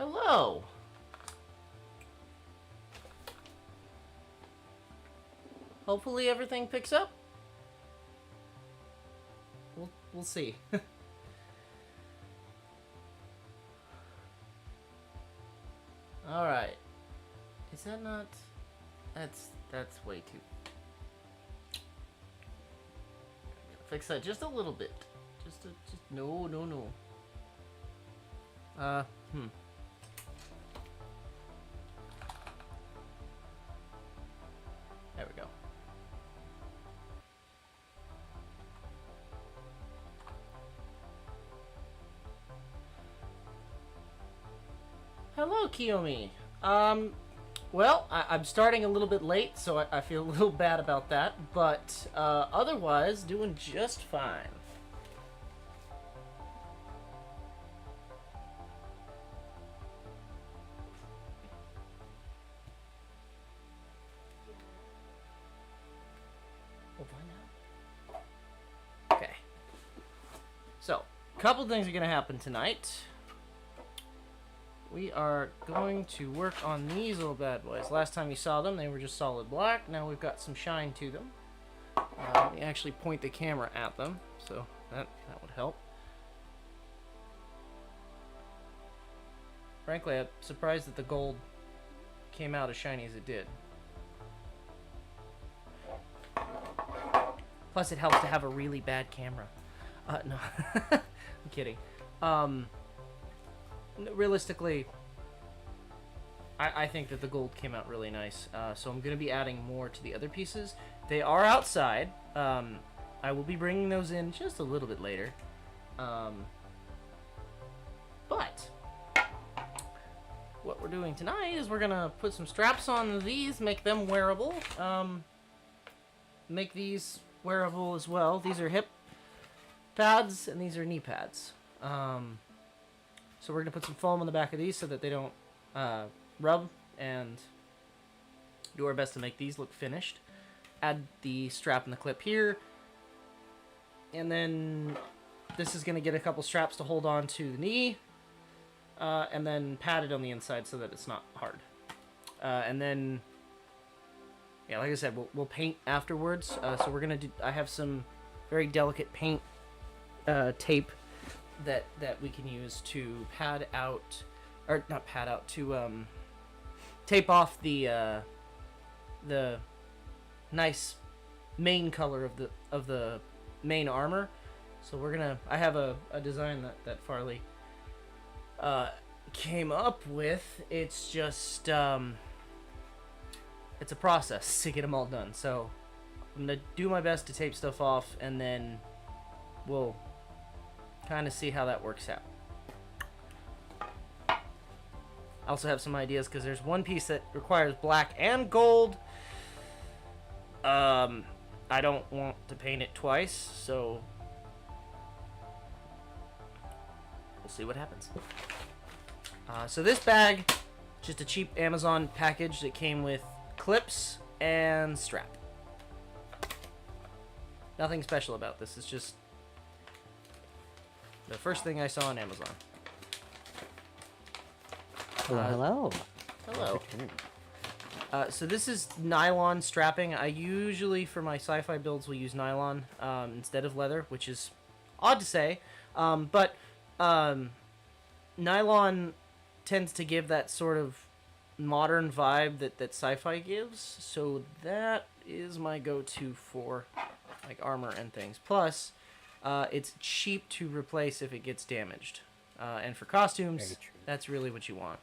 Hello. Hopefully everything picks up. We'll see. All right. Is that not? That's way too. Fix that just a little bit. Just no. There we go. Hello, Kiyomi. Well, I'm starting a little bit late, so I feel a little bad about that, but otherwise, doing just fine. We'll find out. Okay. So, a couple things are going to happen tonight. We are going to work on these little bad boys. Last time you saw them, they were just solid black. Now we've got some shine to them. Let me actually point the camera at them, so that would help. Frankly, I'm surprised that the gold came out as shiny as it did. Plus, it helps to have a really bad camera. No, I'm kidding. Realistically, I think that the gold came out really nice, so I'm going to be adding more to the other pieces. They are outside. I will be bringing those in just a little bit later. But what we're doing tonight is we're going to put some straps on these, make them wearable. Make these wearable as well. These are hip pads, and these are knee pads. So we're going to put some foam on the back of these so that they don't rub, and do our best to make these look finished. Add the strap and the clip here. And then this is going to get a couple straps to hold on to the knee. And then pad it on the inside so that it's not hard. And then, yeah, like I said, we'll paint afterwards. So we're going to do, I have some very delicate paint tape that we can use to pad out, or not pad out, to tape off the nice main color of the main armor. So we're gonna, I have a design that Farley came up with. It's just it's a process to get them all done. So I'm gonna do my best to tape stuff off, and then we'll kind of see how that works out. I also have some ideas because there's one piece that requires black and gold. I don't want to paint it twice, so we'll see what happens. So this bag, just a cheap Amazon package that came with clips and strap. Nothing special about this. It's just the first thing I saw on Amazon. Hello. Hello. So this is nylon strapping. I usually, for my sci-fi builds, will use nylon instead of leather, which is odd to say. But nylon tends to give that sort of modern vibe that sci-fi gives. So that is my go-to for like armor and things. Plus, it's cheap to replace if it gets damaged. And for costumes, that's really what you want.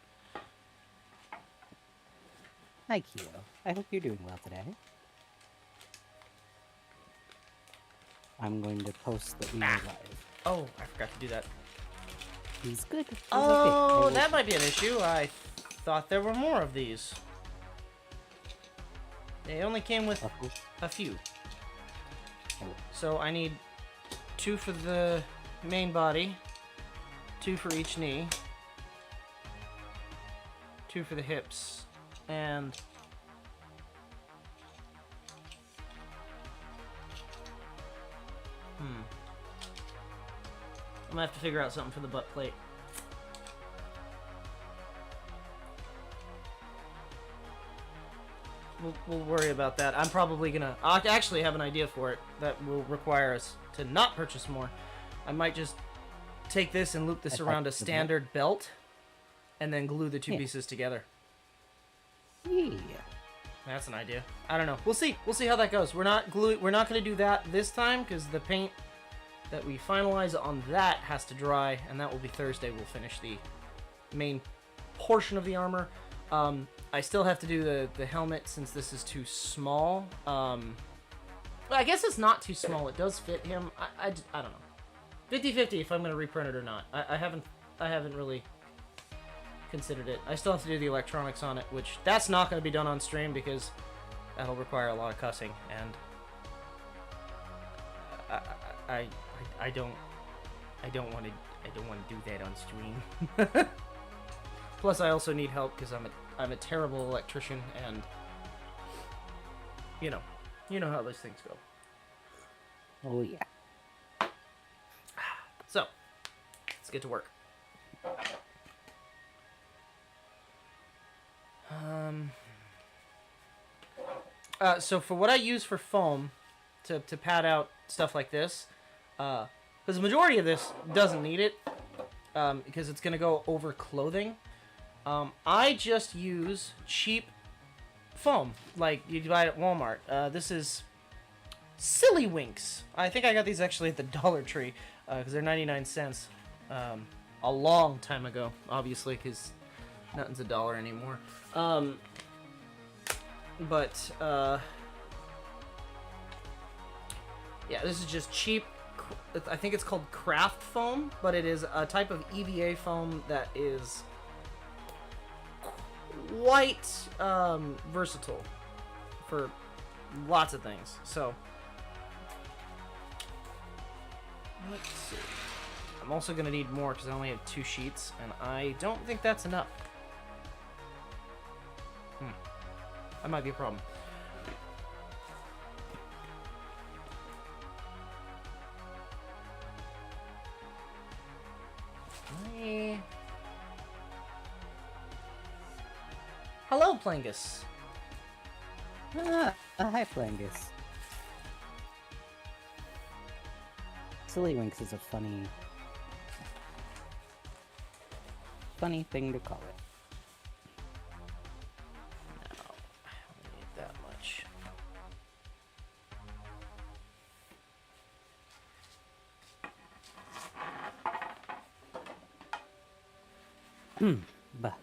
Hi, Kyo. I hope you're doing well today. I'm going to post that we are live. Oh, I forgot to do that. He's good. He's oh, okay. that might be an issue. I thought there were more of these. They only came with a few. So I need 2 for the main body, 2 for each knee, 2 for the hips, and I'm gonna have to figure out something for the butt plate. we'll worry about that. I'm probably gonna. I actually have an idea for it that will require us to not purchase more. I might just take this and loop this around a standard belt, and then glue the two pieces together. Yeah. That's an idea. I don't know. We'll see. We'll see how that goes. We're not gonna do that this time because the paint that we finalize on that has to dry, and that will be Thursday. We'll finish the main portion of the armor. I still have to do the helmet since this is too small. Well, I guess it's not too small. It does fit him. I don't know. 50-50 if I'm going to reprint it or not. I haven't really considered it. I still have to do the electronics on it, which that's not going to be done on stream because that'll require a lot of cussing, and I don't want to do that on stream. Plus, I also need help because I'm a terrible electrician, and you know how those things go. Oh yeah. So, let's get to work. So for what I use for foam to pad out stuff like this, because the majority of this doesn't need it, because it's gonna go over clothing. I just use cheap foam, like you buy it at Walmart. This is Silly Winks. I think I got these actually at the Dollar Tree, because they're 99 cents. A long time ago, obviously, because nothing's $1 anymore. Yeah, this is just cheap. I think it's called craft foam, but it is a type of EVA foam that is quite versatile for lots of things. So let's see. I'm also going to need more because I only have 2 sheets, and I don't think that's enough. That might be a problem. Hey. Hello, Plangus. Hi, Plangus. Silly Winks is a funny thing to call it. No, I don't need that much. Bah.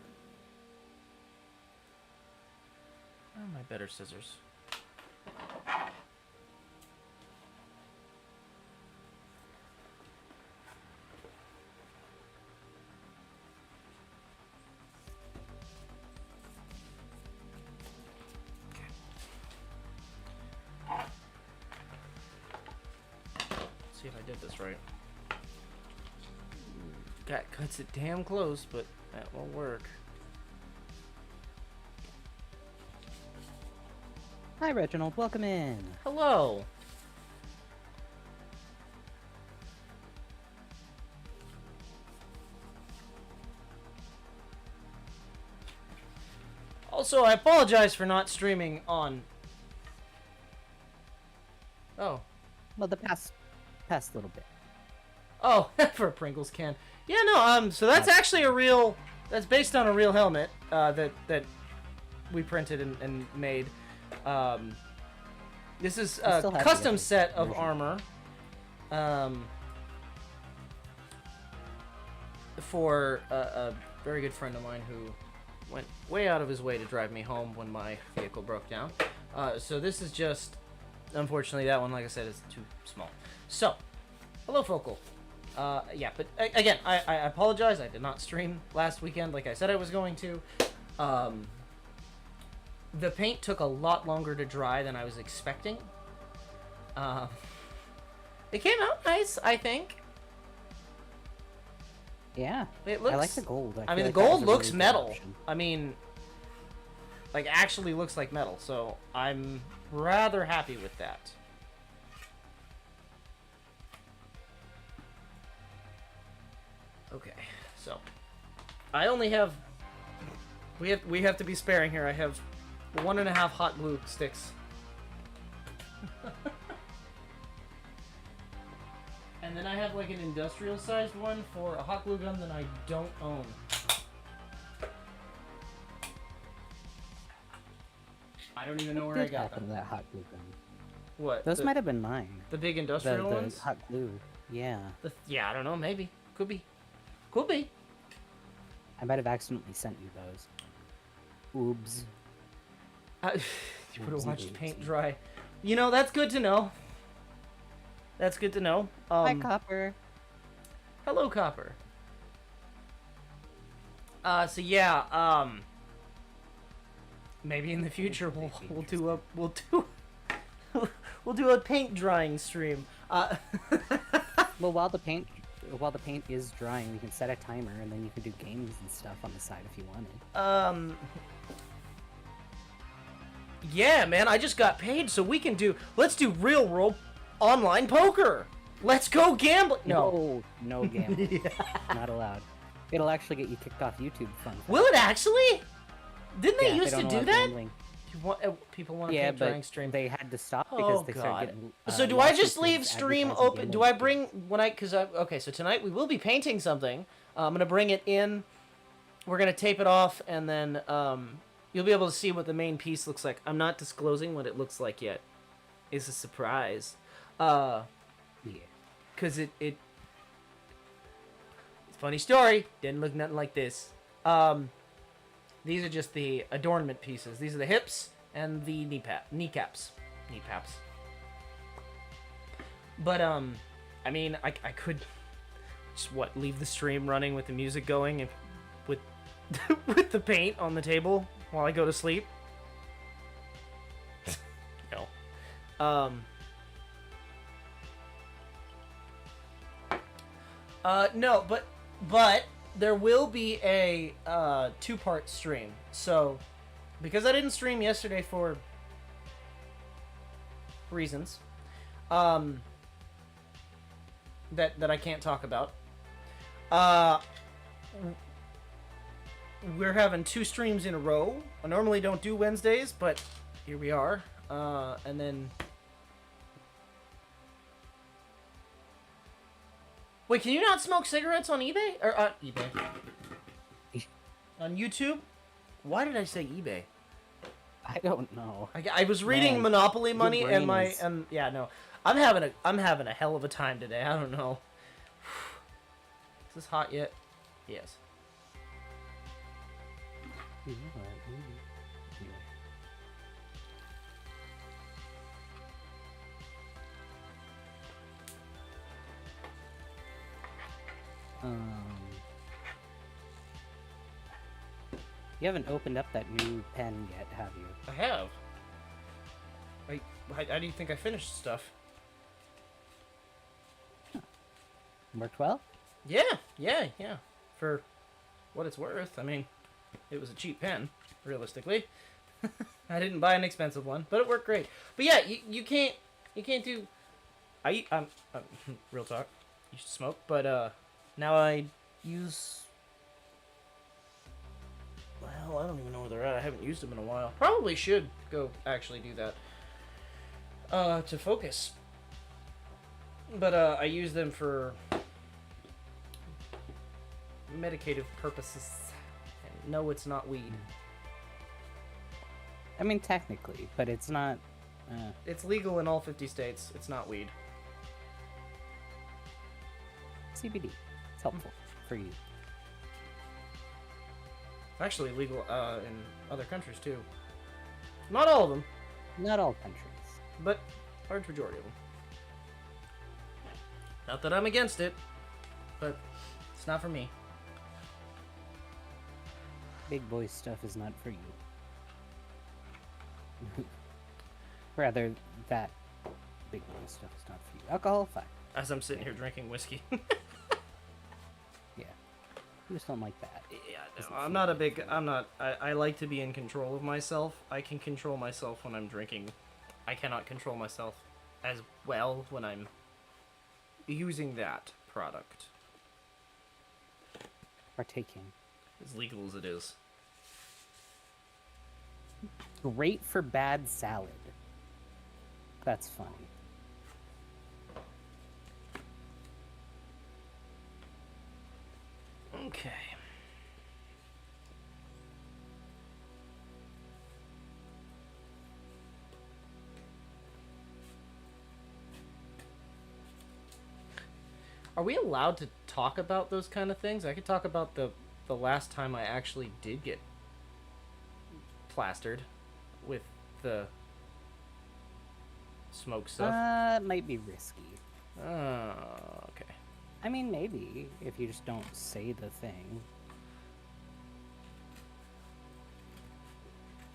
Where are my better scissors? See if I did this right. That cuts it damn close, but that won't work. Hi, Reginald. Welcome in. Hello. Also, I apologize for not streaming on... Oh. Well, the past little bit. Oh, for a Pringles can. Yeah, no, so that's actually a real... That's based on a real helmet that we printed and made. This is a custom set of armor for a very good friend of mine who went way out of his way to drive me home when my vehicle broke down. So this is just... Unfortunately, that one, like I said, is too small. So, hello, Focal. Yeah, but again, I apologize. I did not stream last weekend like I said I was going to. The paint took a lot longer to dry than I was expecting. It came out nice, I think. Yeah, it looks, I like the gold. I mean, the gold looks metal. I mean, like, actually looks like metal. So I'm rather happy with that. Okay, so I only have... We have to be sparing here. I have 1.5 hot glue sticks. And then I have like an industrial sized one for a hot glue gun that I don't own. I don't even know where I What got happened to them. that hot glue gun? What? Those might have been mine. The big The industrial ones? hot glue. Yeah. Yeah, I don't know. Maybe. Could be. Could be. I might have accidentally sent you those. Oops. You would have watched paint dry. You know, that's good to know. That's good to know. Hi, Copper. Hello, Copper. So yeah, maybe in the future we'll do a paint drying stream. Well, while the paint is drying, we can set a timer, and then you can do games and stuff on the side if you wanted. Yeah, man, I just got paid, so let's do real world online poker. Let's go gambling. No gambling. Yeah. Not allowed. It'll actually get you kicked off YouTube. Fun fact. Will it actually? Didn't they used to don't do allow that? gambling. People want to Yeah, paint drying but stream. they had to stop because they started getting. So do I just lawsuits leave with stream advertising open? Do gambling. I bring okay, so tonight we will be painting something. I'm gonna bring it in. We're gonna tape it off, and then you'll be able to see what the main piece looks like. I'm not disclosing what it looks like yet. It's a surprise. Yeah. Cause it's a funny story. Didn't look nothing like this. These are just the adornment pieces. These are the hips and the kneecaps. But I mean, I could just leave the stream running with the music going and with with the paint on the table while I go to sleep. No. No, but there will be a 2-part stream. So, because I didn't stream yesterday for reasons that I can't talk about, we're having 2 streams in a row. I normally don't do Wednesdays, but here we are. And then. Wait, can you not smoke cigarettes on eBay? Or eBay? On YouTube? Why did I say eBay? I don't know. I was reading Man, Monopoly Money your and brain is- yeah, no. I'm having a hell of a time today. I don't know. Is this hot yet? Yes. You know what? Anyway. You haven't opened up that new pen yet, have you? I have. How do you think I finished stuff? Worked well? Yeah. For what it's worth. I mean, it was a cheap pen, realistically. I didn't buy an expensive one, but it worked great. But yeah, you can't do. I'm real talk. You should smoke, but now I use. Well, I don't even know where they're at. I haven't used them in a while. Probably should go actually do that. To focus. But I use them for medicative purposes. And no, it's not weed. I mean, technically, but it's not. It's legal in all 50 states. It's not weed. CBD. It's helpful for you. It's actually legal in other countries too. Not all of them, Not all countries. but large majority of them. Not that I'm against it, but it's not for me. Big boy stuff is not for you. Rather, that big boy stuff is not for you. Alcohol, fine. As I'm sitting here drinking whiskey. Yeah. You just don't like that. Yeah, no, I'm not a big. I like to be in control of myself. I can control myself when I'm drinking. I cannot control myself as well when I'm using that product. Partaking. As legal as it is. Great for bad salad. That's funny. Okay. Are we allowed to talk about those kind of things? I could talk about the last time I actually did get plastered with the smoke stuff. Might be risky. Okay. I mean, maybe, if you just don't say the thing.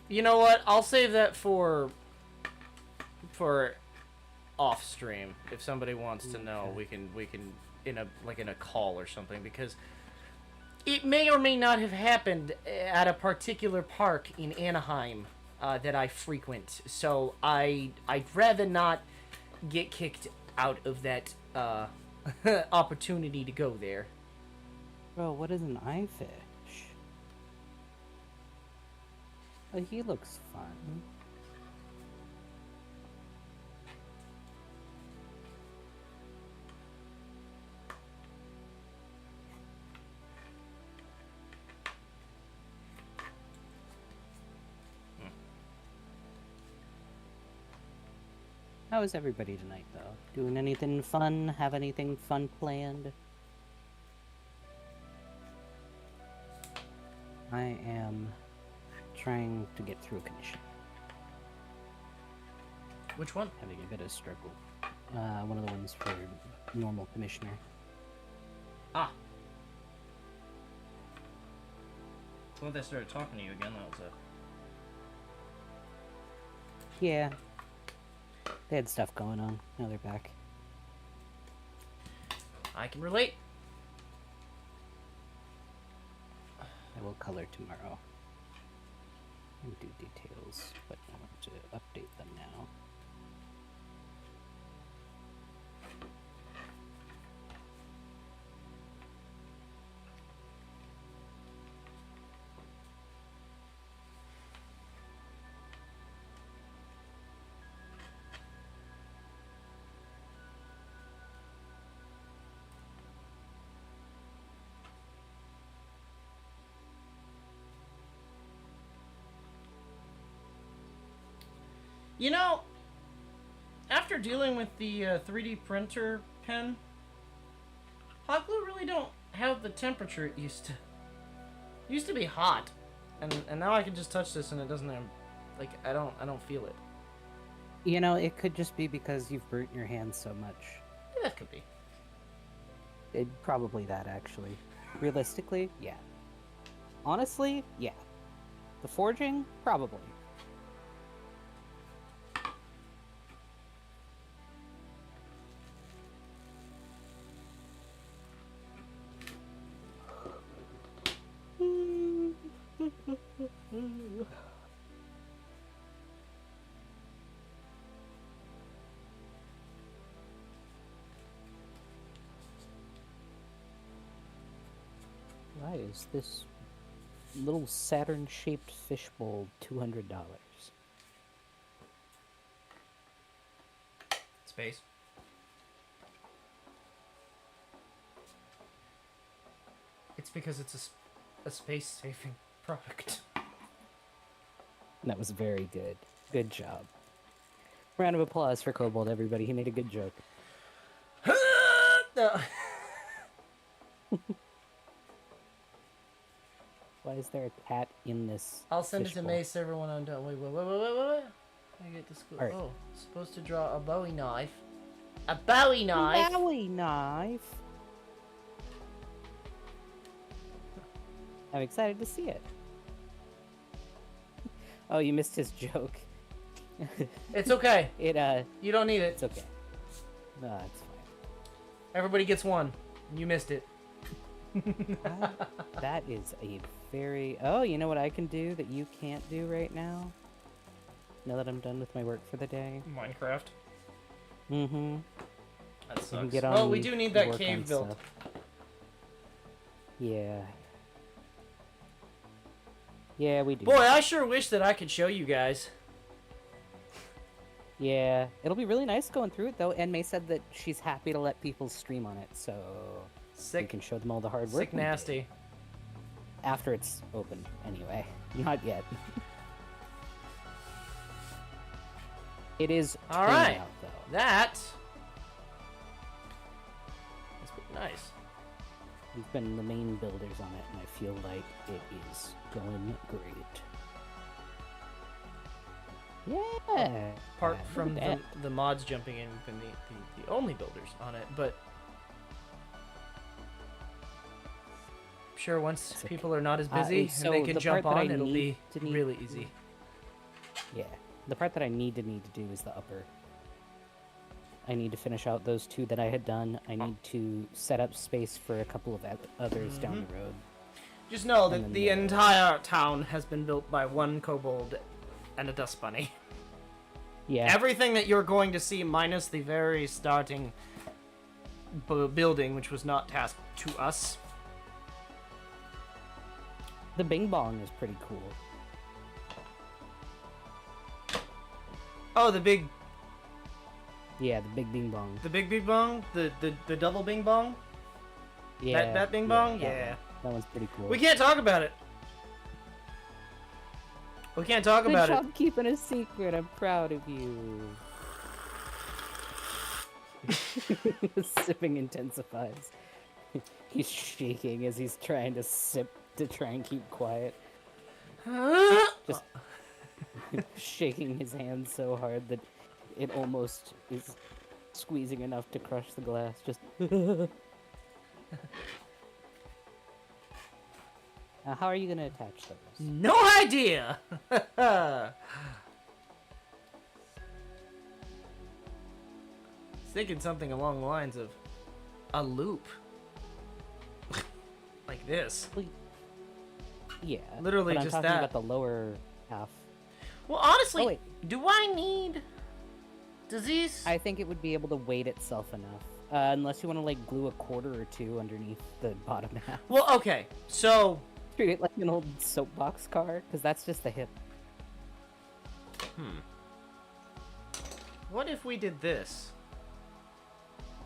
You know what? I'll save that for off stream. If somebody wants to know, we can in a call or something, because it may or may not have happened at a particular park in Anaheim that I frequent. So I'd rather not get kicked out of that opportunity to go there. Bro, what is an eye fish? Oh, he looks fun. How is everybody tonight, though? Doing anything fun? Have anything fun planned? I am trying to get through a commission. Which one? Having a bit of struggle. One of the ones for normal commissioner. Ah. Well, they started talking to you again. That was Yeah. They had stuff going on. Now they're back. I can relate. I will color tomorrow. And do details, but I want to update them now. You know, after dealing with the 3D printer pen, hot glue really don't have the temperature it used to. It used to be hot, and now I can just touch this and it doesn't like I don't feel it. You know, it could just be because you've burnt your hands so much. Yeah, that could be. Probably that, actually. Realistically, yeah. Honestly, yeah. The forging, probably. Why is this little Saturn-shaped fishbowl $200? Space. It's because it's a space-saving product. That was very good. Good job. Round of applause for Kobold, everybody. He made a good joke. No. Why is there a cat in this? I'll send it to fishbowl? Mace. Everyone on done. Wait. I get this. Right. Oh, supposed to draw a Bowie knife. A Bowie knife. Bowie knife. I'm excited to see it. Oh, you missed his joke. It's okay. You don't need it. It's okay. No, it's fine. Everybody gets one. You missed it. That is a very... Oh, you know what I can do that you can't do right now? Now that I'm done with my work for the day? Minecraft. Mm-hmm. That sucks. Get Well, we do need that work cave on built. stuff. Yeah. Yeah, we do. Boy, I sure wish that I could show you guys. Yeah, it'll be really nice going through it though. And May said that she's happy to let people stream on it, so we Sick. can show them all the hard work. Sick nasty. After it's open, anyway. Not yet. It is. All right. Out, though. That's pretty nice. We've been the main builders on it, and I feel like it is going great. Yeah. Apart from the mods jumping in, we've been the only builders on it, but I'm sure once people are not as busy so and they can jump on, it'll be need really easy. Yeah. The part that I need to do is the upper. I need to finish out those two that I had done. I need to set up space for a couple of others down the road. Just know that the entire town has been built by one kobold and a dust bunny. Yeah. Everything that you're going to see, minus the very starting building, which was not tasked to us. The Bing Bong is pretty cool. Oh, the big... Yeah, the big Bing Bong. The big Bing Bong? The double Bing Bong? Yeah. That Bing Bong? Yeah. That one's pretty cool. We can't talk about it. We can't talk about Good job keeping a secret. I'm proud of you. Sipping intensifies. He's shaking as he's trying to sip to try and keep quiet. Just shaking his hand so hard that it almost is squeezing enough to crush the glass. Just. How are you gonna attach those? No idea! Thinking something along the lines of a loop. Like this. Yeah. Literally but just I'm talking that. about the lower half. Well, honestly, Oh, wait. do I need... Does these... I think it would be able to weight itself enough. Unless you want to, like, glue a quarter or two underneath the bottom half. Well, okay, so... Treat it like an old soapbox car, because that's just the hip. What if we did this?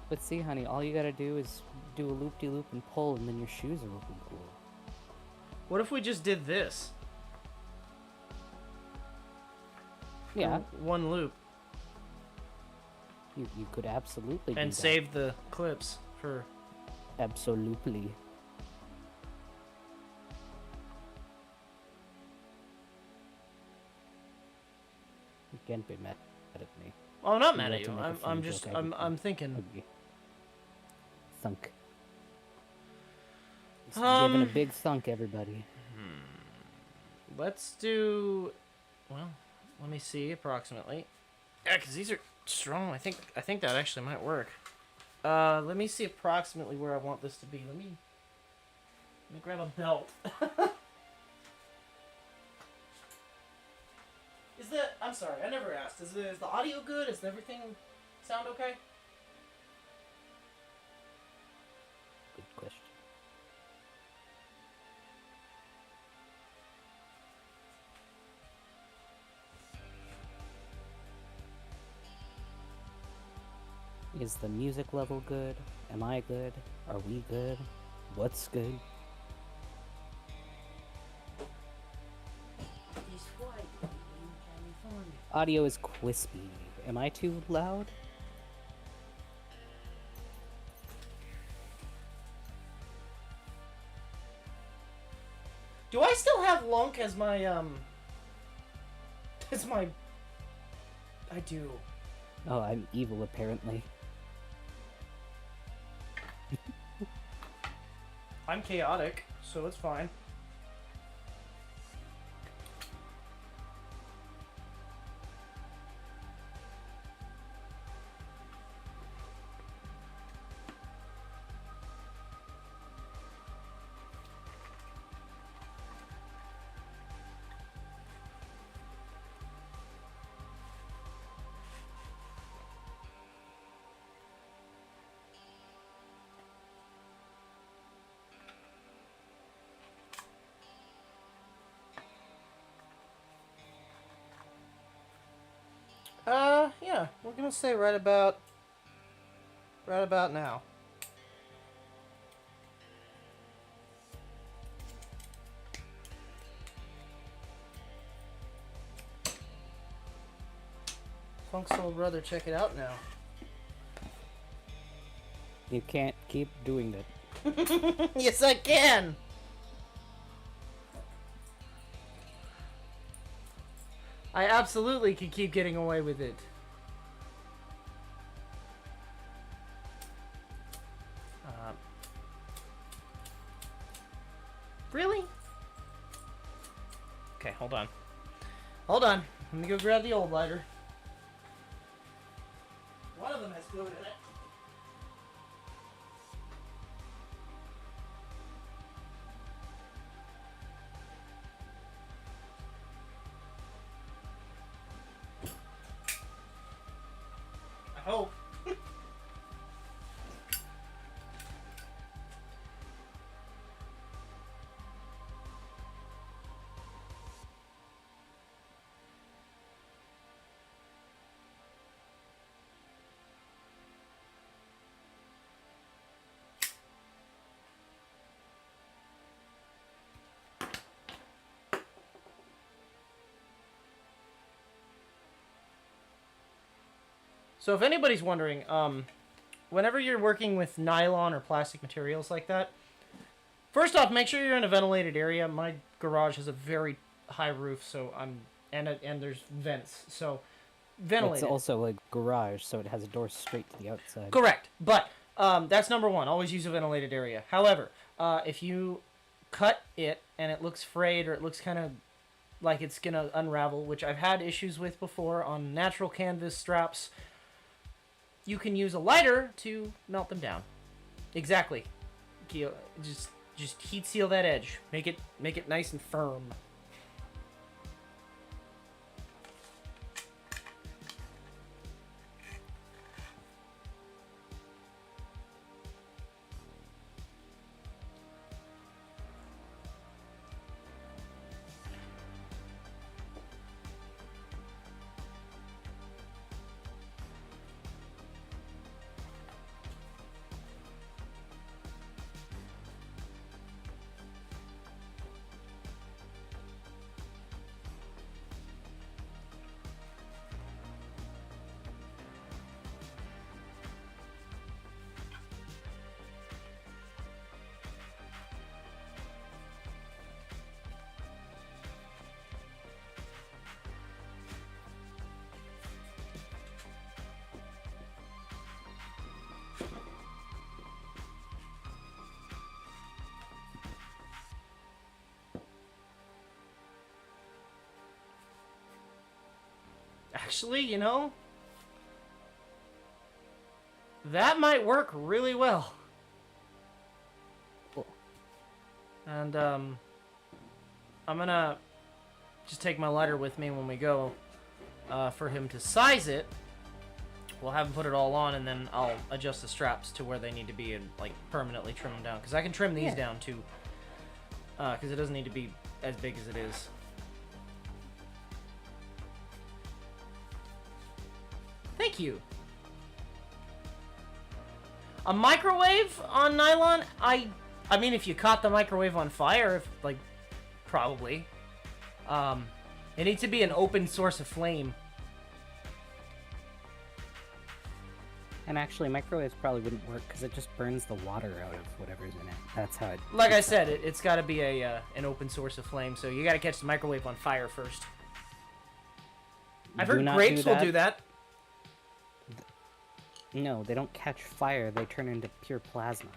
But see, honey, all you gotta do is do a loop-de-loop and pull, and then your shoes are looking cool. What if we just did this? Yeah. One loop. You could absolutely do And that. save the clips for... Absolutely. You can't be mad at me. Oh, I'm not You mad want at to you. make a I'm funny just... joke, I do I'm thinking... Okay. Thunk. Just giving a big thunk, everybody. Let's do... Well, let me see, approximately. Yeah, because these are strong. I think that actually might work. Let me see approximately where I want this to be. Let me grab a belt. I'm sorry, I never asked. Is the audio good? Is everything sound okay? Good question. Is the music level good? Am I good? Are we good? What's good? Audio is crispy. Am I too loud? Do I still have Lunk as my, I do. Oh, I'm evil apparently. I'm chaotic, so it's fine. Yeah, we're gonna say right about now. Funk's old brother, check it out now. You can't keep doing that. Yes, I can! I absolutely can keep getting away with it. Really? Okay, hold on. Hold on. Let me go grab the old lighter. One of them has fluid in it. I hope. So if anybody's wondering, whenever you're working with nylon or plastic materials like that, first off, make sure you're in a ventilated area. My garage has a very high roof, so and there's vents, so ventilated. It's also a garage, so it has a door straight to the outside. Correct, but that's number one. Always use a ventilated area. However, if you cut it and it looks frayed or it looks kind of like it's gonna unravel, which I've had issues with before on natural canvas straps, you can use a lighter to melt them down. Exactly. Just heat seal that edge. Make it nice and firm. Actually, you know, that might work really well. Cool. And I'm gonna just take my lighter with me when we go for him to size it. We'll have him put it all on, and then I'll adjust the straps to where they need to be and like permanently trim them down. Because I can trim these down too. Because it doesn't need to be as big as it is. Thank you. A microwave on nylon? I mean, if you caught the microwave on fire, probably. It needs to be an open source of flame. And actually, microwaves probably wouldn't work because it just burns the water out of whatever's in it. That's how it... Like I said, it's got to be an open source of flame, so you got to catch the microwave on fire first. I've heard grapes will do that. No, they don't catch fire. They turn into pure plasma.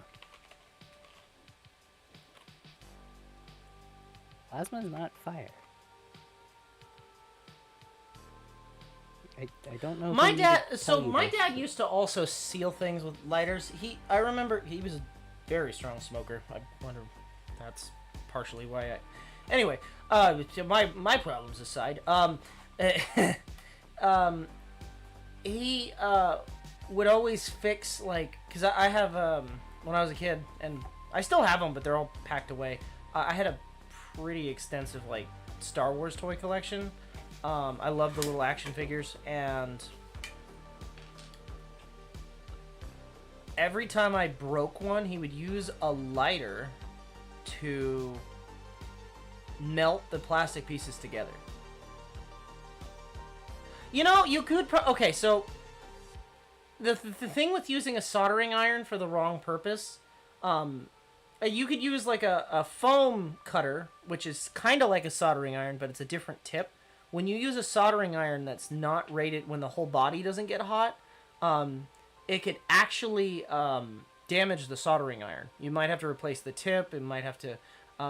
Plasma is not fire. I don't know. My dad used to also seal things with lighters. I remember he was a very strong smoker. I wonder if that's partially why Anyway, my problems aside, he would always fix, because I have, when I was a kid, and I still have them, but they're all packed away. I had a pretty extensive, Star Wars toy collection. I love the little action figures, and every time I broke one, he would use a lighter to melt the plastic pieces together. You know, you could okay, so the thing with using a soldering iron for the wrong purpose, you could use like a foam cutter, which is kind of like a soldering iron, but it's a different tip. When you use a soldering iron that's not rated, when the whole body doesn't get hot, it could actually damage the soldering iron. You might have to replace the tip. It might have to...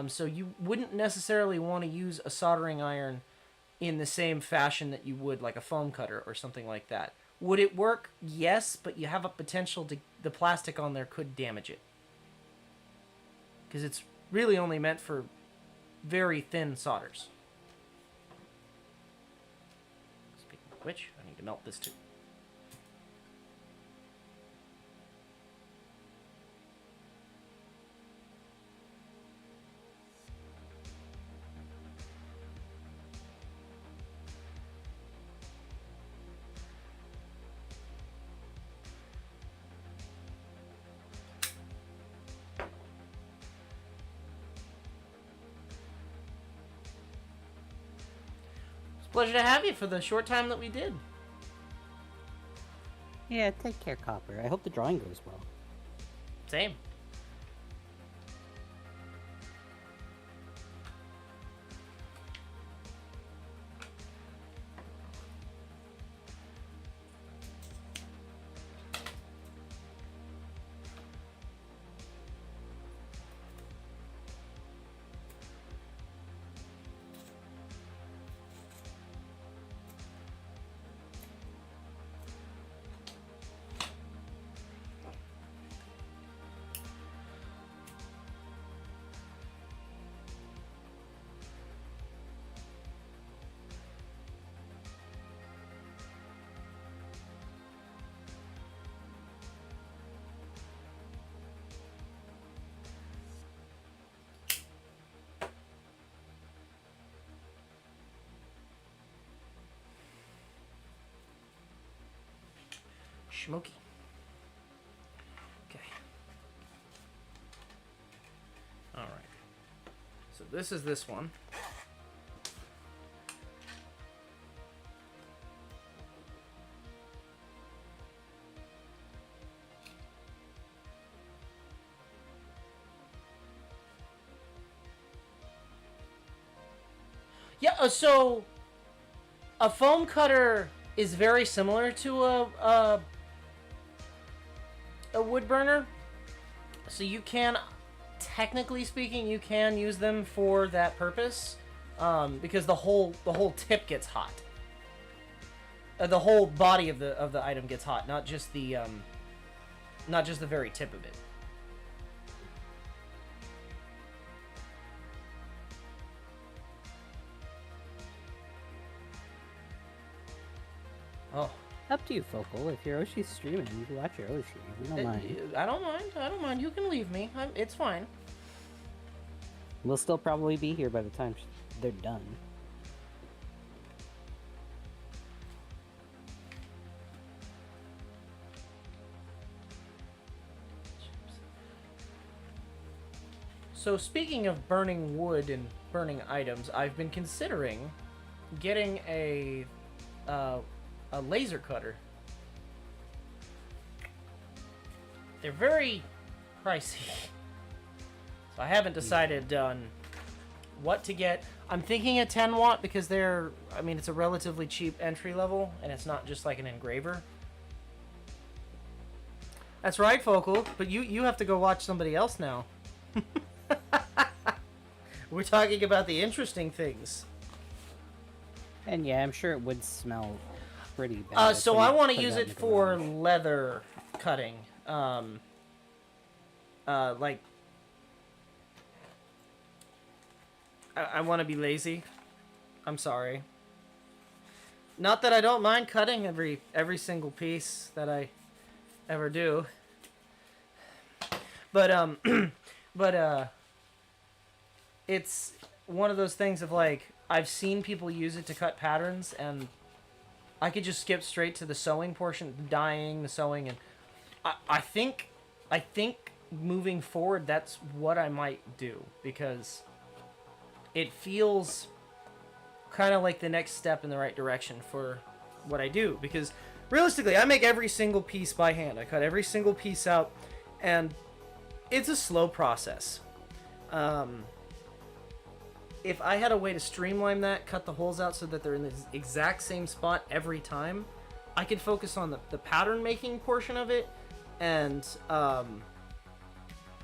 so you wouldn't necessarily want to use a soldering iron in the same fashion that you would like a foam cutter or something like that. Would it work? Yes, but you have a potential to... the plastic on there could damage it. Because it's really only meant for very thin solders. Speaking of which, I need to melt this too. Pleasure to have you for the short time that we did. Yeah, take care, Copper. I hope the drawing goes well. Same. Smoky. Okay. All right. So this is this one. Yeah, so a foam cutter is very similar to a wood burner, so you can, technically speaking, you can use them for that purpose, because the whole tip gets hot. The whole body of the item gets hot, not just the very tip of it. Oh. Up to you, Focal. If Hiroshi's streaming, you can watch Hiroshi. We don't mind. I don't mind. I don't mind. You can leave me. It's fine. We'll still probably be here by the time they're done. So speaking of burning wood and burning items, I've been considering getting a laser cutter. They're very pricey, so I haven't decided on what to get. I'm thinking a 10 watt because it's a relatively cheap entry level, and it's not just like an engraver. That's right, Focal, but you have to go watch somebody else now. We're talking about the interesting things. And yeah, I'm sure it would smell pretty bad. So I want to use it for leather cutting. Like, I want to be lazy. I'm sorry. Not that I don't mind cutting every single piece that I ever do. But it's one of those things of like, I've seen people use it to cut patterns, and I could just skip straight to the sewing portion, the dyeing, the sewing, and I think I think moving forward, that's what I might do, because it feels kind of like the next step in the right direction for what I do. Because realistically, I make every single piece by hand. I cut every single piece out, and it's a slow process. If I had a way to streamline that, cut the holes out so that they're in the exact same spot every time, I could focus on the pattern making portion of it, and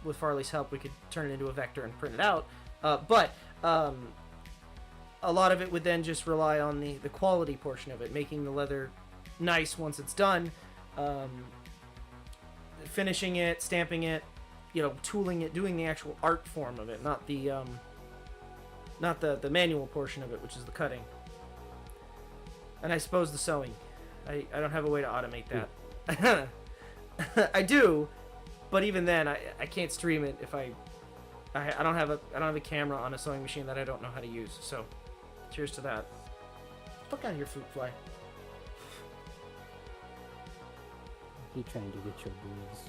with Farley's help, we could turn it into a vector and print it out. But a lot of it would then just rely on the quality portion of it, making the leather nice once it's done, finishing it, stamping it, tooling it, doing the actual art form of it, not the manual portion of it, which is the cutting. And I suppose the sewing. I don't have a way to automate that. I do, but even then, I can't stream it if I don't have a camera on a sewing machine that I don't know how to use. So, cheers to that. Fuck out of here, fruit fly. He trying to get your booze.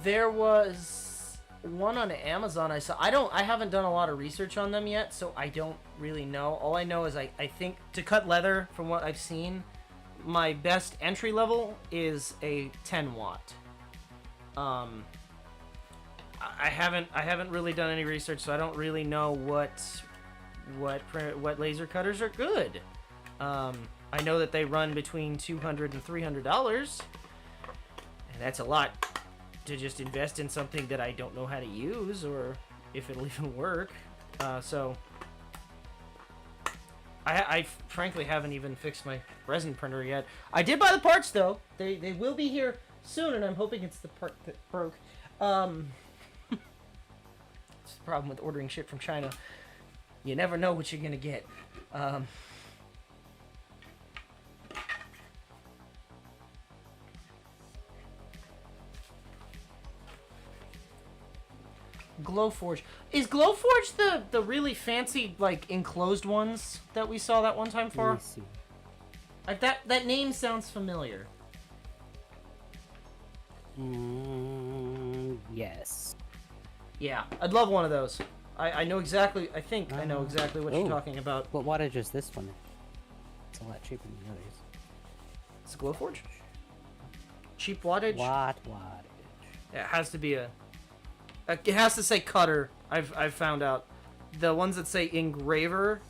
There was one on Amazon I saw. I haven't done a lot of research on them yet, so I don't really know. All I know is I think to cut leather, from what I've seen, my best entry level is a 10 watt. I haven't really done any research, so I don't really know what laser cutters are good. I know that they run between $200 and $300. And that's a lot to just invest in something that I don't know how to use, or if it'll even work. So I frankly haven't even fixed my resin printer yet. I did buy the parts though. They will be here soon, and I'm hoping it's the part that broke. It's the problem with ordering shit from China. You never know what you're gonna get. Glowforge. Is Glowforge the really fancy, like, enclosed ones that we saw that one time for? Let me see. Like, that name sounds familiar. Yes. Yeah, I'd love one of those. I know exactly, I think I know exactly what you're oh. talking about. What wattage is this one? It's a lot cheaper than the others. It's a Glowforge? Cheap wattage? Wattage. Yeah, it has to be it has to say cutter. I've found out. The ones that say engraver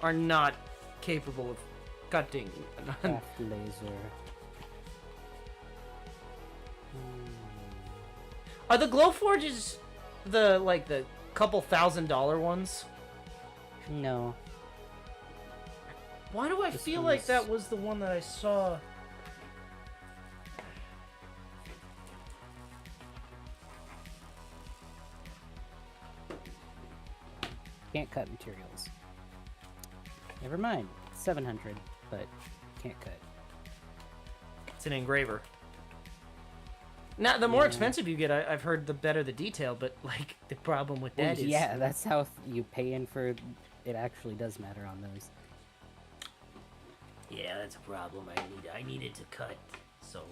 are not capable of cutting. Craft laser. Are the Glowforges the couple $1,000 ones? No. Why do I feel like that was the one that I saw? Can't cut materials. Never mind. 700, but can't cut. It's an engraver. Now, the more expensive you get, I've heard the better the detail, but, like, the problem with that is... Yeah, that's how you pay in for... It actually does matter on those. Yeah, that's a problem. I needed to cut, so...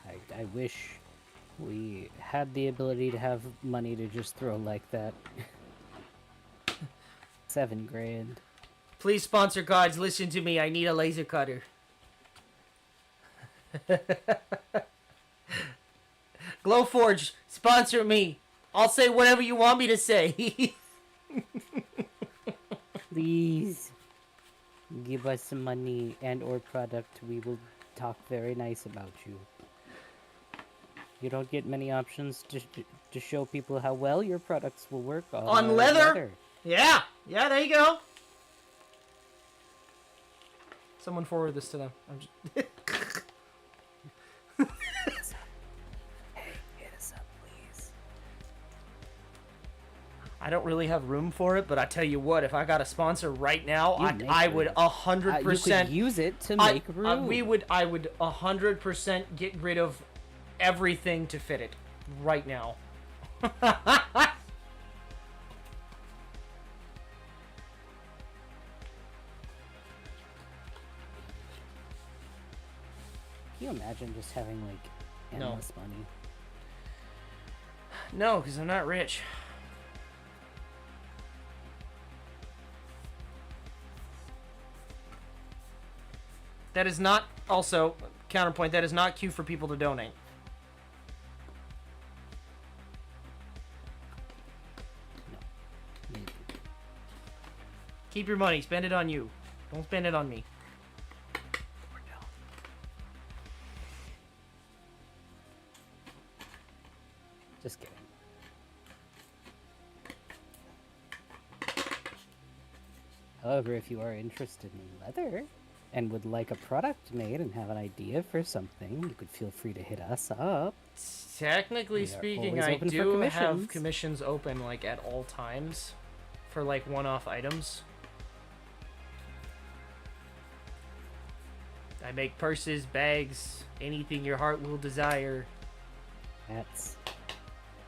I wish we had the ability to have money to just throw like that. $7,000. Please, sponsor gods, listen to me. I need a laser cutter. Glowforge, sponsor me. I'll say whatever you want me to say. Please give us some money and or product. We will talk very nice about you. You don't get many options to show people how well your products will work on leather. Yeah, there you go. Someone forward this to them. I'm just... Hey, hit us up, please. I don't really have room for it, but I tell you what, if I got a sponsor right now, I would 100%. You could use it to make room. I would 100% get rid of everything to fit it right now. imagine just having, like, No. endless money? No, because I'm not rich. That is not, also, counterpoint, that is not cue for people to donate. Maybe. Keep your money. Spend it on you. Don't spend it on me. Just kidding. However, if you are interested in leather and would like a product made and have an idea for something, you could feel free to hit us up. Technically We are speaking, always I open for do have commissions. commissions open, like, at all times for, like, one-off items. I make purses, bags, anything your heart will desire. Hats,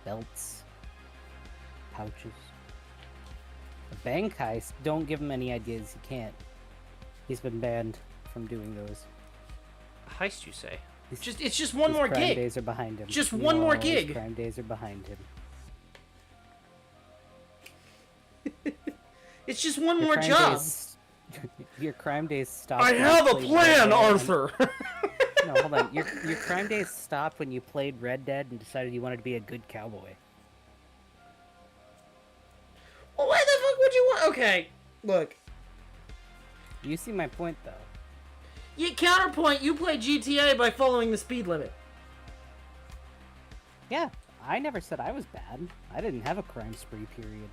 belts, pouches. The bank heist, don't give him any ideas, he can't. He's been banned from doing those. Heist, you say? His- It's just one his more crime gig. days are behind him. Just one more No, gig. His crime days are behind him. It's just one Your more crime job. days- your crime days stop. I when you have a played plan, Red Dead and- Arthur. No, hold on. Your crime days stopped when you played Red Dead and decided you wanted to be a good cowboy. Well, why the fuck would you want? Okay, look. You see my point, though. You counterpoint. You play GTA by following the speed limit. Yeah, I never said I was bad. I didn't have a crime spree period.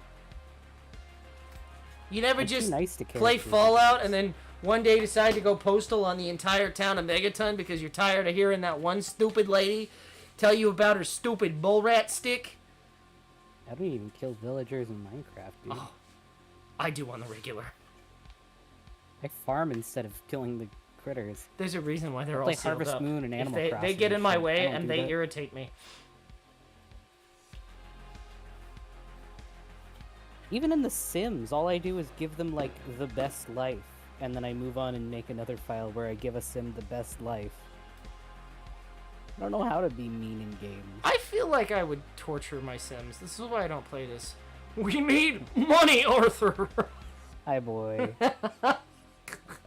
You never I'm too just nice to play characters Fallout like and then one day decide to go postal on the entire town of Megaton because you're tired of hearing that one stupid lady tell you about her stupid bull rat stick? I don't even kill villagers in Minecraft, dude. Oh, I do on the regular. I farm instead of killing the critters. There's a reason why they're I all play sealed Harvest up. Moon and If Animal they Crossing get in and my shit. I way don't and do they that. irritate me. Even in The Sims, all I do is give them, like, the best life. And then I move on and make another file where I give a sim the best life. I don't know how to be mean in games. I feel like I would torture my Sims. This is why I don't play this. We need money, Arthur. Hi, boy.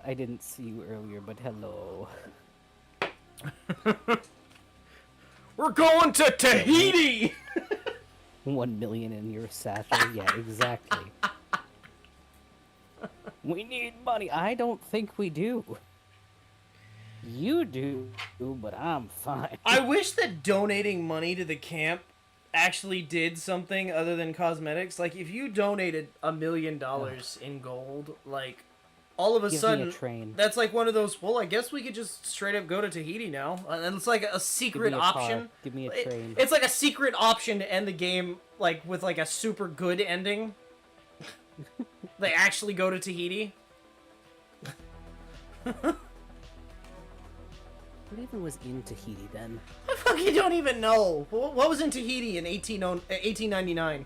I didn't see you earlier, but hello. We're going to Tahiti. 1 million in your satchel? Yeah, exactly. We need money. I don't think we do. You do, but I'm fine. I wish that donating money to the camp actually did something other than cosmetics. Like, if you donated $1 million in gold, like, all of a Give me sudden, a train. that's like one of those, well, I guess we could just straight up go to Tahiti now. And it's like a secret Give me a option. car. Give me a train. It's like a secret option to end the game, like, with, like, a super good ending. They actually go to Tahiti. What even was in Tahiti then? I fucking don't even know. What was in Tahiti in 1899?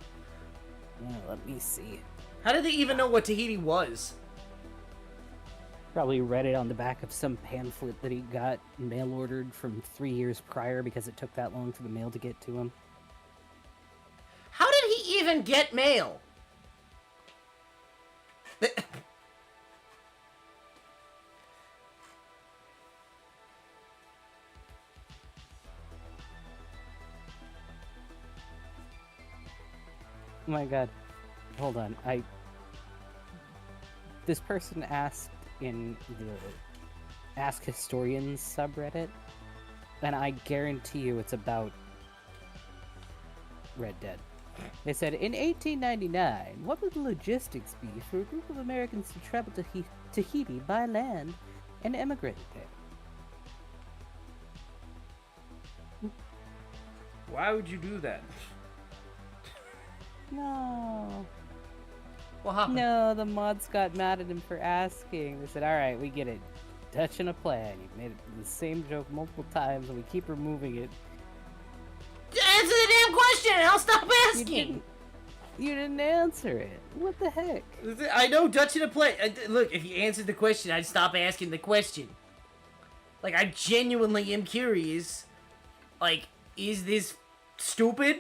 Yeah, let me see. How did they even know what Tahiti was? Probably read it on the back of some pamphlet that he got mail ordered from 3 years prior because it took that long for the mail to get to him. How did he even get mail? Oh my god. Hold on. This person asked in the Ask Historians subreddit, and I guarantee you it's about Red Dead. They said, in 1899, what would the logistics be for a group of Americans to travel to Tahiti by land and emigrate there? Why would you do that? No. What happened? No, the mods got mad at him for asking. They said, alright, we get it. Dutch in a plan. You've made it the same joke multiple times and we keep removing it. Answer the damn question and I'll stop You asking! didn't answer it. What the heck? I know Dutch in a play. Look, if you answered the question, I'd stop asking the question. Like, I genuinely am curious. Like, is this stupid?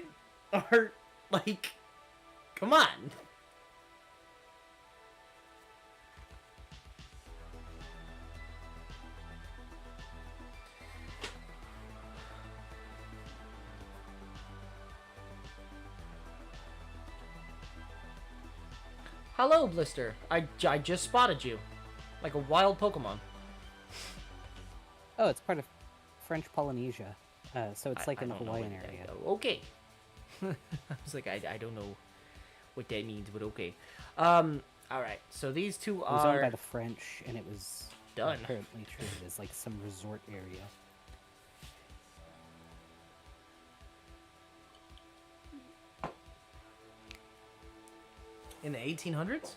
Or, like, come on. Hello, Blister. I just spotted you. Like a wild Pokemon. Oh, it's part of French Polynesia. So it's like in the Hawaiian area. Okay. I was like, I don't know what that means, but okay. Alright, so these two It was owned are by the French, and it was done. apparently treated as like some resort area. In the 1800s?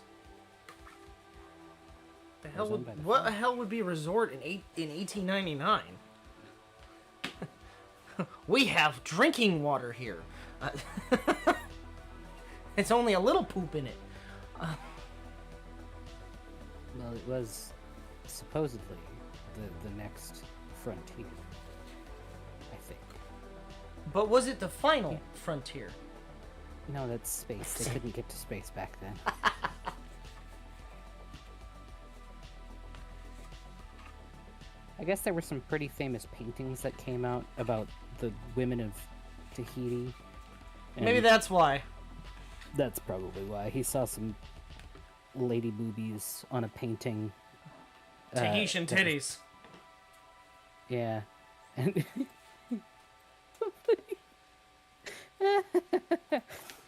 The hell owned would, by the what the hell would be a resort in 1899? We have drinking water here. It's only a little poop in it. Well, it was supposedly the next frontier, I think. But was it the final frontier? No, that's space. They couldn't get to space back then. I guess there were some pretty famous paintings that came out about the women of Tahiti. Maybe that's why. That's probably why. He saw some lady boobies on a painting. Tahitian that was- titties. Yeah. And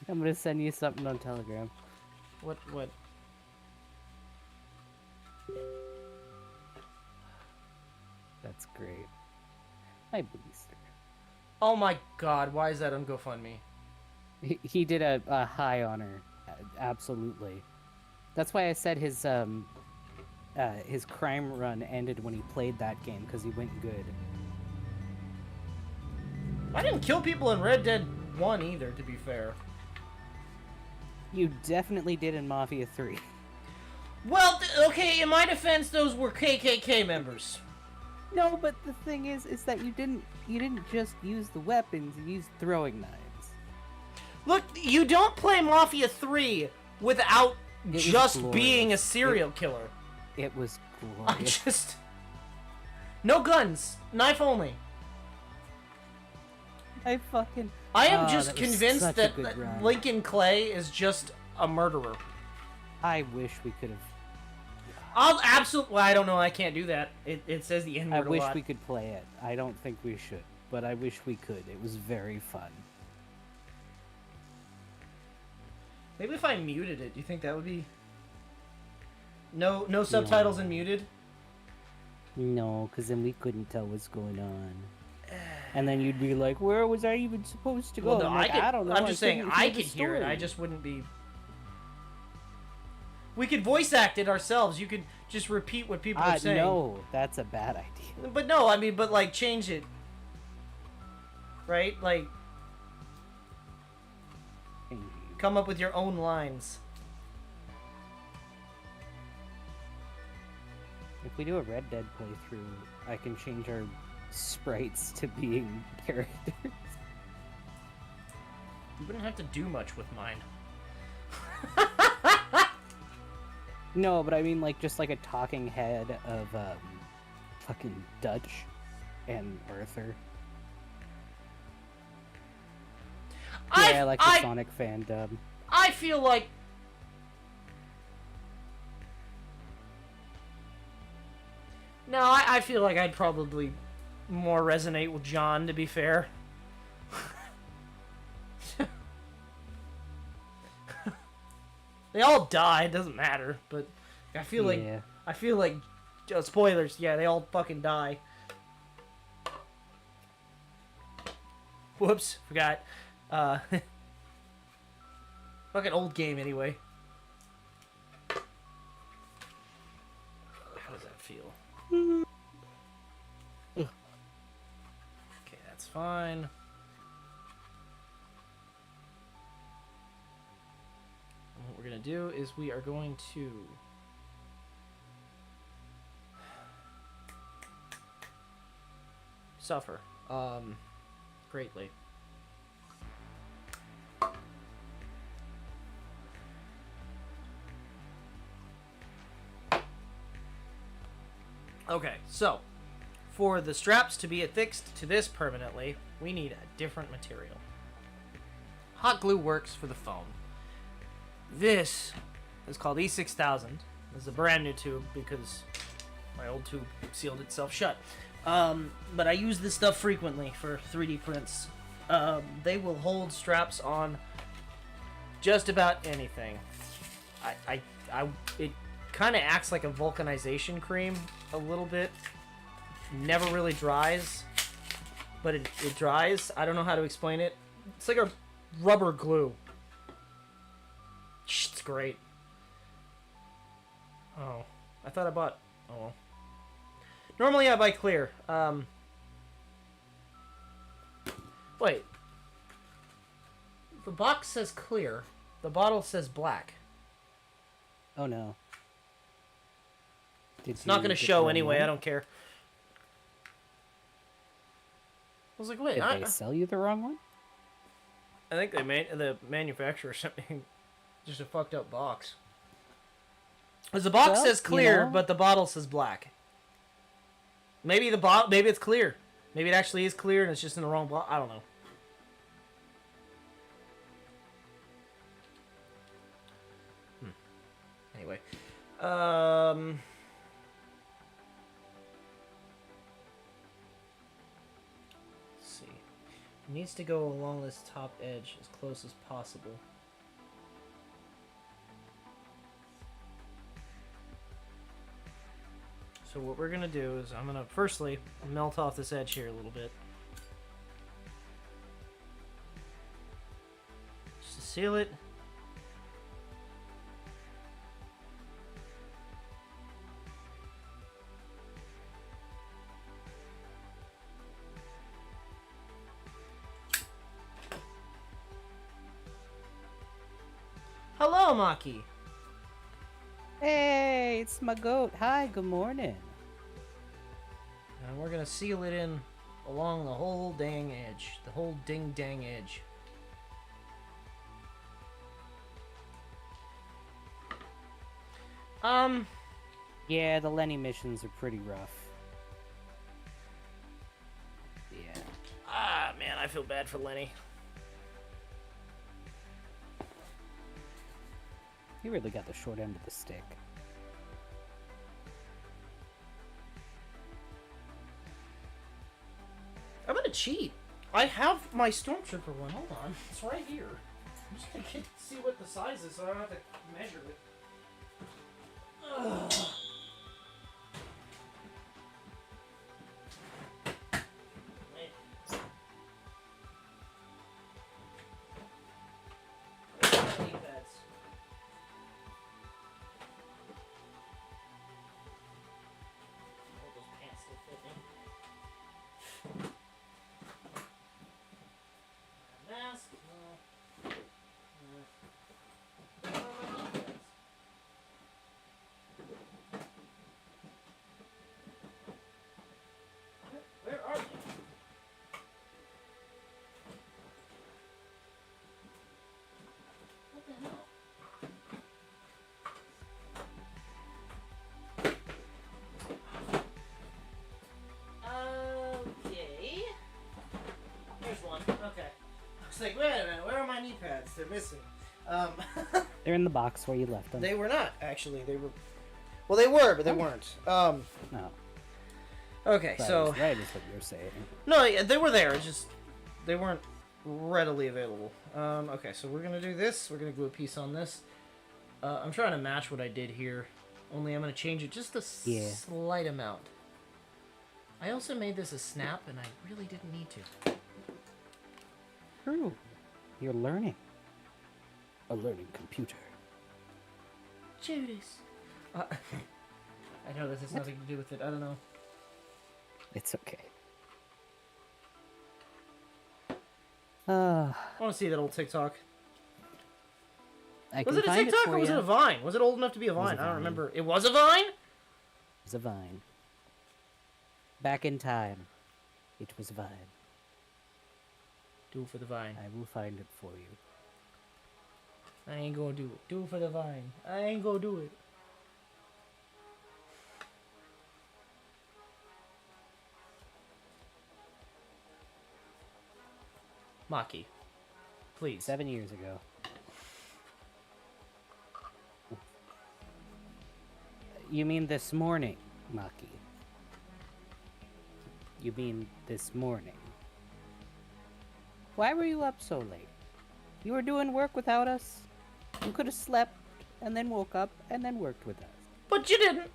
I'm gonna send you something on Telegram. What? That's great. Hi, Booster. Oh my god, why is that on GoFundMe? He did a high honor. Absolutely. That's why I said his crime run ended when he played that game, because he went good. I didn't kill people in Red Dead 1 either, to be fair. You definitely did in Mafia 3. Well, okay, in my defense, those were KKK members. No, but the thing is that you didn't just use the weapons, you used throwing knives. Look, you don't play Mafia 3 without just glorious. being a serial killer. It was I glorious. just... No guns. Knife only. I am just that was convinced such a that good run. Lincoln Clay is just a murderer. I wish we could have. I'll absolutely... Well, I don't know. I can't do that. It says the N-word I a wish lot. we could play it. I don't think we should, but I wish we could. It was very fun. Maybe if I muted it, do you think that would be... No subtitles and muted? No, because then we couldn't tell what's going on. And then you'd be like, where was I even supposed to go? Well, no, I'm like, I don't know. I'm just saying, couldn't I the could hear it. story." I just wouldn't be... We could voice act it ourselves. You could just repeat what people are saying. No, that's a bad idea. But no, I mean, but like, change it. Right? Like, come up with your own lines. If we do a Red Dead playthrough, I can change our sprites to being characters. You wouldn't have to do much with mine. No, but I mean, like, just like a talking head of, fucking Dutch and Arthur. Yeah, like the Sonic fandom. I feel like... No, I feel like I'd probably more resonate with John, to be fair. They all die, it doesn't matter, but I feel like... Yeah. I feel like... spoilers, yeah, they all fucking die. Whoops, forgot. Fucking old game, anyway. How does that feel? Okay, that's fine. And what we're gonna do is we are going to... suffer greatly. Okay, so for the straps to be affixed to this permanently, we need a different material. Hot glue works for the foam. This is called E6000. This is a brand new tube because my old tube sealed itself shut. But I use this stuff frequently for 3D prints. They will hold straps on just about anything. It kind of acts like a vulcanization cream a little bit. Never really dries, but it dries. I don't know how to explain it. It's like a rubber glue. It's great. Oh, I thought I bought... Oh, well. Normally I buy clear. Wait. The box says clear. The bottle says black. Oh no. It's not going to show anyway. I don't care. I was like, wait. Did they sell you the wrong one? I think the manufacturer sent me just a fucked up box. Because the box says clear, but the bottle says black. Maybe maybe it's clear. Maybe it actually is clear and it's just in the wrong bottle. I don't know. Anyway, let's see. It needs to go along this top edge as close as possible. So what we're gonna do is I'm gonna firstly melt off this edge here a little bit, just to seal it. Hello, Maki. Hey, it's my goat. Hi, good morning. And we're gonna seal it in along the whole dang edge. The whole ding-dang edge. Yeah, the Lenny missions are pretty rough. Yeah. Ah, man, I feel bad for Lenny. He really got the short end of the stick. I'm gonna cheat. I have my Stormtrooper one. Hold on. It's right here. I'm just gonna see what the size is so I don't have to measure it. Ugh. Where are you? What the hell? Okay. There's one. Okay. I was like, wait a minute, where are my knee pads? They're missing. They're in the box where you left them. They were not, actually. They were... Well, they were, but they weren't. No. Okay, so... Right is what you're saying. No, yeah, they were there. It's just... They weren't readily available. Okay, so we're going to do this. We're going to glue a piece on this. I'm trying to match what I did here. Only I'm going to change it just a slight amount. I also made this a snap, and I really didn't need to. True. You're learning. A learning computer. Judas. I know this has nothing to do with it. I don't know. It's okay. I want to see that old TikTok. Was it a TikTok or was it a Vine? Was it old enough to be a Vine? I don't remember. It was a Vine? It was a Vine. Back in time. It was Vine. Do it for the vine. I will find it for you. I ain't gonna do it. Do it for the vine. I ain't gonna do it. Maki, please. 7 years ago. You mean this morning, Maki? You mean this morning? Why were you up so late? You were doing work without us? You could have slept, and then woke up, and then worked with us. But you didn't.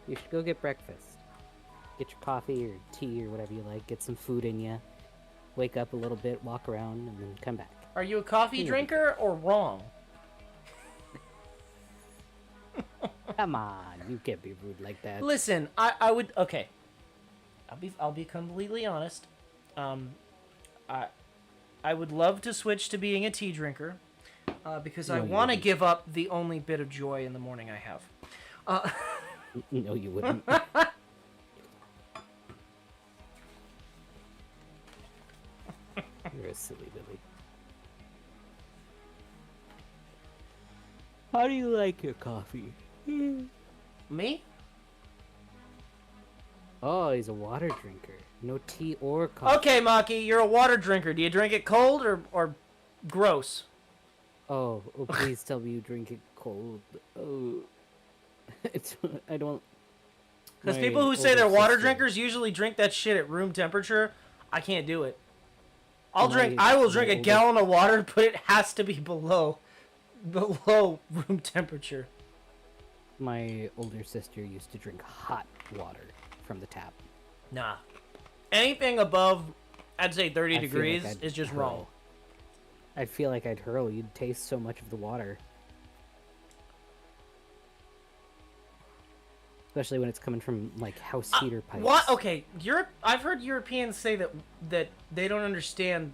You should go get breakfast. Get your coffee or tea or whatever you like. Get some food in you. Wake up a little bit, walk around, and then come back. Are you a coffee drinker or wrong? Come on, you can't be rude like that. Listen, I would, okay. I'll be completely honest. I would love to switch to being a tea drinker, because I want to give up the only bit of joy in the morning I have. No, you wouldn't. You're a silly Billy. How do you like your coffee? Me? Oh, he's a water drinker. No tea or coffee. Okay, Maki, you're a water drinker. Do you drink it cold or gross? Oh, please tell me you drink it cold. Oh, I don't. Because My people who say older they're water sister- drinkers usually drink that shit at room temperature. I can't do it. I My will drink a older- gallon of water, but it has to be below room temperature. My older sister used to drink hot water from the tap. Nah. Anything above, I'd say 30 I feel like degrees I'd is just hurl. wrong. I'd feel like I'd hurl. You'd taste so much of the water. Especially when it's coming from, like, house heater pipes. What? Okay, I've heard Europeans say that they don't understand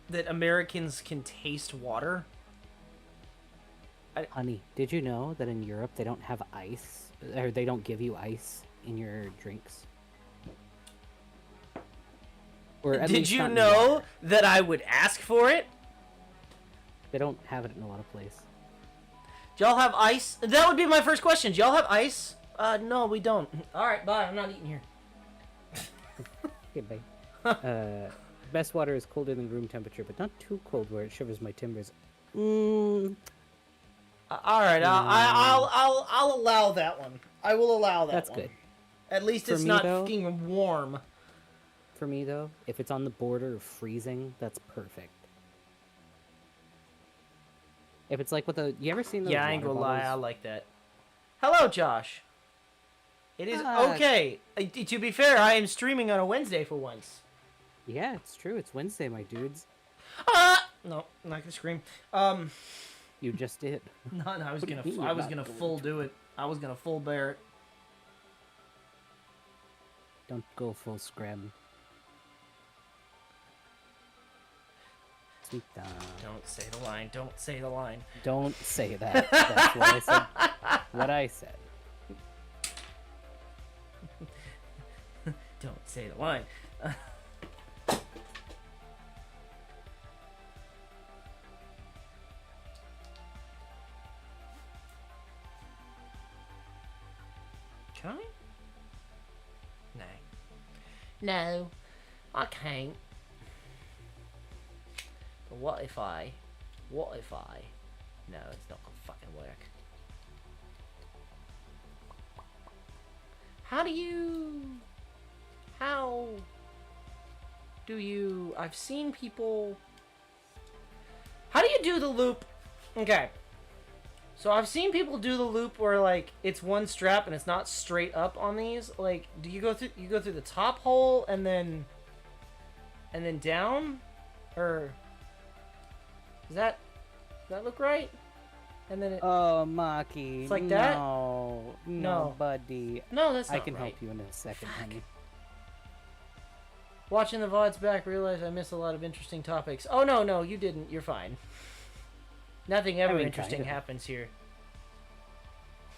that Americans can taste water. Honey, did you know that in Europe they don't have ice? Or they don't give you ice in your drinks? Or at Did least you not in know water. that I would ask for it? They don't have it in a lot of places. Do y'all have ice? That would be my first question. Do y'all have ice? No, we don't. All right, bye. I'm not eating here. Okay, bye. Best water is colder than room temperature, but not too cold where it shivers my timbers. All right, I'll allow that one. I will allow that That's one. good. At least For it's me, not though- fucking warm. For me, though, if it's on the border of freezing, that's perfect. If it's like with a... You ever seen those Yeah, I ain't water gonna lie. I bottles? like that. Hello, Josh. It is Ah. okay. To be fair, I am streaming on a Wednesday for once. Yeah, it's true. It's Wednesday, my dudes. No, I'm not gonna scream. You just did. No, I was What do you gonna, mean I you're was not gonna going full to? do it. I was gonna full bear it. Don't go full scram. Sweet down. Don't say the line. Don't say the line. Don't say that. That's what I said. What I said. Don't say the line. Can I? No. No, I can't. But what if I? What if I? No, it's not gonna fucking work. How do you? How do you? I've seen people. How do you do the loop? Okay. So I've seen people do the loop where like it's one strap and it's not straight up on these. Like, do you go through the top hole and then down, or does that look right? And then it, Oh, Maki. It's like that? No, No. buddy. no, that's I not can right. help you in a second, honey. Watching the VODs back, realized I missed a lot of interesting topics. Oh no, you didn't. You're fine. Nothing ever I mean, interesting kind of. happens here.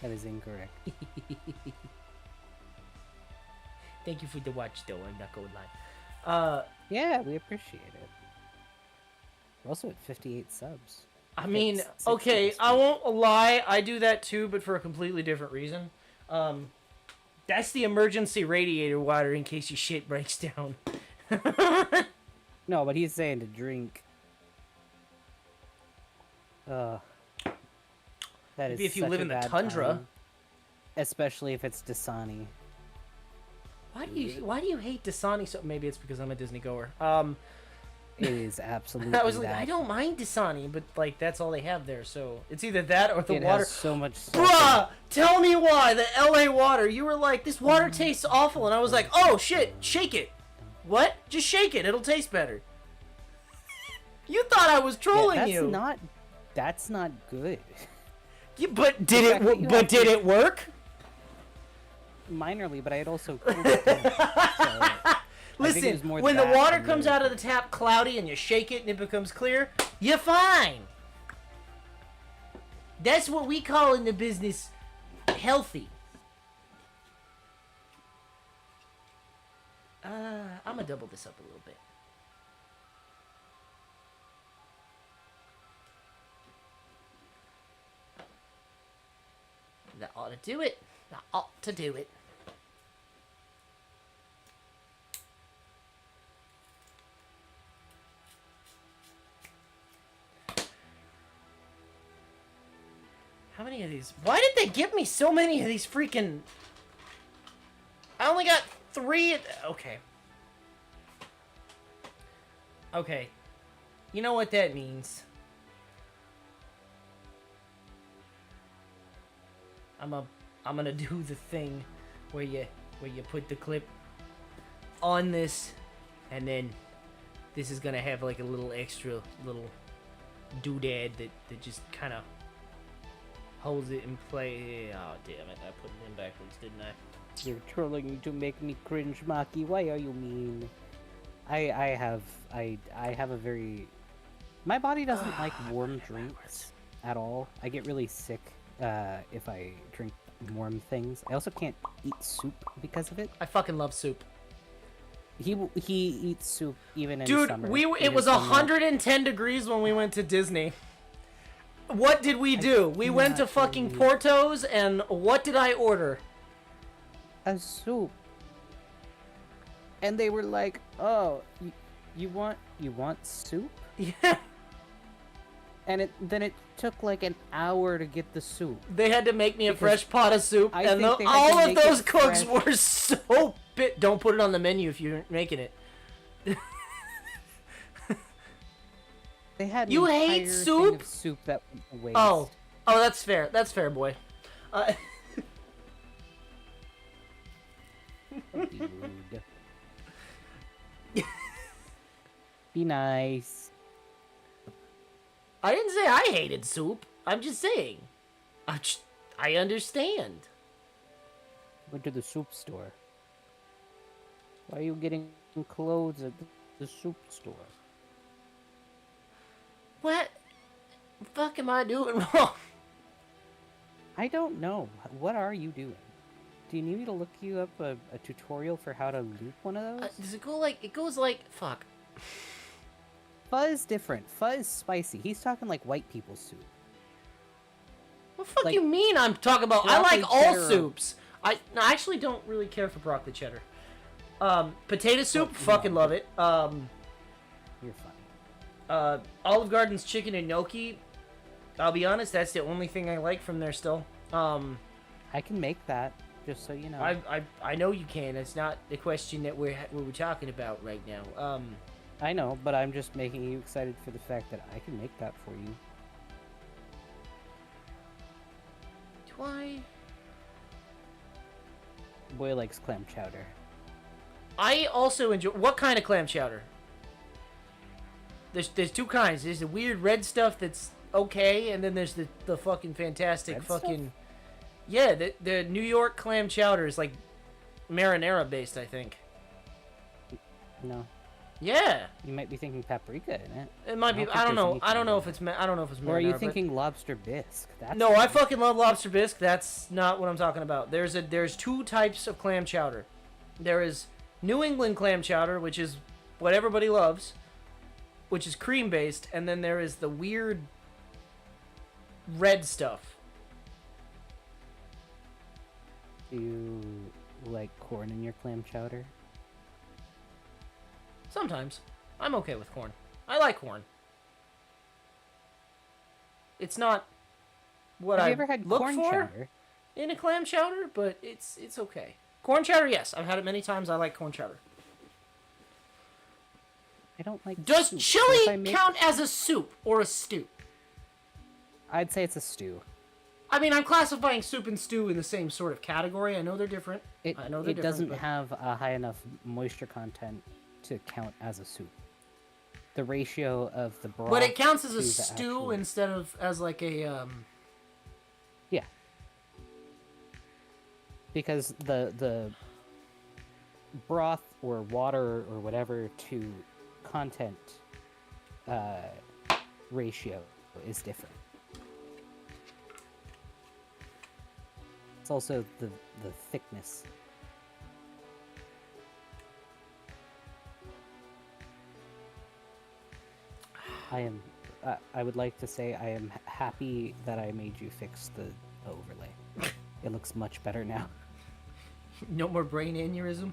That is incorrect. Thank you for the watch, though. I'm not gonna lie. Yeah, we appreciate it. We're also at 58 subs. I mean, 60 okay, this I week. won't lie. I do that too, but for a completely different reason. That's the emergency radiator water in case your shit breaks down. No, but he's saying to drink. That is Maybe if you such live a in the bad tundra. time, especially if it's Dasani. Why do you hate Dasani so? Maybe it's because I'm a Disney goer. It is absolutely. I was like, that. I don't mind Dasani, but like that's all they have there, so it's either that or the It water. has so much. Stuff Bruh, tell me why the LA water. You were like, this water tastes awful, and I was like, oh shit, shake it. What? Just shake it. It'll taste better. You thought I was trolling that's you. That's not good. Yeah, but did fact that it? you But have did to- it work? Minorly, but I had also. Cooled it down, so I think it was Listen, more when the that water than comes the- out of the tap cloudy and you shake it and it becomes clear, you're fine. That's what we call in the business healthy. I'm gonna double this up a little bit. That ought to do it. That ought to do it. How many of these? Why did they give me so many of these freaking... I only got 3... Okay. Okay. You know what that means. I'm gonna do the thing where you put the clip on this, and then this is gonna have like a little extra little doodad that just kind of holds it in play. Oh damn it! I put it in backwards, didn't I? You're trolling to make me cringe, Maki. Why are you mean? I have a very... My body doesn't like warm drinks at all. I get really sick if I drink warm things. I also can't eat soup because of it. I fucking love soup. He eats soup even in Dude, summer. it Even was summer. 110 degrees when we went to Disney. What did we do? We went to cannot fucking believe- Porto's, and what did I order? A soup. And they were like, "Oh, you want soup?" Yeah, And then it took like an hour to get the soup. they had to make me a Because fresh pot of soup, I and think they had all to of make it those cooks fresh. were so bit. Don't put it on the menu if you're making it. They had an You hate entire thing soup? of soup that went to waste. Oh, that's fair. That's fair, boy. Don't be rude. Be nice. I didn't say I hated soup. I'm just saying. I understand. Went to the soup store. Why are you getting clothes at the soup store? What the fuck am I doing wrong? I don't know. What are you doing? Do you need me to look you up a tutorial for how to loop one of those? Does it go like... It goes like... Fuck. Pho is different. Pho is spicy. He's talking like white people's soup. What the fuck Like, you mean I'm talking about? I like broccoli all cheddar. soups. I actually don't really care for broccoli cheddar. Potato soup, Well, fucking no. love it. You're fine. Olive Garden's chicken and gnocchi. I'll be honest, that's the only thing I like from there still. I can make that, just so you know. I know you can. It's not the question that we're talking about right now. I know, but I'm just making you excited for the fact that I can make that for you. Do I? Boy likes clam chowder. I also enjoy... What kind of clam chowder? There's two kinds. There's the weird red stuff that's okay, and then there's the fucking fantastic Red fucking... stuff? Yeah, the New York clam chowder is like marinara based, I think. No. Yeah, You might be thinking paprika in it. it might be. think I don't there's know. anything I don't know in if it. it's. I don't know if it's. Or are you marinara, but- thinking lobster bisque? That's No, I fine. fucking love lobster bisque. That's not what I'm talking about. There's two types of clam chowder. There is New England clam chowder, which is what everybody loves, which is cream based, and then there is the weird red stuff. Do you like corn in your clam chowder? Sometimes I'm okay with corn. I like corn. It's not what Have I you ever had look corn for chowder? in a clam chowder, but it's okay. Corn chowder, yes, I've had it many times. I like corn chowder. I don't like. Does soup, so chili if I make- count as a soup or a stew? I'd say it's a stew. I mean, I'm classifying soup and stew in the same sort of category. I know they're different. I know they're It doesn't different, have a high enough moisture content to count as a soup. The ratio of the broth. but it counts as to a the stew actual- instead of as like a Yeah. Because the broth or water or whatever to content ratio is different. It's also the thickness. I would like to say I am happy that I made you fix the overlay. It looks much better now. no more brain aneurysm.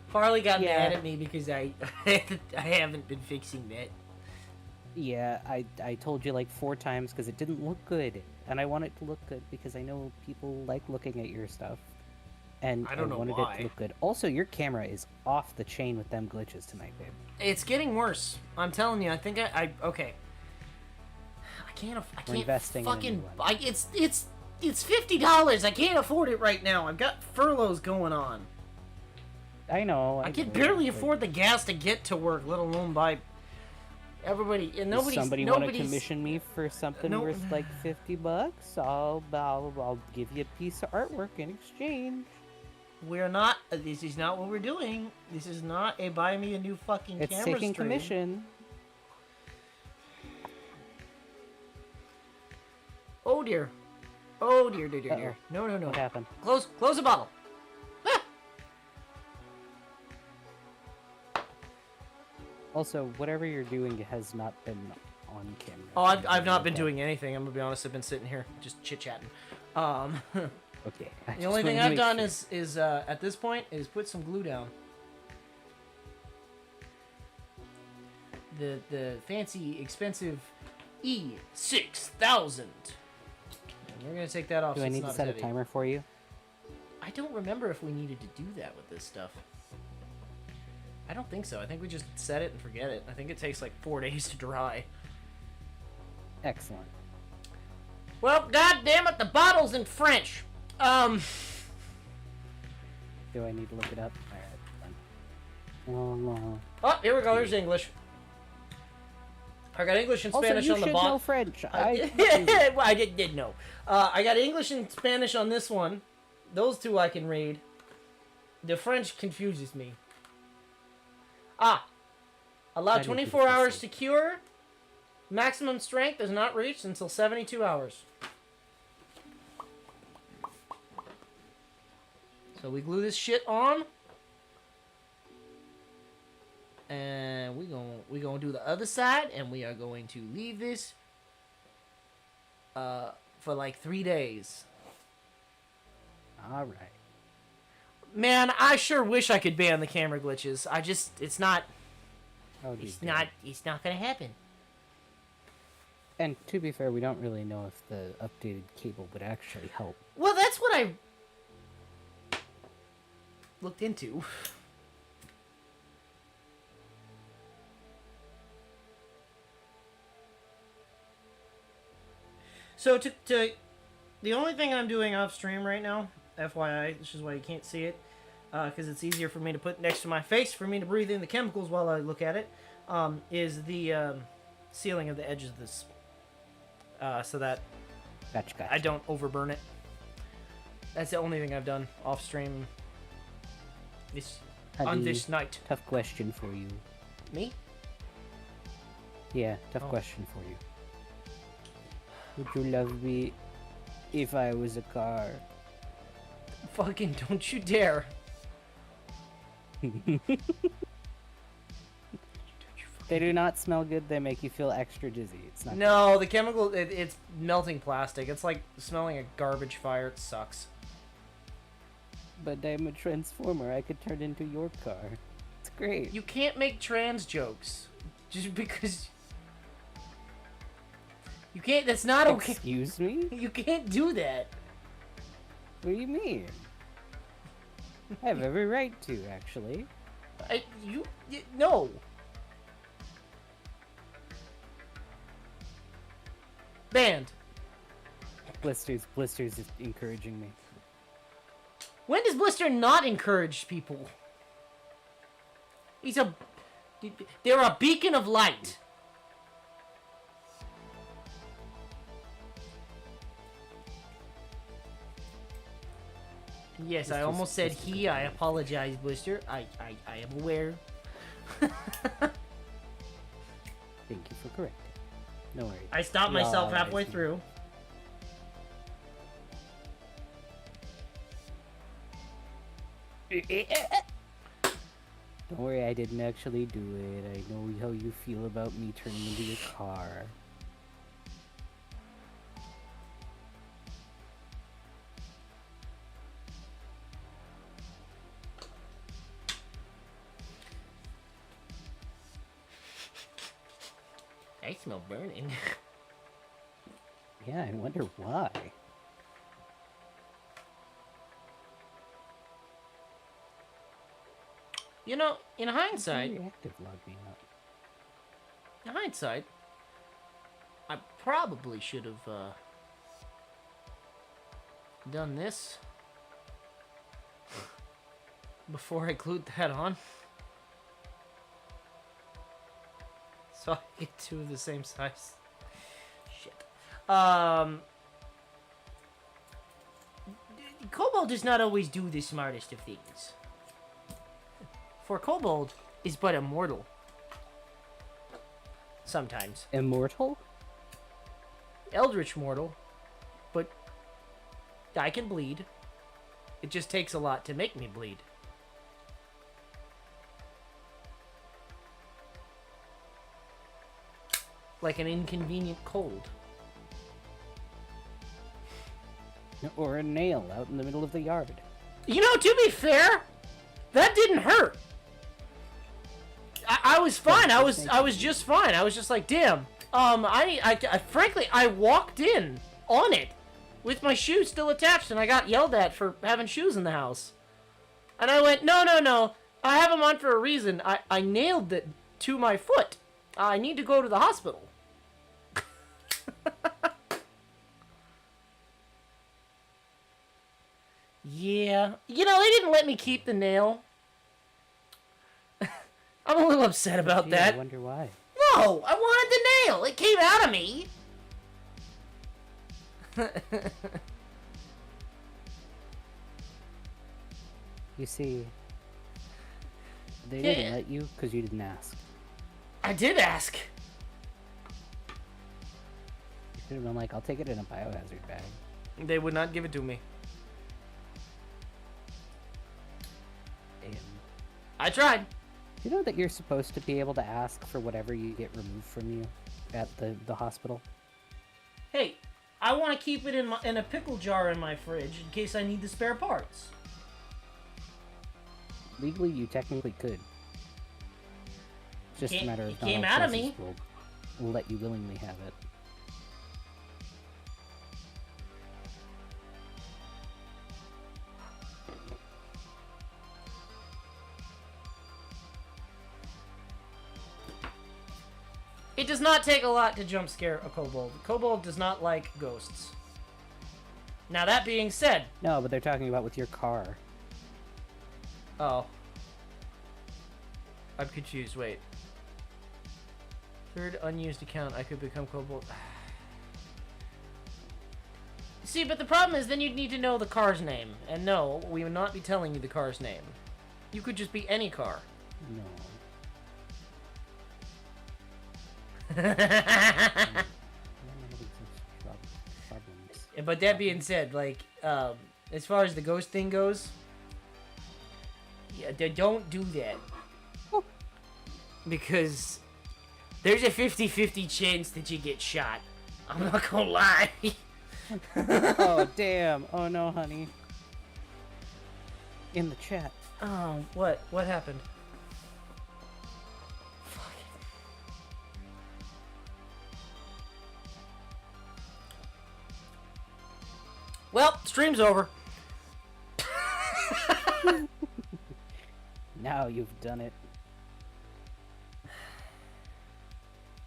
Farley got Yeah. mad at me because I I haven't been fixing that. Yeah, I told you like 4 times because it didn't look good, and I want it to look good because I know people like looking at your stuff, and I don't know wanted it why. to look good. Also, your camera is off the chain with them glitches tonight, babe. It's getting worse. I'm telling you. I think I okay. I can't. I can't investing in a fucking. new one. It's $50. I can't afford it right now. I've got furloughs going on. I know. I can know, barely but afford the gas to get to work, let alone buy everybody. And does nobody's. somebody want to nobody's. commission me for something no- worth like $50? I'll give you a piece of artwork in exchange. We're not. This is not what we're doing. This is not a buy me a new fucking It's camera taking stream. commission. Oh dear. Oh dear, dear, dear, Uh-oh. dear. No, no, no. What happened? Close the bottle. Ah! Also, whatever you're doing has not been on camera. Oh, I've not been Okay. doing anything. I'm gonna be honest. I've been sitting here just chit chatting. Okay. I The just only thing wanted to I've make done sure. is at this point is put some glue down. The fancy expensive E6000. And we're gonna take that off. Do so I it's need to not set heavy. a timer for you? I don't remember if we needed to do that with this stuff. I don't think so. I think we just set it and forget it. I think it takes like 4 days to dry. Excellent. Well, god damn it, the bottle's in French. Do I need to look it up? Alright, done. Oh, here we go. There's English. I got English and Also, Spanish you on the should know bottom. French. Well, I did know. I got English and Spanish on this one. Those two I can read. The French confuses me. Allow I need 24 to hours see. to cure. Maximum strength is not reached until 72 hours. So we glue this shit on. And we gonna do the other side, and we are going to leave this for like 3 days. Alright. Man, I sure wish I could ban the camera glitches. It's not Oh, geez, God. it's not gonna happen. And to be fair, we don't really know if the updated cable would actually help. Well, that's what I looked into. So the only thing I'm doing off stream right now, FYI, this is why you can't see it, because it's easier for me to put next to my face for me to breathe in the chemicals while I look at it, is the sealing of the edges of this, so that Gotcha. I don't overburn it. That's the only thing I've done off stream on Honey, this night. Tough question for you. Me? Yeah, tough Oh. question for you. Would you love me if I was a car? Fucking don't you dare. They do not smell good. They make you feel extra dizzy. It's not. No, the chemical, it's melting plastic. It's like smelling a garbage fire. It sucks. Good. But I'm a transformer. I could turn into your car. It's great. You can't make trans jokes. Just because... You can't, that's not okay. Excuse me? You can't do that. What do you mean? I have every right to, actually. No. Banned. Blisters is encouraging me. When does Blister not encourage people? They're a beacon of light. Yes, I almost said he. I apologize, Blister. I am aware. Thank you for correcting. No worries. I stopped myself halfway through. Don't worry, I didn't actually do it. I know how you feel about me turning into your car. I smell burning. Yeah, I wonder why. You know, in hindsight, Reactive log me up. I probably should have done this before I glued that on. So I get two of the same size. Shit. Kobold does not always do the smartest of things. For Kobold is but immortal. Sometimes. Immortal? Eldritch mortal. But I can bleed. It just takes a lot to make me bleed. Like an inconvenient cold. Or a nail out in the middle of the yard. You know, to be fair, that didn't hurt. I was fine. I was just fine. I was just like, damn. Frankly, I walked in on it with my shoes still attached, and I got yelled at for having shoes in the house. And I went, no. I have them on for a reason. I nailed it to my foot. I need to go to the hospital. Yeah. You know, they didn't let me keep the nail. I'm a little upset about that. I wonder why. No! I wanted the nail! It came out of me! You see, they didn't let you because you didn't ask. I did ask. You should have been like, I'll take it in a biohazard bag. They would not give it to me. Damn. I tried. Do you know that you're supposed to be able to ask for whatever you get removed from you at the hospital? Hey, I want to keep it in a pickle jar in my fridge in case I need the spare parts. Legally, you technically could. It's just a matter of it came out of me. Will let you willingly have it. It does not take a lot to jump scare a kobold. Kobold does not like ghosts. Now that being said... No, but they're talking about with your car. Oh. I'm confused, wait. Third unused account, I could become kobold. See, but the problem is then you'd need to know the car's name. And no, we would not be telling you the car's name. You could just be any car. No. Problems. But that being said, like, as far as the ghost thing goes, yeah, don't do that. Because there's a 50-50 chance that you get shot. I'm not gonna lie. Oh, damn. Oh, no, honey. In the chat. Oh, what? What happened? Fuck. Well, stream's over. Now you've done it.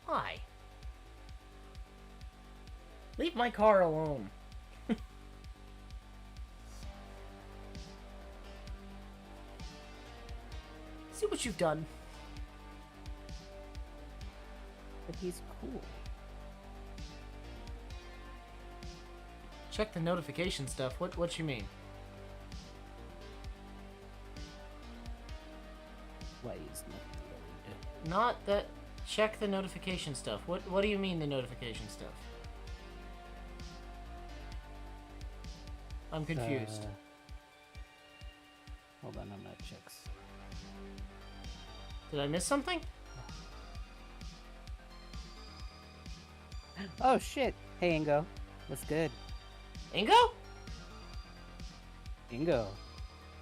Why? Leave my car alone. See what you've done. But he's cool. Check the notification stuff. What you mean? Why is nothing loaded? Not that. Check the notification stuff. What do you mean the notification stuff? I'm confused. Hold on, I'm gonna check. Did I miss something? Oh shit! Hey Ingo, what's good? Ingo? Ingo,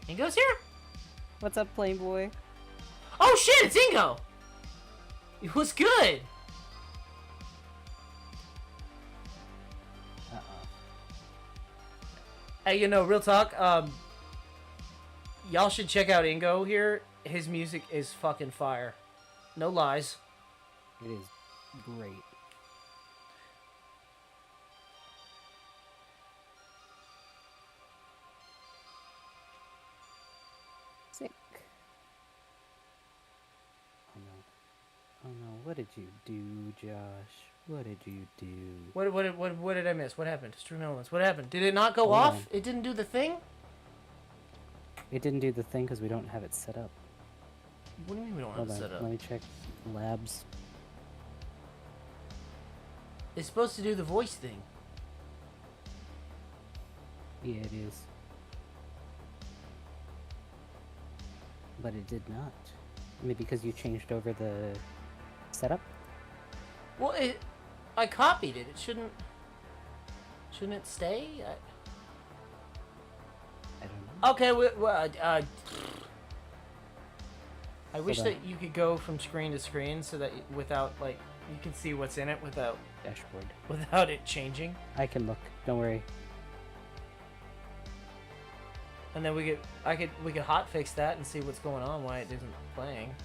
Ingo's here? what's up, plain boy? Oh shit, it's Ingo! It was good! Hey, you know, real talk, y'all should check out Ingo here. His music is fucking fire. No lies. It is great. Sick. Oh no. Oh no, what did you do, Josh? What did you do? What did I miss? What happened? Stream elements. What happened? Did it not go Hold off? on. It didn't do the thing? It didn't do the thing because we don't have it set up. What do you mean we don't have Hold it on, set up? let me check labs. It's supposed to do the voice thing. Yeah, it is. But it did not. Maybe because you changed over the setup? Well, I copied it. It shouldn't it stay? I don't know. Okay, I wish Hold on. that you could go from screen to screen so that without, like, you can see what's in it without Dashboard. it changing. I can look. Don't worry. And then we could hot fix that and see what's going on, why it isn't playing.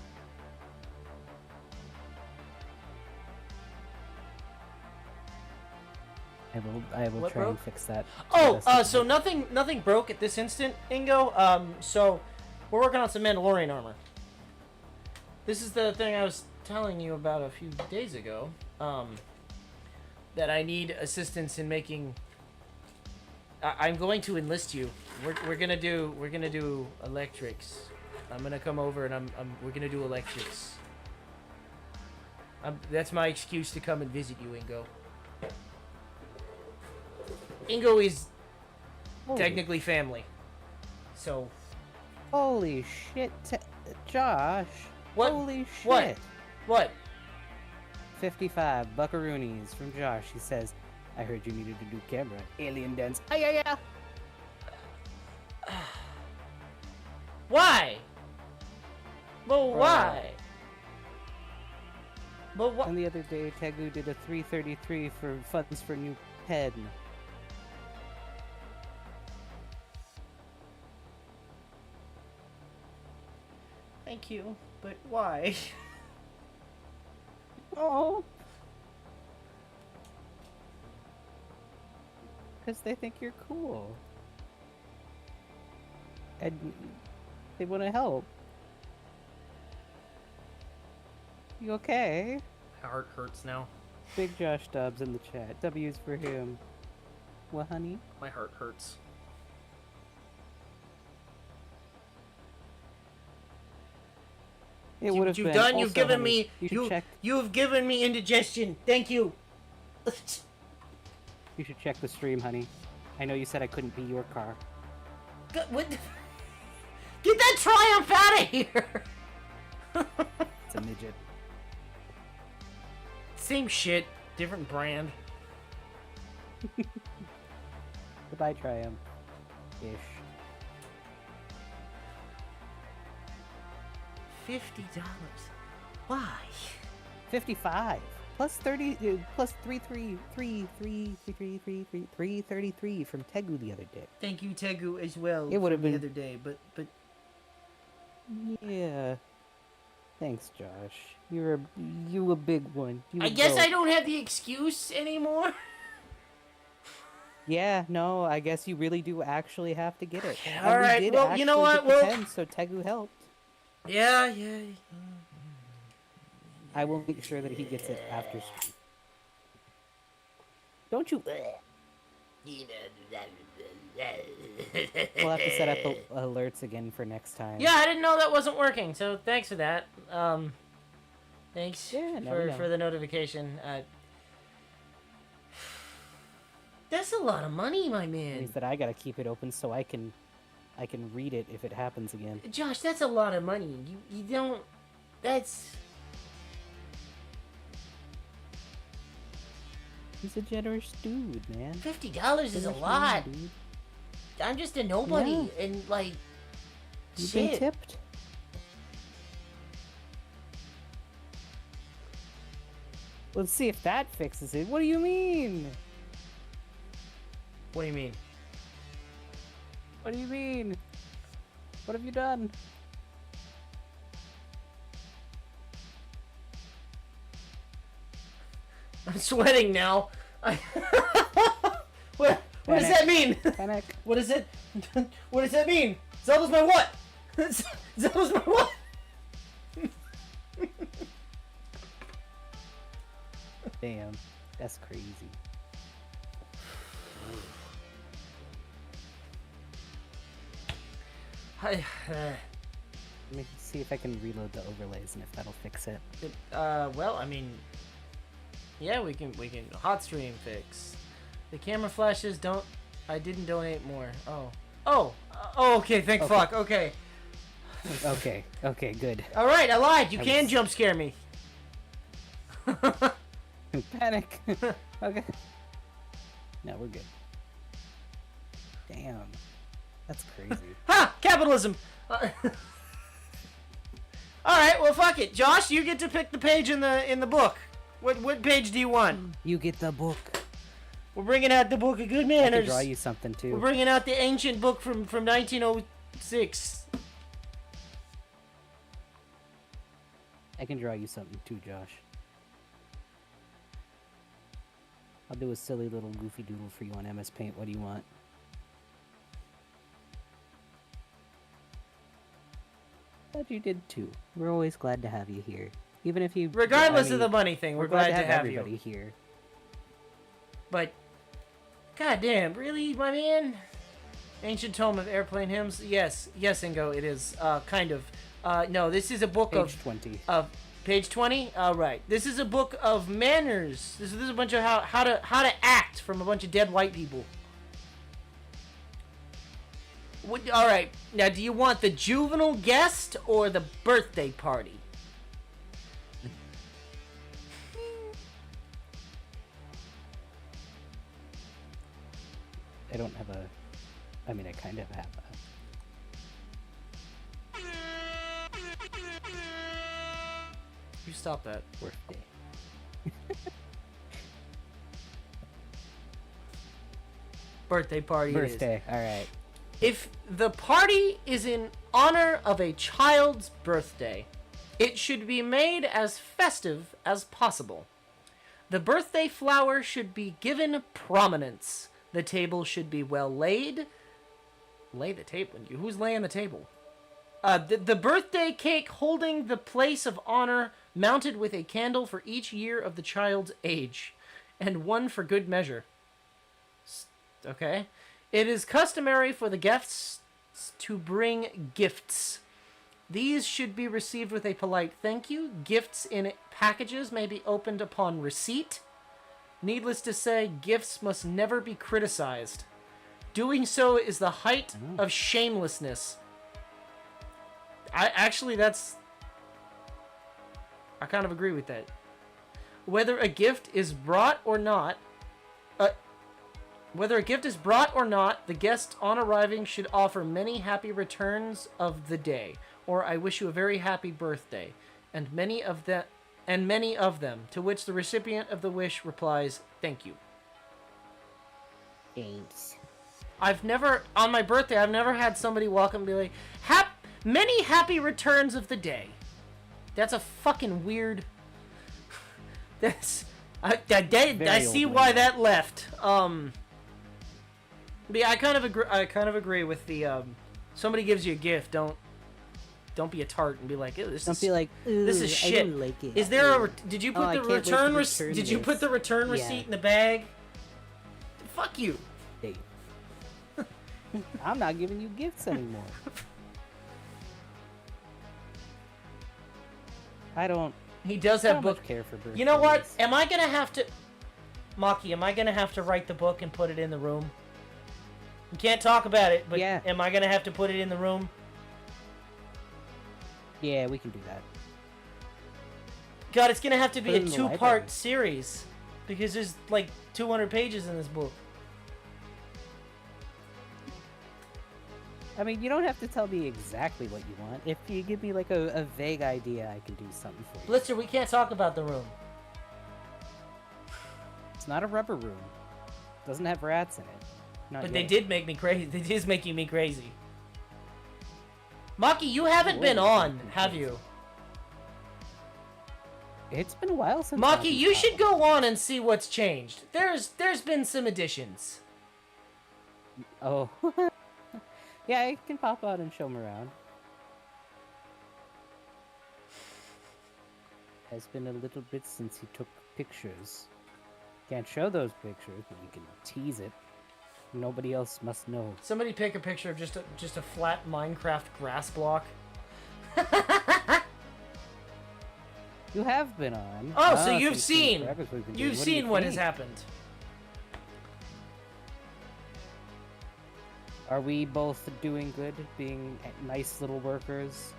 I will What try and broke? fix that. So nothing broke at this instant, Ingo. So we're working on some Mandalorian armor. This is the thing I was telling you about a few days ago. That I need assistance in making. I'm going to enlist you. We're gonna do electrics. I'm gonna come over and we're gonna do electrics. That's my excuse to come and visit you, Ingo. Ingo is technically family. So. Holy shit, Josh. What? Holy shit. What? 55 buckaroonies from Josh. He says, I heard you needed to do camera. Alien dance. Yeah. Why? But why? But what? And the other day, Tegu did a 333 for funds for new pen. Thank you, but why? Oh. Because they think you're cool. And they want to help. You okay? My heart hurts now. Big Josh Dobbs in the chat. W's for him. What, honey? My heart hurts. It See would what have you've been. done. Also, You've given honey, me. You should check. You have given me indigestion. Thank you. You should check the stream, honey. I know you said I couldn't be your car. What? Get that Triumph out of here. It's a midget. Same shit, different brand. Goodbye, Triumph. Ish. $50. Why? 55 plus 30 plus 333 from Tegu the other day. Thank you, Tegu, as well. It would have been the other day, but yeah. Thanks, Josh. You a big one. I guess I don't have the excuse anymore. Yeah, no, I guess you really do actually have to get it. And All right, we did well, you know actually what? get the 10, so Tegu helped. Yeah. I will make sure that he gets it after stream. Don't you? We'll have to set up alerts again for next time. Yeah, I didn't know that wasn't working, so thanks for that. Thanks for the notification. That's a lot of money, my man. Means that I gotta keep it open so I can read it if it happens again. Josh, that's a lot of money. You don't. That's. He's a generous dude, man. $50 is a lot. Dude. I'm just a nobody, Yeah. and like. You've shit. been tipped. Let's see if that fixes it. What do you mean? What do you mean? What do you mean? What have you done? I'm sweating now. What does that mean? Panic. What is it? What does that mean? Zelda's my what? Zelda's my what? Damn, that's crazy. Let me see if I can reload the overlays and if that'll fix it. Well, I mean, yeah, we can hot stream fix. The camera flashes don't. I didn't donate more. Oh, okay. Thank fuck. Okay. Okay, good. All right, I lied. You can jump scare me. Panic. Okay. No, we're good. Damn, that's crazy. Ha! Capitalism. All right, well, fuck it, Josh. You get to pick the page in the book. What page do you want? You get the book. We're bringing out the book of good I manners. can draw you something too. We're bringing out the ancient book from 1906. I can draw you something too, Josh. I'll do a silly little goofy doodle for you on MS Paint. What do you want? Glad you did too. We're always glad to have you here. Even if you... Regardless of the money thing, we're glad to have everybody you. here. But, goddamn, really, my man? Ancient Tome of Airplane Hymns? Yes, Ingo, it is. Kind of. No, this is a book Page 20. Of page 20. Right. This is a book of manners. This is a bunch of how to act from a bunch of dead white people. All right. Now, do you want the juvenile guest or the birthday party? I don't have a... I mean, I kind of have a... You stop that. birthday. Birthday party. it is. Birthday, alright. If the party is in honor of a child's birthday, it should be made as festive as possible. The birthday flower should be given prominence. The table should be well laid. Lay the table? Who's laying the table? The birthday cake holding the place of honor mounted with a candle for each year of the child's age, and one for good measure. Okay. It is customary for the guests to bring gifts. These should be received with a polite thank you. Gifts in packages may be opened upon receipt. Needless to say, gifts must never be criticized. Doing so is the height of shamelessness. I kind of agree with that. Whether a gift is brought or not, the guest on arriving should offer many happy returns of the day, or I wish you a very happy birthday, and many of them, to which the recipient of the wish replies, thank you. Thanks. On my birthday, I've never had somebody walk up and be like, many happy returns of the day. That's a fucking weird... I see why that left. But yeah, I kind of agree with the somebody gives you a gift, don't be a tart and be like, ew, this is shit. I don't like it. Is there did you put the return did you put the return receipt in the bag? Fuck you. Hey. I'm not giving you gifts anymore. He does have book care for birthdays. You know what? Am I gonna have to write the book and put it in the room? You can't talk about it, but yeah. Am I gonna have to put it in the room? Yeah, we can do that. God, it's gonna have to be a 2-part series because there's like 200 pages in this book. I mean, you don't have to tell me exactly what you want. If you give me like a vague idea, I can do something for you. Blitzer, we can't talk about the room. It's not a rubber room. It doesn't have rats in it. Not But yet. they did make me crazy. They is making me crazy. Maki, you haven't been on, have you? It's been a while since. Maki, you should go on and see what's changed. There's been some additions. Oh. Yeah, I can pop out and show him around. Has been a little bit since he took pictures. Can't show those pictures, but you can tease it. Nobody else must know. Somebody pick a picture of just a flat Minecraft grass block. You have been on. Oh, so you've seen what has think? happened. Are we both doing good, being nice little workers?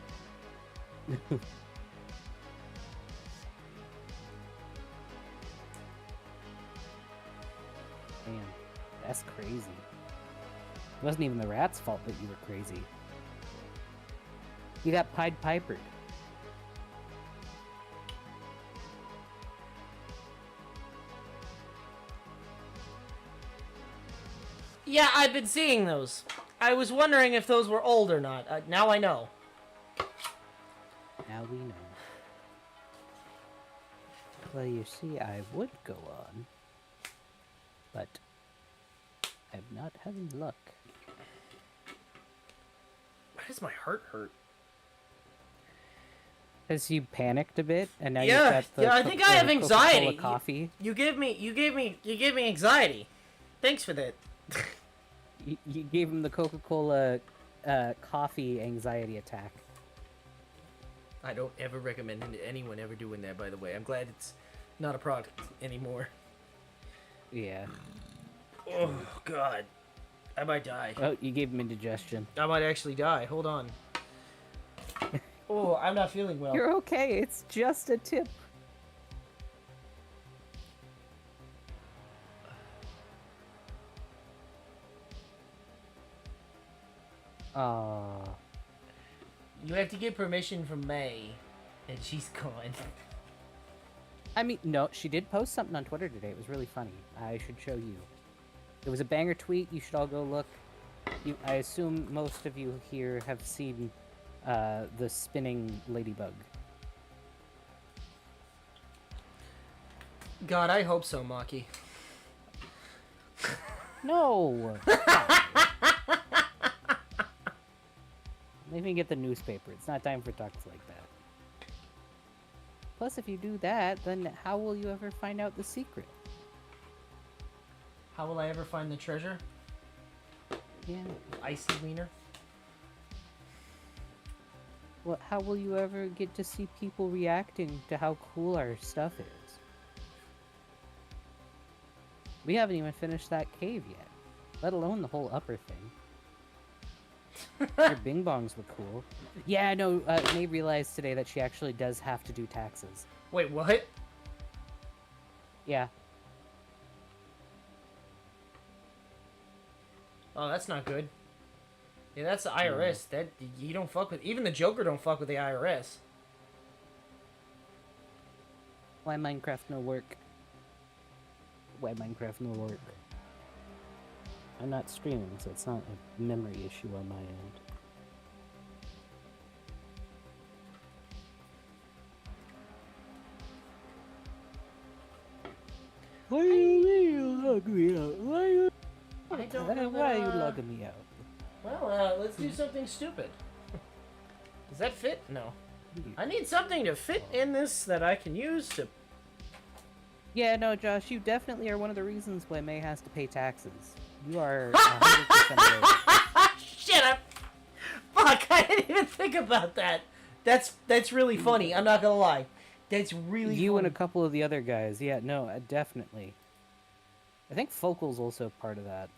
Man, that's crazy. It wasn't even the rat's fault that you were crazy. You got Pied Pipered. Yeah, I've been seeing those. I was wondering if those were old or not. Now I know. Now we know. Well, you see, I would go on, but I'm not having luck. Why does my heart hurt? Because you panicked a bit, and now you've Yeah, got the I think I have anxiety. Coca-Cola coffee. You gave me anxiety. Thanks for that. You gave him the Coca-Cola coffee anxiety attack. I don't ever recommend anyone ever doing that, by the way. I'm glad it's not a product anymore. Yeah. Oh, God. I might die. Oh, you gave him indigestion. I might actually die. Hold on. Oh, I'm not feeling well. You're okay. It's just a tip. You have to get permission from May, and she's gone. I mean, no, she did post something on Twitter today. It was really funny. I should show you. It was a banger tweet. You should all go look. I assume most of you here have seen the spinning ladybug. God, I hope so, Maki. No! Let me get the newspaper. It's not time for talks like that. Plus, if you do that, then how will you ever find out the secret? How will I ever find the treasure? Yeah. Icy wiener. Well, how will you ever get to see people reacting to how cool our stuff is? We haven't even finished that cave yet, let alone the whole upper thing. Your bing bongs look cool. Yeah, no, May realized today that she actually does have to do taxes. Wait, what? Yeah. Oh, that's not good. Yeah, that's the IRS. That you don't fuck with. Even the Joker don't fuck with the IRS. Why Minecraft no work? Why Minecraft no work? I'm not streaming, so it's not a memory issue on my end. Why are you logging me out? Why are you logging me out? Well, let's do something stupid. Does that fit? No. I need something to fit in this that I can use to... Yeah, no, Josh, you definitely are one of the reasons why May has to pay taxes. You are 100% right. Shut up! Fuck, I didn't even think about that. That's really funny, I'm not gonna lie. That's really You funny. and a couple of the other guys, yeah, no, definitely. I think Focal's also part of that.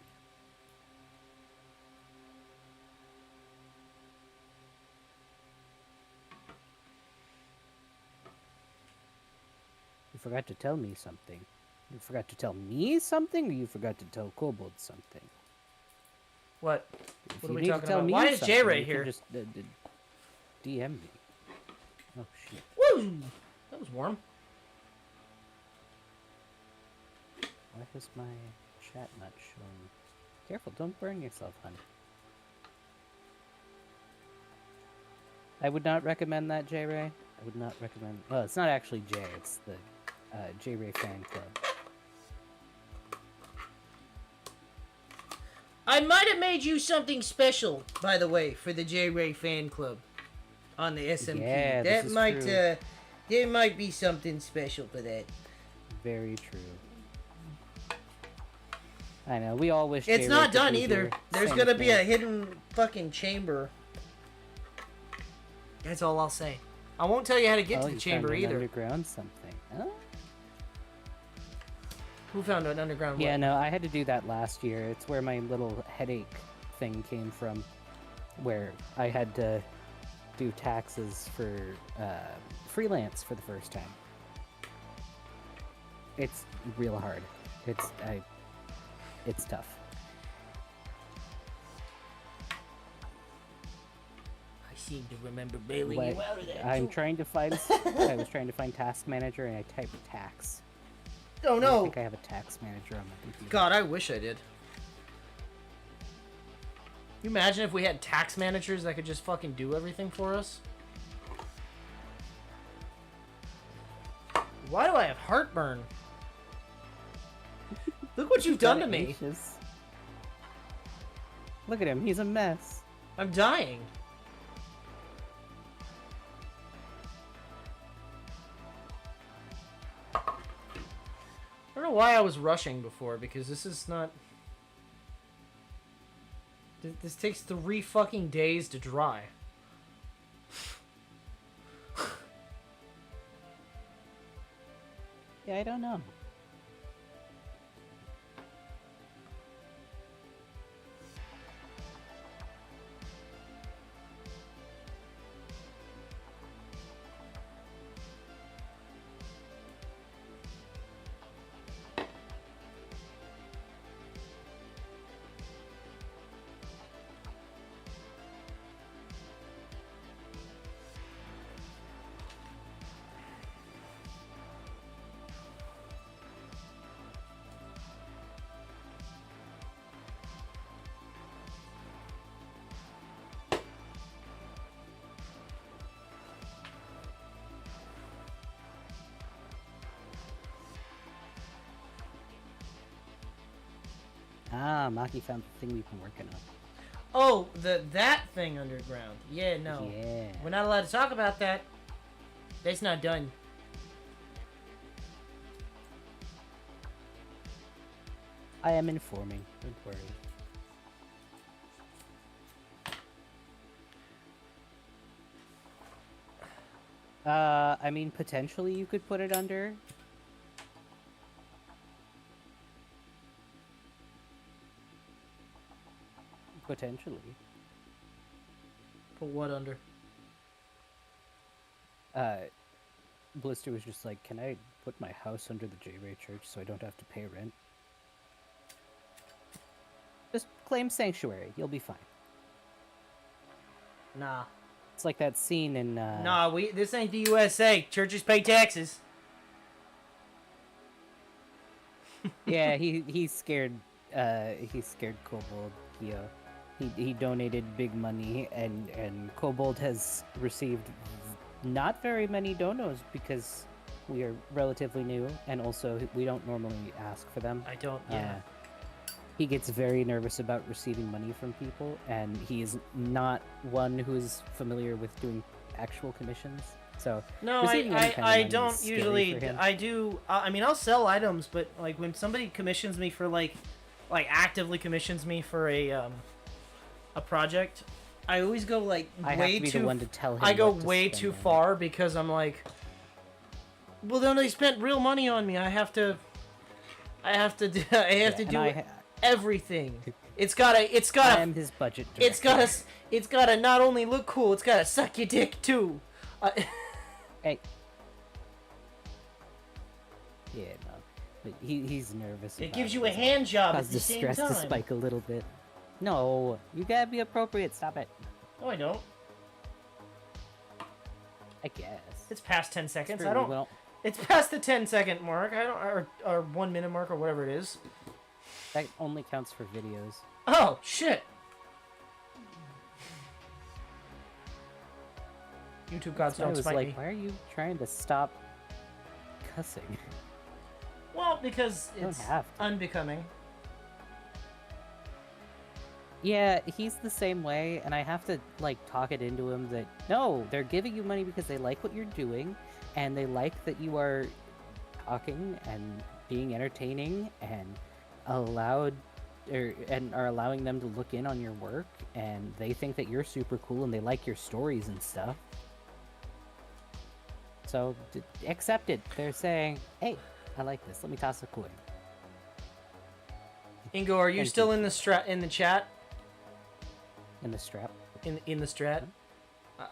You forgot to tell me something. You forgot to tell me something, or you forgot to tell Kobold something? What? If What you are we need to talking tell about? me Why is something, J-Ray you can here? Just DM me. Oh shit. Woo! That was warm. Why is my chat not showing? Careful, don't burn yourself, honey. I would not recommend that, J-Ray. I would not recommend... Well, it's not actually J, it's the J-Ray fan club. I might have made you something special, by the way, for the J-Ray fan club on the SMP. Yeah, that this is might true. there might be something special for that. Very true. I know, we all wish It's J-Ray not could done be either. here. There's Same gonna with be me. a hidden fucking chamber. That's all I'll say. I won't tell you how to get to the you chamber found an either. underground something. Oh? Who found an underground? Yeah, what? no, I had to do that last year. It's where my little headache thing came from, where I had to do taxes for freelance for the first time. It's real hard. It's tough. I seem to remember bailing But you out of that. I'm too. trying to find. I was trying to find task manager, and I typed tax. Oh I don't no! think I have a tax manager on my computer. God, I wish I did. You imagine if we had tax managers that could just fucking do everything for us? Why do I have heartburn? Look what you've done to me. Anxious. Look at him. He's a mess. I'm dying. I don't know why I was rushing before, because this is not... This takes 3 fucking days to dry. Yeah, I don't know. Ah, Maki found the thing we've been working on. Oh, that thing underground. Yeah, no. Yeah. We're not allowed to talk about that. That's not done. I am informing. Don't worry. I mean, potentially you could put it under. Potentially. Put what under? Blister was just like, can I put my house under the J-Ray Church so I don't have to pay rent? Just claim sanctuary. You'll be fine. Nah. It's like that scene in, Nah, this ain't the USA. Churches pay taxes. Yeah, he scared Kobold. He donated big money, and Kobold has received not very many donos because we are relatively new, and also we don't normally ask for them. I don't. Yeah. He gets very nervous about receiving money from people, and he is not one who is familiar with doing actual commissions. So no, I don't usually. I do. I mean, I'll sell items, but like when somebody commissions me for like actively commissions me for a project, I always go like way too. The one to tell him I go way too far because I'm like, well, then they spent real money on me. I have to do everything. It's gotta. I am his budget director. It's gotta not only look cool. It's gotta suck your dick too. Hey. Yeah, no. But he's nervous. It gives you a hand job at the same time. Cause the stress to spike a little bit. No, you gotta be appropriate. Stop it. No, I don't. I guess. It's past 10 seconds. True, I don't. well, it's past the 10-second mark. I don't, or 1 minute mark, or whatever it is. That only counts for videos. Oh shit! YouTube gods don't spite me. Why are you trying to stop cussing? Well, because it's unbecoming. Yeah, he's the same way, and I have to, like, talk it into him that, no, they're giving you money because they like what you're doing, and they like that you are talking and being entertaining and and are allowing them to look in on your work, and they think that you're super cool and they like your stories and stuff. So, accept it. They're saying, hey, I like this. Let me toss a coin. Ingo, are you still in the chat? In the strap? In the strat?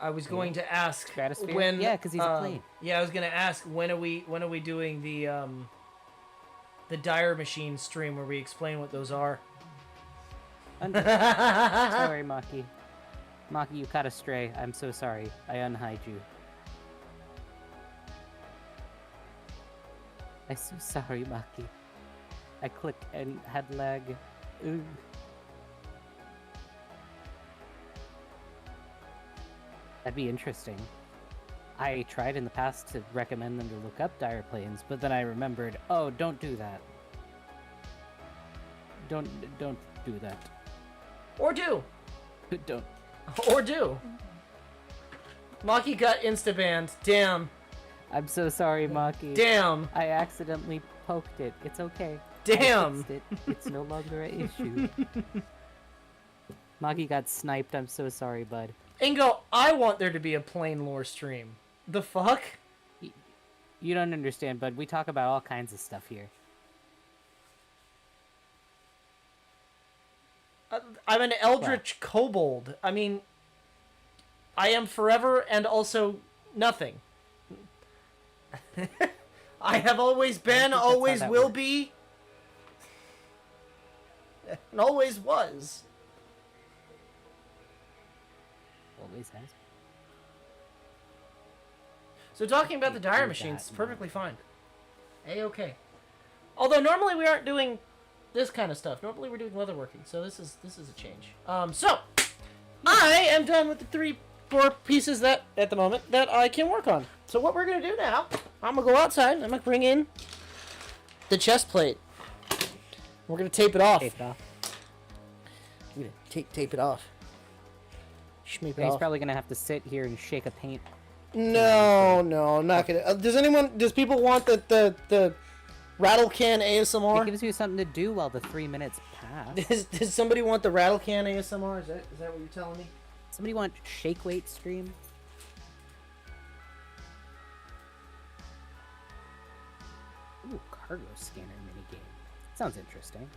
I was going to ask when. Yeah, because he's a plane. Yeah, I was going to ask when are we doing the Dire Machine stream where we explain what those are. Sorry, Maki. Maki, you caught a stray. I'm so sorry. I unhide you. I'm so sorry, Maki. I clicked and had lag. Ooh. That'd be interesting. I tried in the past to recommend them to look up dire planes, but then I remembered, oh, don't do that. Don't do that. Or do. Don't. Or do. Maki got insta-banned. Damn. I'm so sorry, Maki. Damn. I accidentally poked it. It's okay. Damn. I fixed it. It's no longer an issue. Maki got sniped. I'm so sorry, bud. Ingo, I want there to be a plane lore stream. The fuck? You don't understand, bud. We talk about all kinds of stuff here. I'm an eldritch kobold. I mean, I am forever and also nothing. I have always been, always will be, and always was. Always has. So talking about the dire machines is perfectly fine. A-okay. Although normally we aren't doing this kind of stuff. Normally we're doing leatherworking, so this is a change. So I am done with the 4 pieces that at the moment that I can work on. So what we're gonna do now, I'm gonna go outside. I'm gonna bring in the chest plate. We're gonna tape it off. Tape it off. I'm gonna tape it off. He's probably gonna have to sit here and shake a paint. No, I'm not gonna. Does people want the rattle can ASMR? It gives you something to do while the 3 minutes pass. Does somebody want the rattle can ASMR? Is that what you're telling me? Somebody want shake weight stream? Ooh, cargo scanner minigame. Sounds interesting.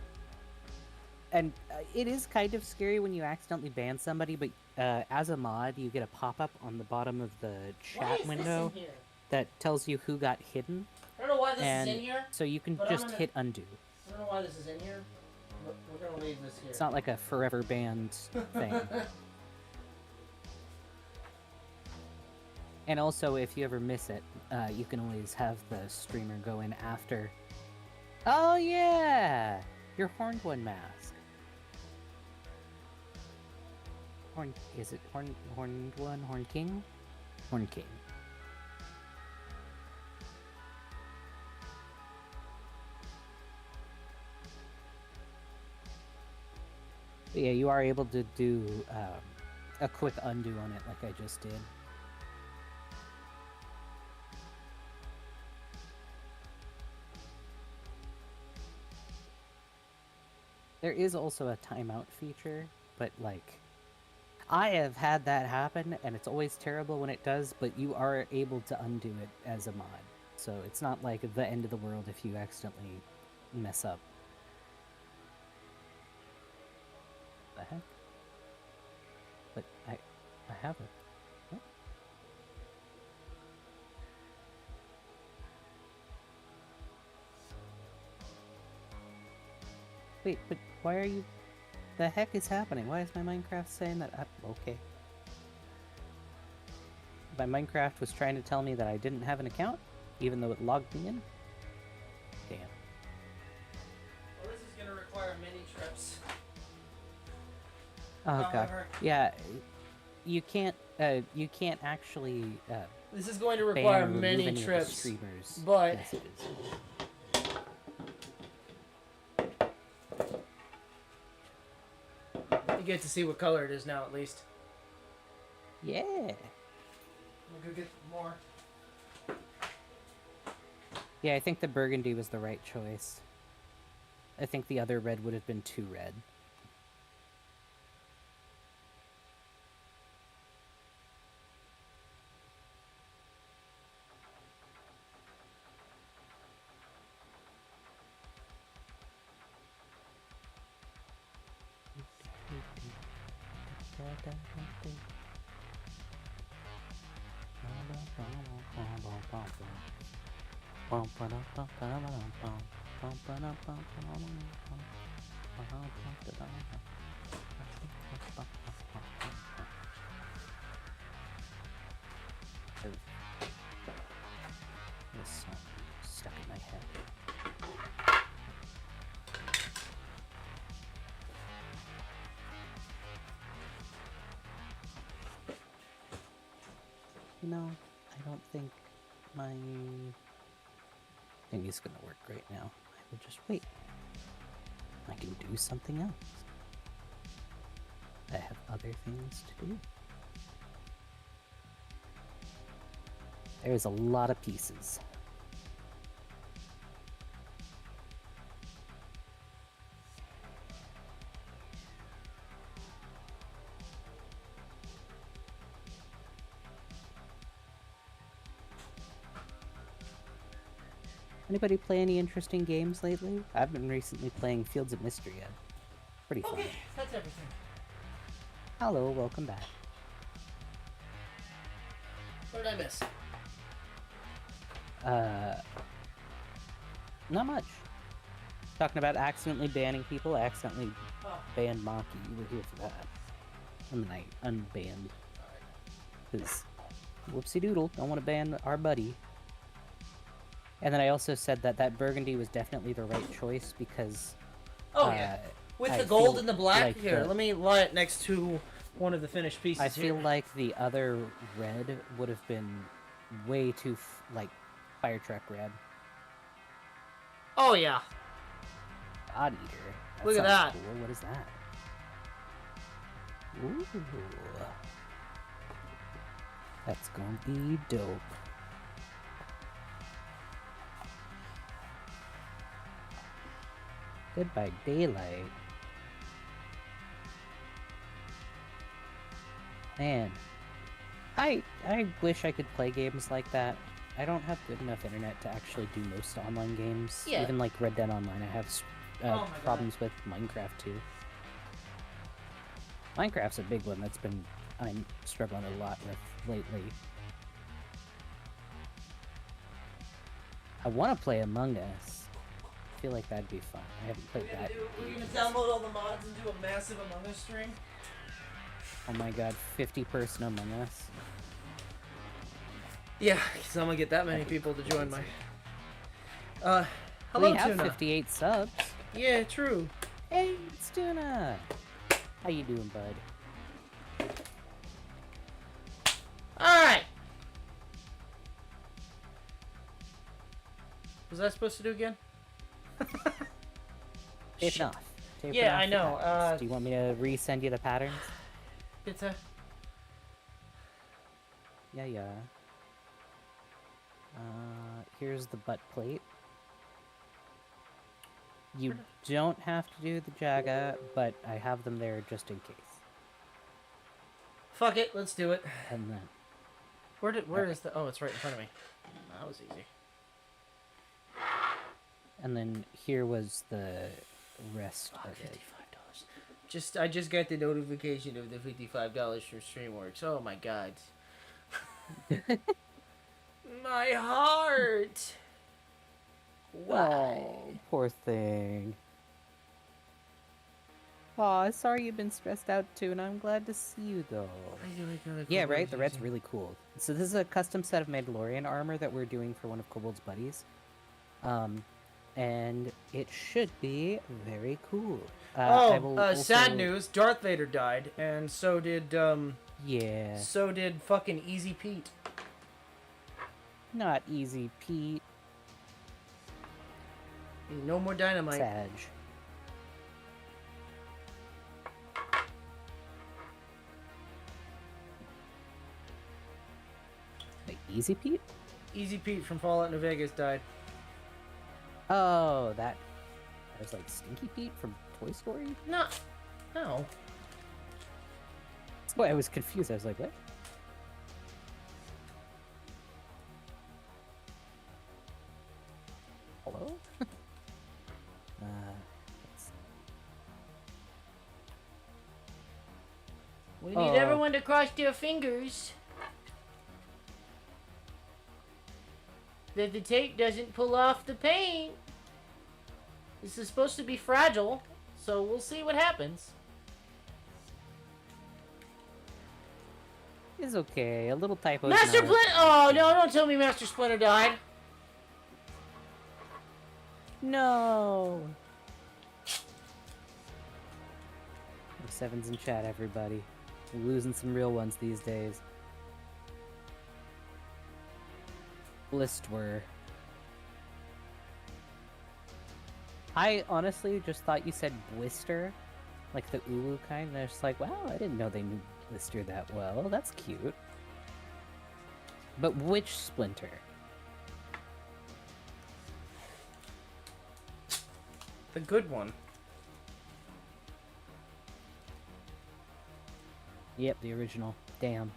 And it is kind of scary when you accidentally ban somebody, but as a mod, you get a pop-up on the bottom of the chat window that tells you who got hidden. I don't know why this and is in here. So you can just hit undo. I don't know why this is in here, but we're gonna leave this here. It's not like a forever banned thing. And also, if you ever miss it, you can always have the streamer go in after. Oh yeah! Your horned one mask. Is it horned one? Horn King? Horn King. But yeah, you are able to do a quick undo on it like I just did. There is also a timeout feature, but like, I have had that happen, and it's always terrible when it does, but you are able to undo it as a mod. So it's not like the end of the world if you accidentally mess up. The heck? But I have it. What? Wait, but why are you... The heck is happening? Why is my Minecraft saying that? Okay. My Minecraft was trying to tell me that I didn't have an account, even though it logged me in? Damn. Well, this is gonna require many trips. Oh god. However, Yeah, you can't actually this is going to ban require or remove many any of the trips, streamers' but messages. you get to see what color it is now, at least. Yeah. We'll go get more. Yeah, I think the burgundy was the right choice. I think the other red would have been too red. This song stuck in my head. You know, I don't think my thing is gonna work right now. I will just wait. I can do something else. I have other things to do. There's a lot of pieces. Anybody play any interesting games lately? I've been recently playing Fields of Mystery. Pretty fun. Okay, that's everything. Hello, welcome back. What did I miss? Not much. Talking about accidentally banning people, I accidentally banned Maki. You were here for that. And then I unbanned. Because, whoopsie doodle, don't want to ban our buddy. And then I also said that that burgundy was definitely the right choice because... Oh, yeah. With the gold and the black? Here, let me lie it next to one of the finished pieces. I feel like the other red would have been way too, like, fire truck red. Oh, yeah. God Eater. Look at that. Cool. What is that? Ooh. That's gonna be dope. Dead by Daylight. Man, I wish I could play games like that. I don't have good enough internet to actually do most online games. Yeah. Even like Red Dead Online, I have Oh my God. problems with Minecraft too. Minecraft's a big one that's been I'm struggling a lot with lately. I want to play Among Us. I feel like that'd be fun. I haven't played that. We're gonna download all the mods and do a massive Among Us stream. Oh my god, 50-person Among Us. Yeah, because I'm gonna get that many people to join my. Hello, We have Tuna. 58 subs. Yeah, true. Hey, it's Tuna. How you doing, bud? All right. Was I supposed to do again? Tape it off. Tape it Yeah, off I the know, patterns. Do you want me to resend you the patterns? It's a. Yeah. Here's the butt plate. You don't have to do the Jaga, but I have them there just in case. Fuck it, let's do it. And then Where is the? Oh, it's right in front of me. That was easy. And then here was the rest of it. $55. I just got the notification of the $55 from StreamWorks. Oh my god. My heart. Why? Oh, poor thing. Aw, sorry you've been stressed out too, and I'm glad to see you though. Yeah, right? The red's really cool. So this is a custom set of Mandalorian armor that we're doing for one of Kobold's buddies. And it should be very cool. Sad news. Darth Vader died, and so did, Yeah. so did fucking Easy Pete. Not easy, Pete. No more dynamite. Sag. Wait, Easy Pete? Easy Pete from Fallout New Vegas died. Oh, that was like Stinky Pete from Toy Story? No. That's why I was confused. I was like, what? Hello? Let's- We need everyone to cross their fingers that the tape doesn't pull off the paint. This is supposed to be fragile, so we'll see what happens. It's okay. A little typo. Master Splinter! Oh no! Don't tell me Master Splinter died. No. Sevens in chat, everybody. We're losing some real ones these days. Blister. I honestly just thought you said blister, like the Ulu kind, and I was just like, wow, I didn't know they knew blister that well. That's cute. But which Splinter? The good one. Yep, the original. Damn.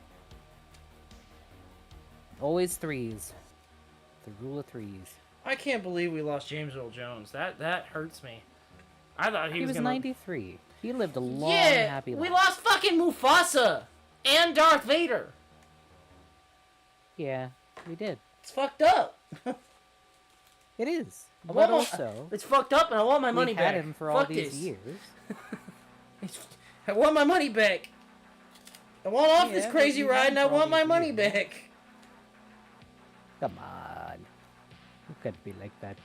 Always threes. The rule of threes. I can't believe we lost James Earl Jones. That hurts me. I thought he was gonna... 93. He lived a long, happy life. We lost fucking Mufasa and Darth Vader. Yeah, we did. It's fucked up. It is. I But want also, it's fucked up, and I want my money we back. had him for all Fuck these this. years. I want my money back. I want off this Yeah, crazy but you ride, had and I him for all want my these money years. back. Come on. You can't be like that.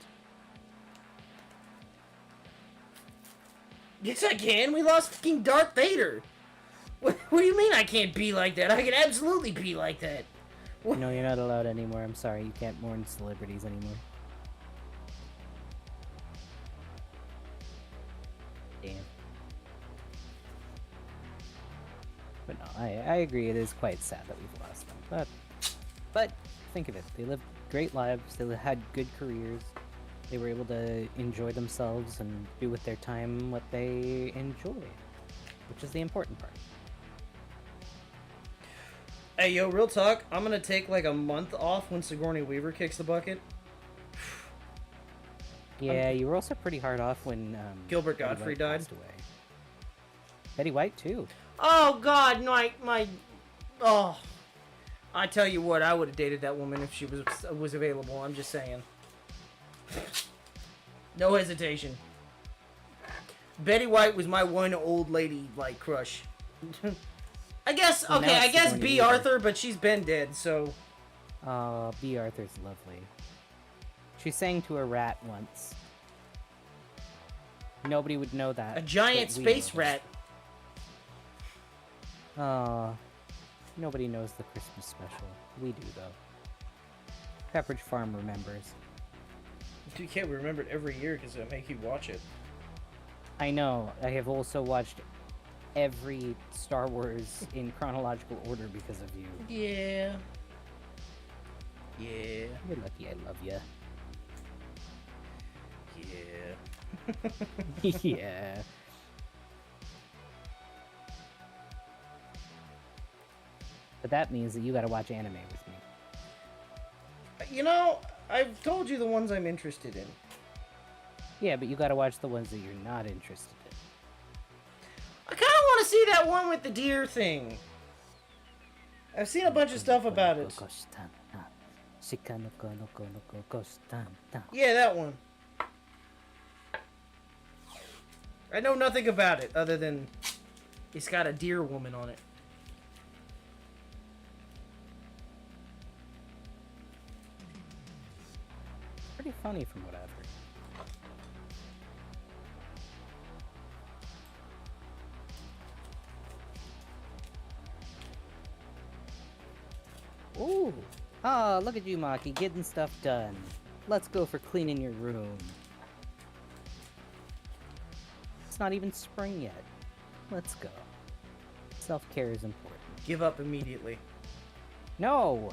Yes, I can. We lost fucking Darth Vader. What do you mean I can't be like that? I can absolutely be like that. What? No, you're not allowed anymore. I'm sorry. You can't mourn celebrities anymore. Damn. But no, I agree. It is quite sad that we've lost them. But think of it. They lived great lives. They had good careers. They were able to enjoy themselves and do with their time what they enjoyed, which is the important part. Hey, yo, real talk. I'm gonna take like a month off when Sigourney Weaver kicks the bucket. Yeah, you were also pretty hard off when Gilbert Betty Godfrey White died. passed away. Betty White too. Oh God, my. Oh, I tell you what, I would have dated that woman if she was available. I'm just saying. No hesitation. Betty White was my one old lady like crush. I guess Well, okay. now I it's guess Sigourney B. Weaver. Arthur, but she's been dead, so. B. Arthur's lovely. She sang to a rat once. Nobody would know that. A giant but we space know that. rat. Nobody knows the Christmas special. We do, though. Pepperidge Farm remembers. You can't remember it every year because it'll make you watch it. I know. I have also watched every Star Wars in chronological order because of you. Yeah. Yeah. You're lucky I love ya. Yeah. Yeah. But that means that you gotta watch anime with me. You know, I've told you the ones I'm interested in. Yeah, but you gotta watch the ones that you're not interested in. I kind of want to see that one with the deer thing. I've seen a bunch of stuff about it. Yeah, that one. I know nothing about it other than it's got a deer woman on it. Pretty funny from what I've heard. Ooh! Ah, look at you, Maki, getting stuff done. Let's go for cleaning your room. It's not even spring yet. Let's go. Self-care is important. Give up immediately. No!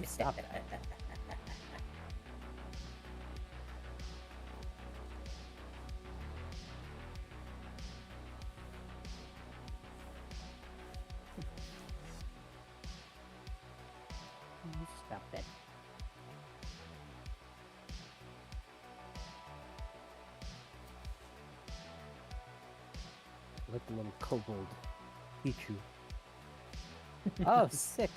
Stop that. Stop that. Let the little kobold eat you. Oh, sick.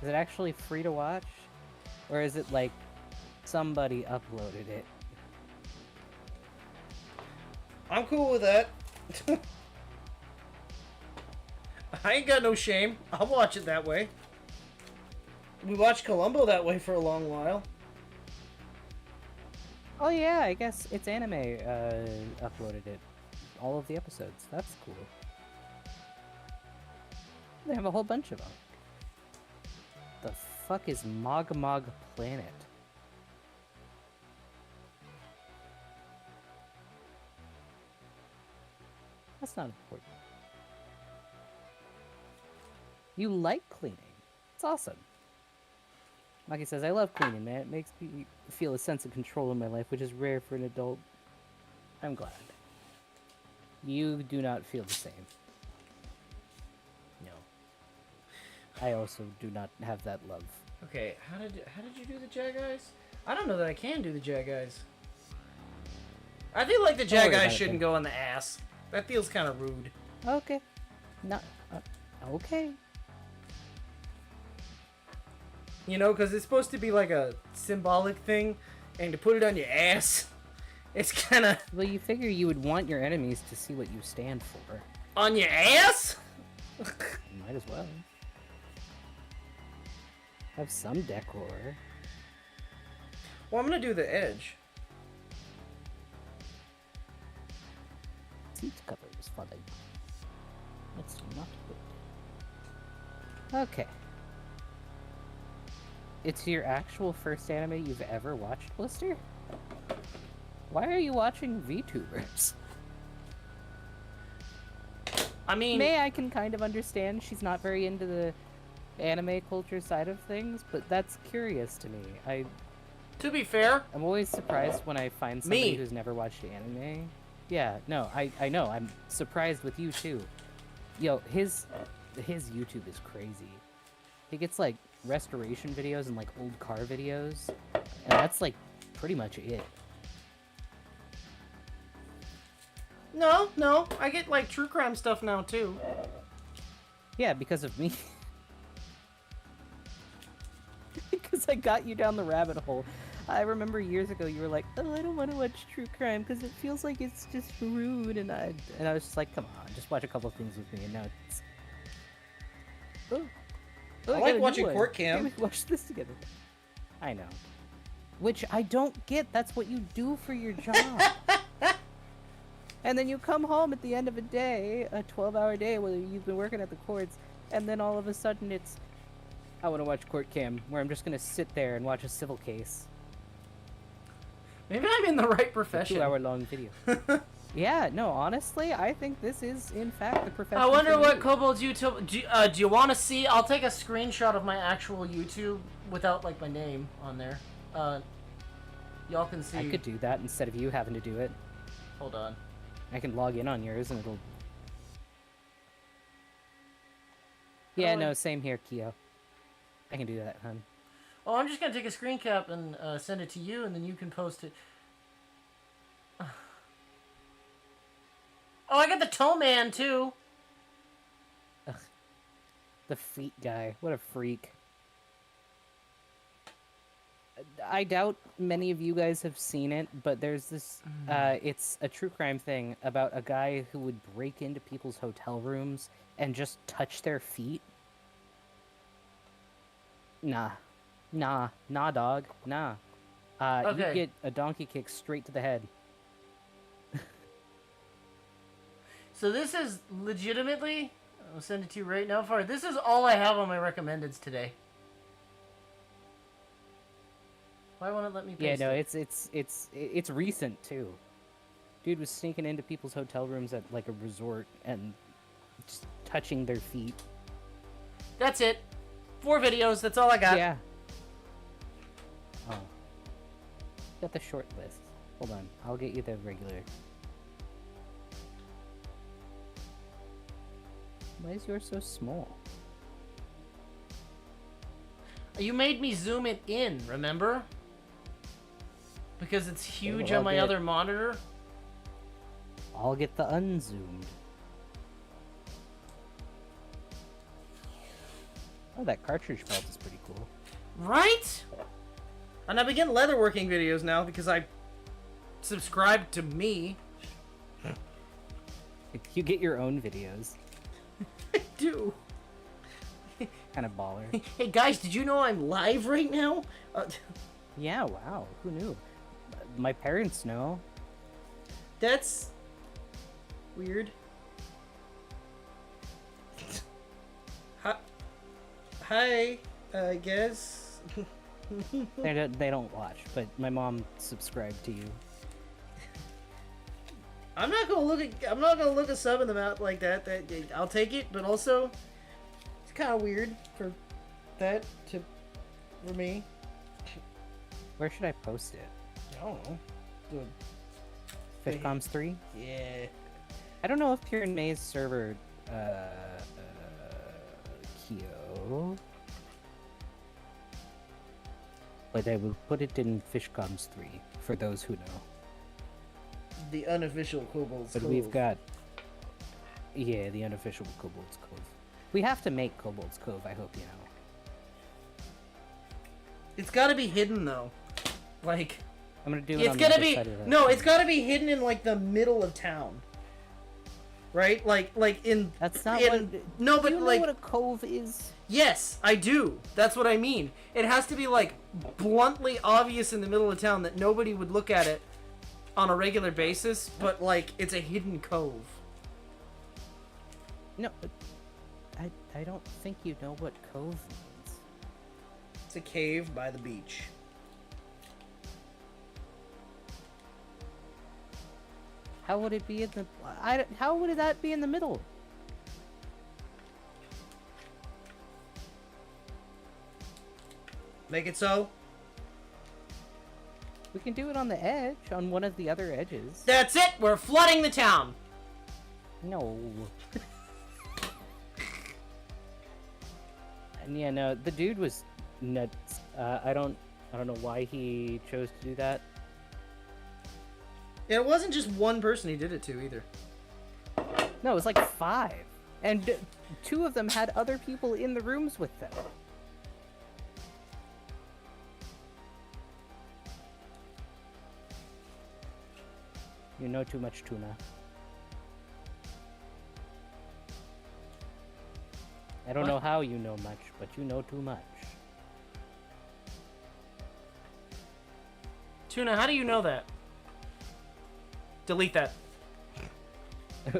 Is it actually free to watch? Or is it like somebody uploaded it? I'm cool with that. I ain't got no shame. I'll watch it that way. We watched Columbo that way for a long while. Oh yeah, I guess it's anime uploaded it. All of the episodes. That's cool. They have a whole bunch of them. The fuck is Mog Mog Planet? That's not important. You like cleaning. It's awesome. Maki says, I love cleaning, man. It makes me feel a sense of control in my life, which is rare for an adult. I'm glad. You do not feel the same. No. I also do not have that love. Okay, how did you do the Jag Eyes? I don't know that I can do the Jag Eyes. I feel like the Don't worry Jag about Eyes it, shouldn't then. go on the ass. That feels kind of rude. Okay. Not. Okay. You know, because it's supposed to be like a symbolic thing, and to put it on your ass, it's kind of... Well, you figure you would want your enemies to see what you stand for. On your ass? Might as well. Have some decor. Well, I'm going to do the edge. Seat covers for the... That's not good. Okay. It's your actual first anime you've ever watched, Blister? Why are you watching VTubers? I mean... I can kind of understand she's not very into the anime culture side of things, but that's curious to me. To be fair... I'm always surprised when I find somebody Me. who's never watched anime. Yeah, no, I know. I'm surprised with you, too. Yo, his his YouTube is crazy. He gets like restoration videos and like old car videos, and that's like pretty much it. No, I get like true crime stuff now too. Yeah, because of me. Because I got you down the rabbit hole. I remember years ago you were like, "Oh, I don't want to watch true crime because it feels like it's just rude," and I was just like, "Come on, just watch a couple things with me." And now it's. Oh, I got like a new watching one. Court Okay, Cam. we can watch this together. I know. Which I don't get. That's what you do for your job. And then you come home at the end of a day, a 12-hour day, where you've been working at the courts, and then all of a sudden it's, I want to watch Court Cam, where I'm just going to sit there and watch a civil case. Maybe I'm in the right profession. 2-hour-long video. Yeah, no, honestly, I think this is, in fact, the profession. I wonder for what you. Kobold's YouTube. Do you want to see? I'll take a screenshot of my actual YouTube without like my name on there. Y'all can see. I could do that instead of you having to do it. Hold on. I can log in on yours and it'll... Yeah, Oh, no, same here, Keo. I can do that, hun. Oh, I'm just gonna take a screen cap and send it to you, and then you can post it. Oh, I got the toe man too. Ugh. The feet guy. What a freak. I doubt many of you guys have seen it, but there's this, it's a true crime thing about a guy who would break into people's hotel rooms and just touch their feet. Nah, dog, nah. Okay. You get a donkey kick straight to the head. So this is legitimately, I'll send it to you right now, Farley. This is all I have on my recommendeds today. Why won't it let me paste Yeah, no, it? it's recent too. Dude was sneaking into people's hotel rooms at like a resort and just touching their feet. That's it. 4 videos, that's all I got. Yeah. Oh. Got the short list. Hold on, I'll get you the regular. Why is yours so small? You made me zoom it in, remember? Because it's huge well, on my I'll other monitor. I'll get the unzoomed. Oh, that cartridge belt is pretty cool. Right? And I begin leatherworking videos now because I subscribed to me. You get your own videos. I do. Kind of baller. Hey guys, did you know I'm live right now? Yeah, wow. Who knew? My parents know. That's weird. Hi, I guess. They don't watch, but my mom subscribed to you. I'm not gonna look a sub in the mouth like that. I'll take it, but also it's kind of weird for me. Where should I post it? I don't know. Fishcoms 3? Yeah. I don't know if you're in May's server, Kyo. But I will put it in Fishcoms 3, for those who know. The unofficial Kobold's But Cove. we've got... Yeah, the unofficial Kobold's Cove. We have to make Kobold's Cove, I hope you know. It's gotta be hidden though. Like, I'm gonna do it it's on gonna the other be side of that. no, it's gotta be hidden in like the middle of town. Right? Like in That's not in, what... No, but do you know like what a cove is? yes, I do. That's what I mean. It has to be like bluntly obvious in the middle of town that nobody would look at it on a regular basis, but like it's a hidden cove. No, but I don't think you know what cove means. It's a cave by the beach. How would it be in the... how would that be in the middle? Make it so. We can do it on the edge, on one of the other edges. That's it. We're flooding the town. No. And yeah, no, the dude was nuts. I don't know why he chose to do that. Yeah, it wasn't just one person he did it to either. No, it was like 5. And 2 of them had other people in the rooms with them. You know too much, Tuna. I don't know how you know much, but you know too much. Tuna, how do you know that? Delete that.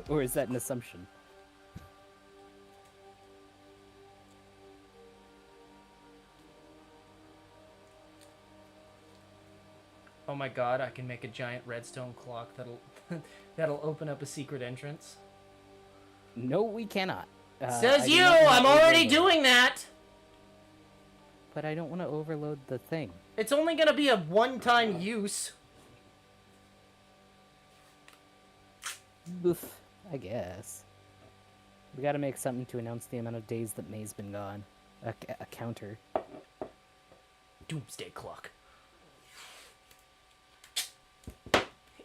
Or is that an assumption? Oh my god, I can make a giant redstone clock that'll open up a secret entrance. No, we cannot. Says you! I'm already doing that! But I don't want to overload the thing. It's only gonna be a one-time use. Oof, I guess. We gotta make something to announce the amount of days that May's been gone. A counter. Doomsday clock.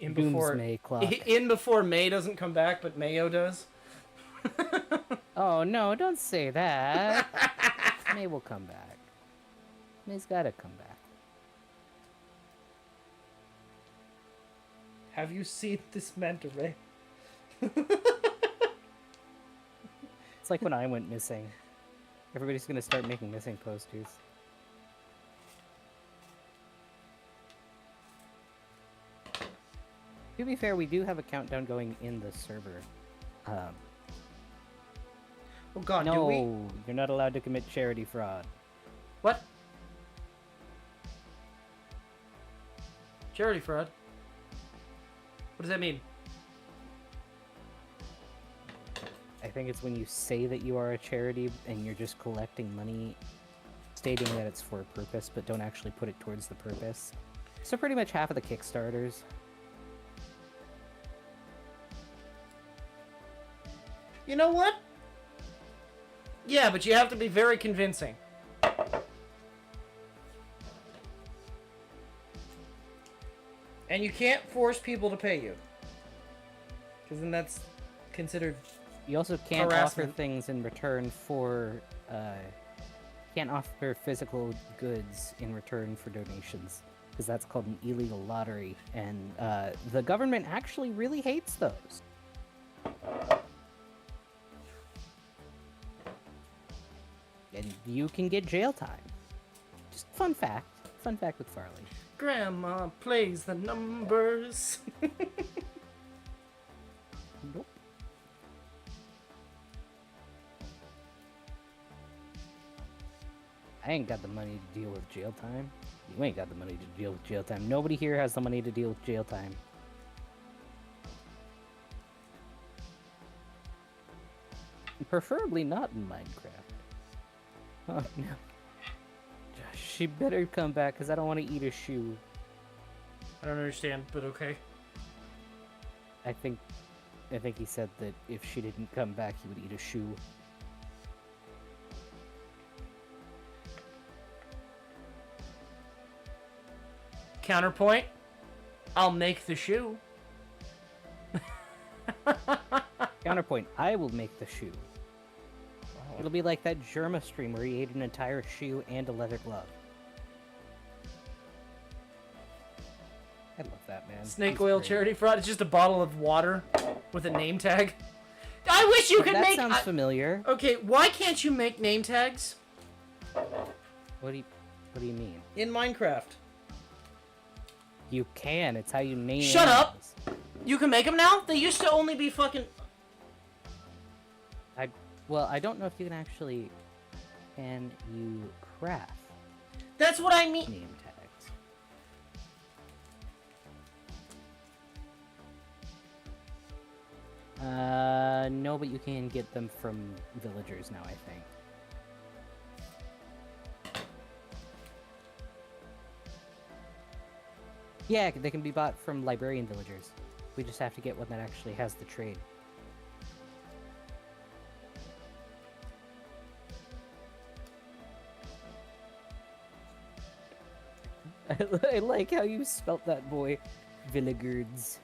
Doomsday clock. In before May doesn't come back, but Mayo does. Oh no, don't say that. May will come back. May's gotta come back. Have you seen this manta ray? It's like when I went missing. Everybody's gonna start making missing posters. To be fair, we do have a countdown going in the server. Oh god, no, do we? You're not allowed to commit charity fraud. What? Charity fraud? What does that mean? I think it's when you say that you are a charity and you're just collecting money, stating that it's for a purpose, but don't actually put it towards the purpose. So pretty much half of the Kickstarters. You know what? Yeah, but you have to be very convincing. And you can't force people to pay you. Because then that's considered You also can't harassment. offer things in return for, can't offer physical goods in return for donations, because that's called an illegal lottery, and the government actually really hates those. And you can get jail time. Just fun fact with Farley. Grandma plays the numbers. Nope. I ain't got the money to deal with jail time. You ain't got the money to deal with jail time. Nobody here has the money to deal with jail time. Preferably not in Minecraft. Oh no. Josh, she better come back because I don't want to eat a shoe. I don't understand, but okay. I think he said that if she didn't come back, he would eat a shoe. Counterpoint, I'll make the shoe. Counterpoint, I will make the shoe. It'll be like that Germa stream where he ate an entire shoe and a leather glove. I love that, man. Snake He's oil great. charity fraud. It's just a bottle of water with a name tag. I wish you could That make. sounds familiar. Okay, why can't you make name tags What do you mean? in Minecraft? You can. It's how you name. Shut up! animals. You can make them now. They used to only be fucking. Well, I don't know if you can actually. Can you craft That's what I mean. name tags? No, but you can get them from villagers now, I think. Yeah, they can be bought from librarian villagers. We just have to get one that actually has the trade. I like how you spelt that, boy. Villigurds.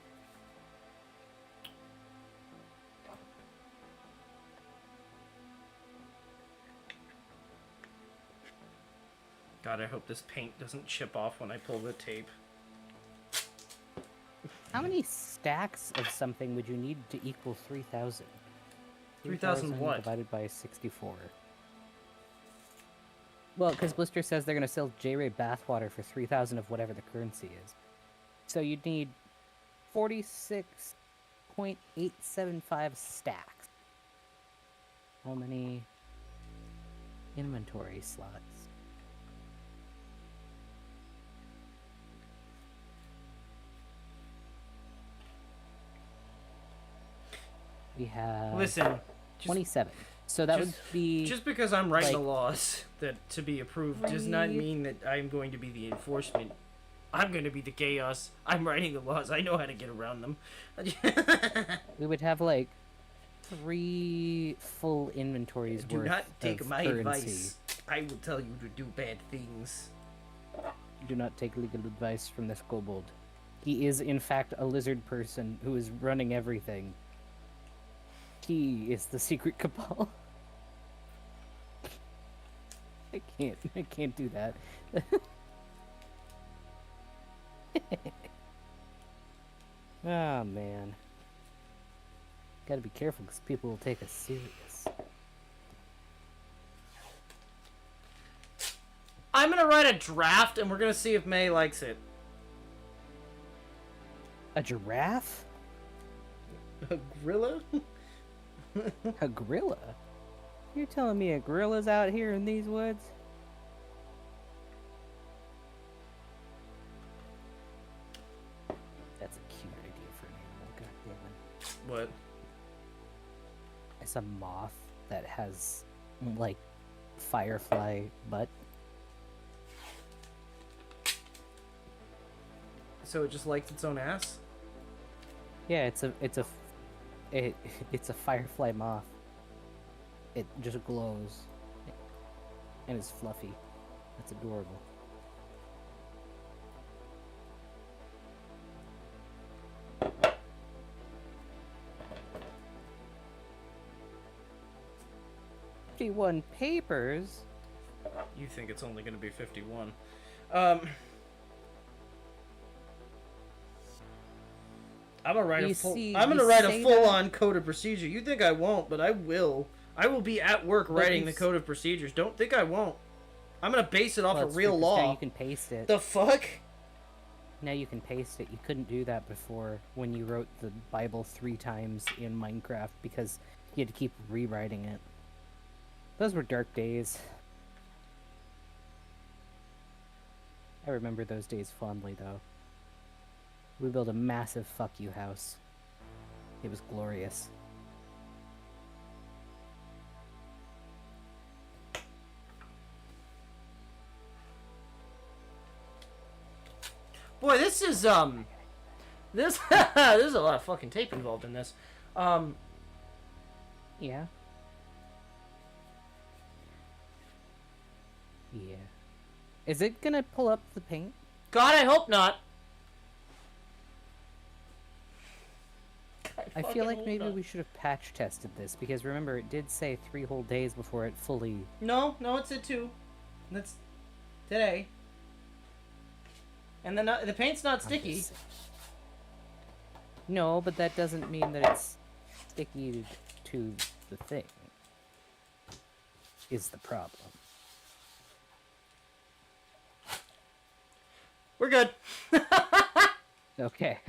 God, I hope this paint doesn't chip off when I pull the tape. How many stacks of something would you need to equal 3,000? 3,000 what? Divided by 64. Well, because Blister says they're going to sell J-Ray bathwater for 3,000 of whatever the currency is. So you'd need 46.875 stacks. How many inventory slots? We have... Listen. 27. So that would be... Just because I'm writing the like, laws that to be approved does not mean that I'm going to be the enforcement. I'm going to be the chaos. I'm writing the laws. I know how to get around them. we would have like 3 full inventories Do worth not take of my currency. advice. I will tell you to do bad things. Do not take legal advice from this kobold. He is in fact a lizard person who is running everything. He is the secret cabal. I can't do that. Oh man. Gotta be careful because people will take us serious. I'm gonna write a draft and we're gonna see if May likes it. A giraffe? A gorilla? A gorilla? You're telling me a gorilla's out here in these woods? That's a cute idea for an animal, goddammit. What? It's a moth that has, like, firefly butt. So it just likes its own ass? Yeah, it's a firefly moth. It just glows. And it's fluffy. That's adorable. "51 papers? You think it's only gonna be 51. I'm gonna write a full-on code of procedure. You think I won't, but I will. I will be at work writing the code of procedures. Don't think I won't. I'm gonna base it off of real law. Now you can paste it. The fuck? Now you can paste it. You couldn't do that before when you wrote the Bible 3 times in Minecraft because you had to keep rewriting it. Those were dark days. I remember those days fondly, though. We built a massive fuck you house. It was glorious. Boy, this is this there's a lot of fucking tape involved in this. Yeah. Yeah. Is it gonna pull up the paint? God, I hope not. I feel like maybe we should have patch tested this because remember it did say 3 whole days before it fully. No, it said 2. That's today. And the paint's not sticky. No, but that doesn't mean that it's sticky to the thing. Is the problem. We're good. Okay.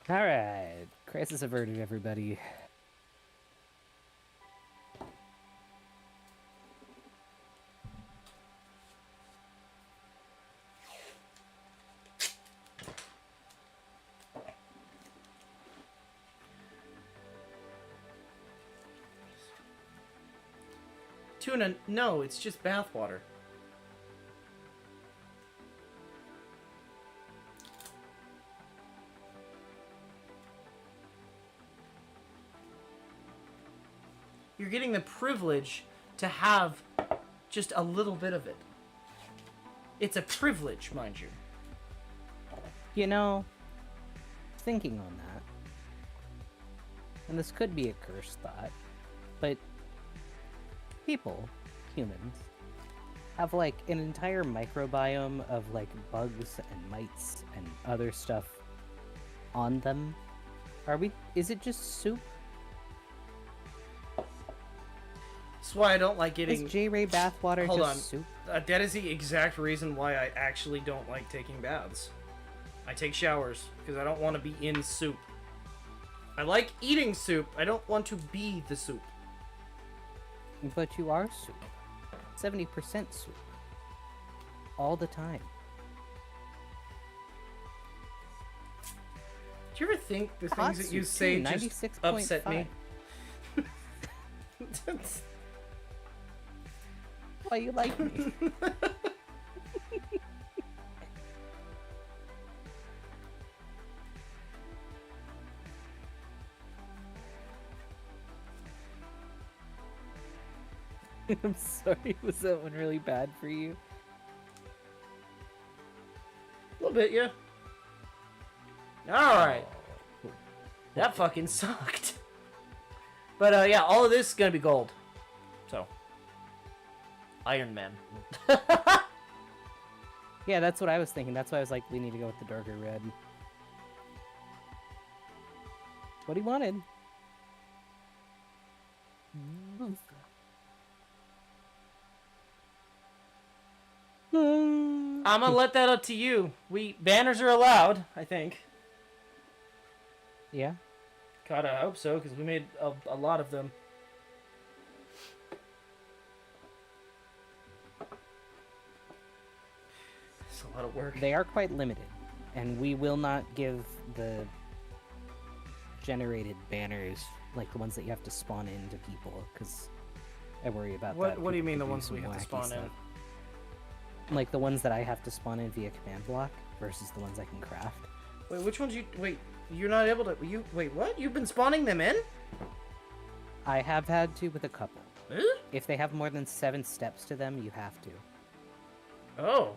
Alright. Crisis averted, everybody. Tuna, no, it's just bathwater. You're getting the privilege to have just a little bit of it. It's a privilege, mind you. You know, thinking on that, and this could be a cursed thought, but people, humans, have like an entire microbiome of like bugs and mites and other stuff on them. Is it just soup? That's why I don't like getting... Is J-Ray bathwater Hold just on. soup? That is the exact reason why I actually don't like taking baths. I take showers because I don't want to be in soup. I like eating soup. I don't want to be the soup. But you are soup. 70% soup. All the time. Do you ever think the Hot things that you soup, say too, just upset me? 96.5. Why you like me? I'm sorry, was that one really bad for you? A little bit, yeah. Alright. That fucking sucked. But, yeah, all of this is gonna be gold. So. Iron Man. Yeah, that's what I was thinking. That's why I was like, we need to go with the darker red. What he wanted. I'm gonna let that up to you. Banners are allowed, I think. Yeah. God, I hope so, because we made a lot of them. It's a lot of work. They are quite limited, and we will not give the generated banners like the ones that you have to spawn into people, because I worry about that. What do you People mean the could do ones some we have to wacky spawn stuff. in? Like the ones that I have to spawn in via command block versus the ones I can craft. Wait, which ones you're not able to... Wait, what? You've been spawning them in? I have had to with a couple. Huh? If they have more than 7 steps to them, you have to. Oh.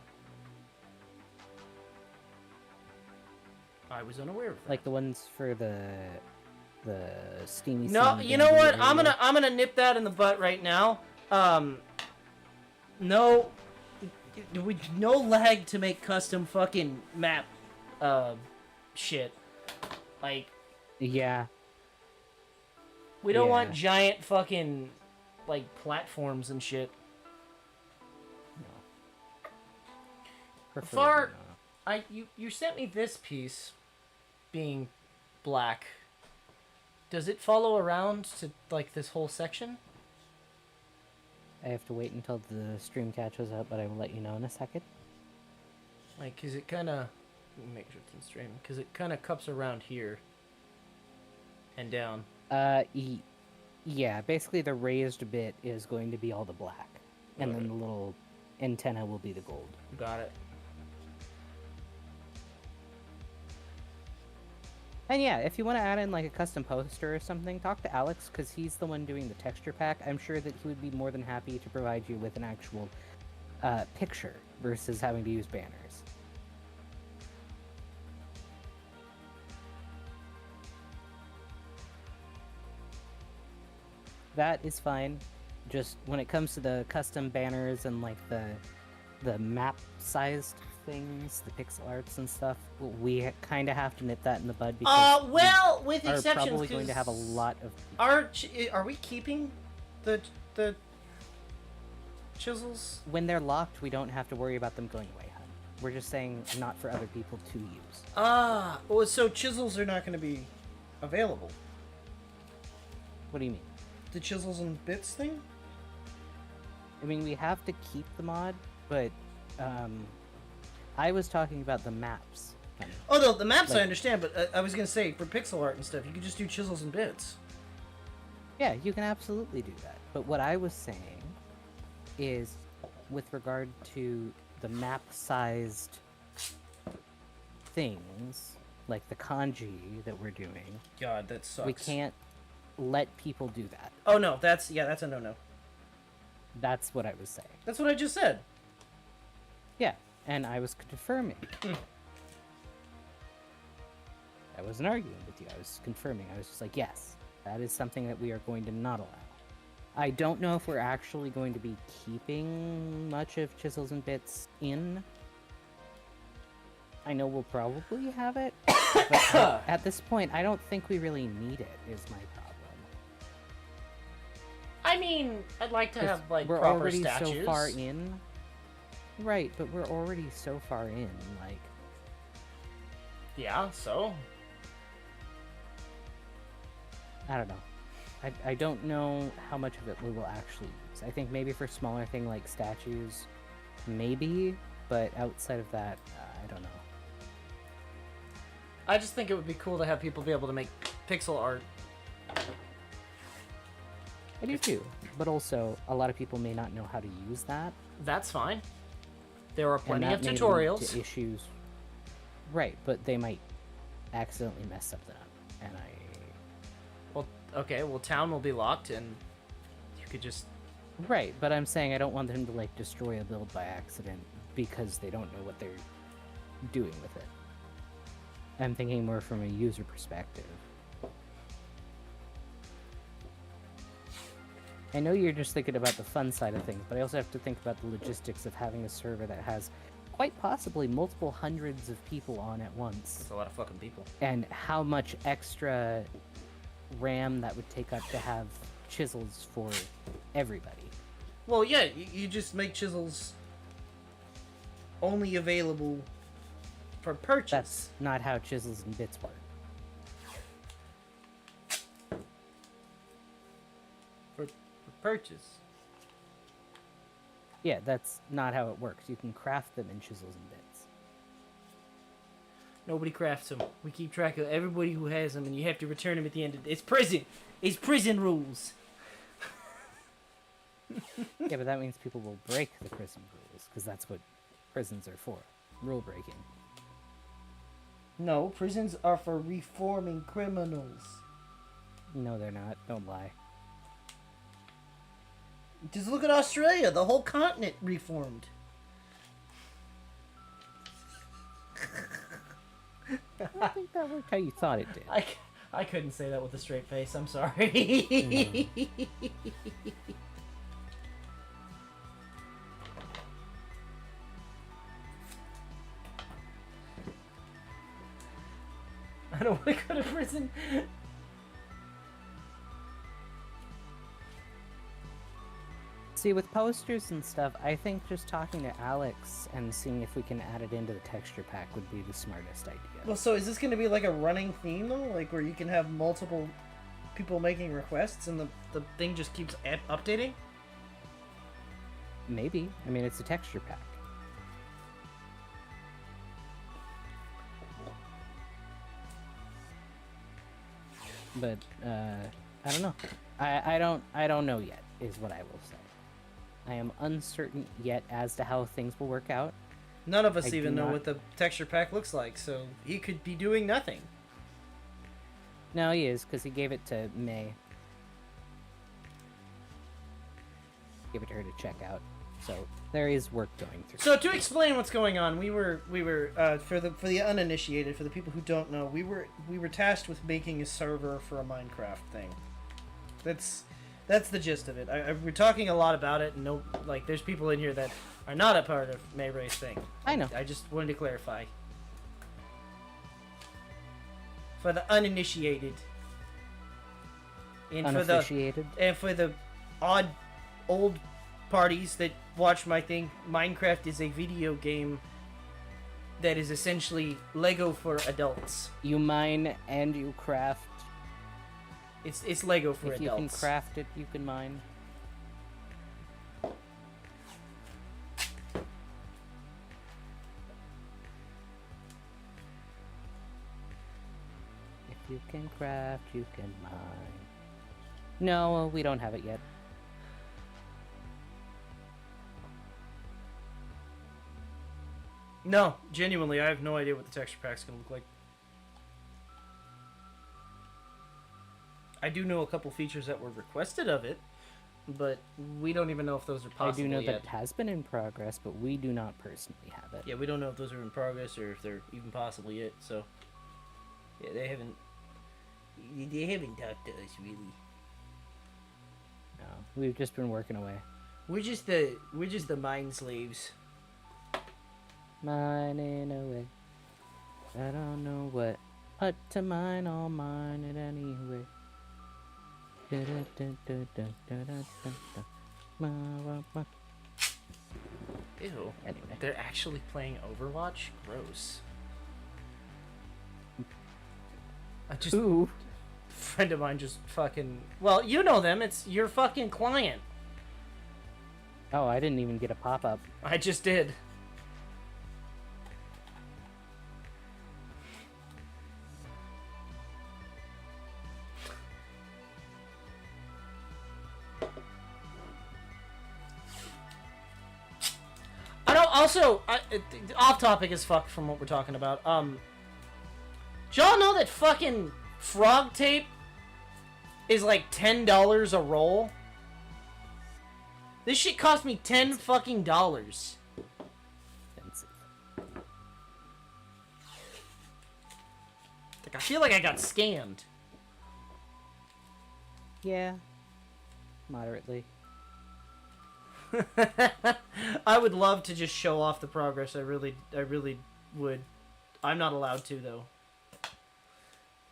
I was unaware of that. Like the ones for the steamy. No, scene you know what? area. I'm gonna nip that in the butt right now. No lag to make custom fucking map shit. Like, Yeah. we don't Yeah. want giant fucking like platforms and shit. Preferably Far- not. You sent me this piece being black. Does it follow around to like this whole section? I have to wait until the stream catches up, but I will let you know in a second. Like, cause it kind of make sure it's in stream. Cause it kind of cups around here and down. Yeah, basically the raised bit is going to be all the black, and then Okay. the little antenna will be the gold. Got it. And yeah, if you want to add in like a custom poster or something, talk to Alex, because he's the one doing the texture pack. I'm sure that he would be more than happy to provide you with an actual picture versus having to use banners. That is fine. Just when it comes to the custom banners and like the map sized things, the pixel arts and stuff, we kind of have to nip that in the bud because Well, with we are exceptions, probably going to have a 'cause lot of. Are we keeping the chisels? When they're locked, we don't have to worry about them going away, hun. We're just saying not for other people to use. Well, so chisels are not going to be available. What do you mean? The chisels and bits thing? I mean, we have to keep the mod, but I was talking about the maps. hun. Oh, no, the maps I Like- understand, but I was going to say, for pixel art and stuff, you could just do chisels and bits. Yeah, you can absolutely do that. But what I was saying is, with regard to the map-sized things, like the kanji that we're doing, God, that sucks. we can't let people do that. Oh, no, that's a no-no. That's what I was saying. That's what I just said. Yeah, And I was confirming. I wasn't arguing with you. I was confirming. I was just like, yes, that is something that we are going to not allow. I don't know if we're actually going to be keeping much of Chisels and Bits in. I know we'll probably have it, but at this point, I don't think we really need it, is my problem. I mean, I'd like to have, like, we're proper already statues. so far in. Right, but we're already so far in, like... Yeah, so? I don't know. I don't know how much of it we will actually use. I think maybe for smaller thing like statues, maybe, but outside of that, I don't know. I just think it would be cool to have people be able to make pixel art. I do too, but also a lot of people may not know how to use that. That's fine. There are plenty of and that may tutorials. lead to issues. Right, but they might accidentally mess something up, and Well, okay, well, town will be locked, and you could just... Right, but I'm saying I don't want them to, like, destroy a build by accident because they don't know what they're doing with it. I'm thinking more from a user perspective. I know you're just thinking about the fun side of things, but I also have to think about the logistics of having a server that has quite possibly multiple hundreds of people on at once. That's a lot of fucking people. And how much extra RAM that would take up to have chisels for everybody. Well, yeah, you just make chisels only available for purchase. That's not how Chisels and Bits work. For purchase. Yeah, that's not how it works. You can craft them in Chisels and Bits. Nobody crafts them. We keep track of everybody who has them, and you have to return them at the end of... It's prison! It's prison rules! Yeah, but that means people will break the prison rules, because that's what prisons are for. Rule breaking. No, prisons are for reforming criminals. No, they're not. Don't lie. Just look at Australia. The whole continent reformed. I don't think that worked how you thought it did. I couldn't say that with a straight face. I'm sorry. I don't want to go to prison. See, with posters and stuff, I think just talking to Alex and seeing if we can add it into the texture pack would be the smartest idea. Well, so is this going to be like a running theme, though? Like, where you can have multiple people making requests and the thing just keeps updating? Maybe. I mean, it's a texture pack. But, I don't know. I don't know yet, is what I will say. I am uncertain yet as to how things will work out. None of us I even do know not- what the texture pack looks like, so he could be doing nothing. No, he is, because he gave it to May. Gave it to her to check out. So, there is work going through. So to explain what's going on, we were for the uninitiated, for the people who don't know, we were tasked with making a server for a Minecraft thing. That's the gist of it. We're talking a lot about it, and no, like, there's people in here that are not a part of Mayray's thing. I know. I just wanted to clarify. For the uninitiated. And Unofficiated. for the odd old parties that watch my thing, Minecraft is a video game that is essentially Lego for adults. You mine and you craft. It's Lego for If you adults. can craft it, you can mine. If you can craft, you can mine. No, we don't have it yet. No, genuinely, I have no idea what the texture pack's gonna look like. I do know a couple features that were requested of it, but we don't even know if those are I possible do know yet. that it has been in progress, but we do not personally have it. Yeah, we don't know if those are in progress or if they're even possible yet. So, yeah, they haven't talked to us really. No, we've just been working away. We're just the mind slaves. Mining away. I don't know what to mine, I'll mine it anyway. Ew. Anyway. They're actually playing Overwatch? Gross. I just... Ooh. friend of mine just fucking... Well, you know them. It's your fucking client. Oh, I didn't even get a pop-up. I just did. Also, off topic as fuck from what we're talking about. Do y'all know that fucking frog tape is like $10 a roll? This shit cost me $10 fucking dollars. Expensive. Like, I feel like I got scammed. Yeah. Moderately. I would love to just show off the progress. I really would. I'm not allowed to, though.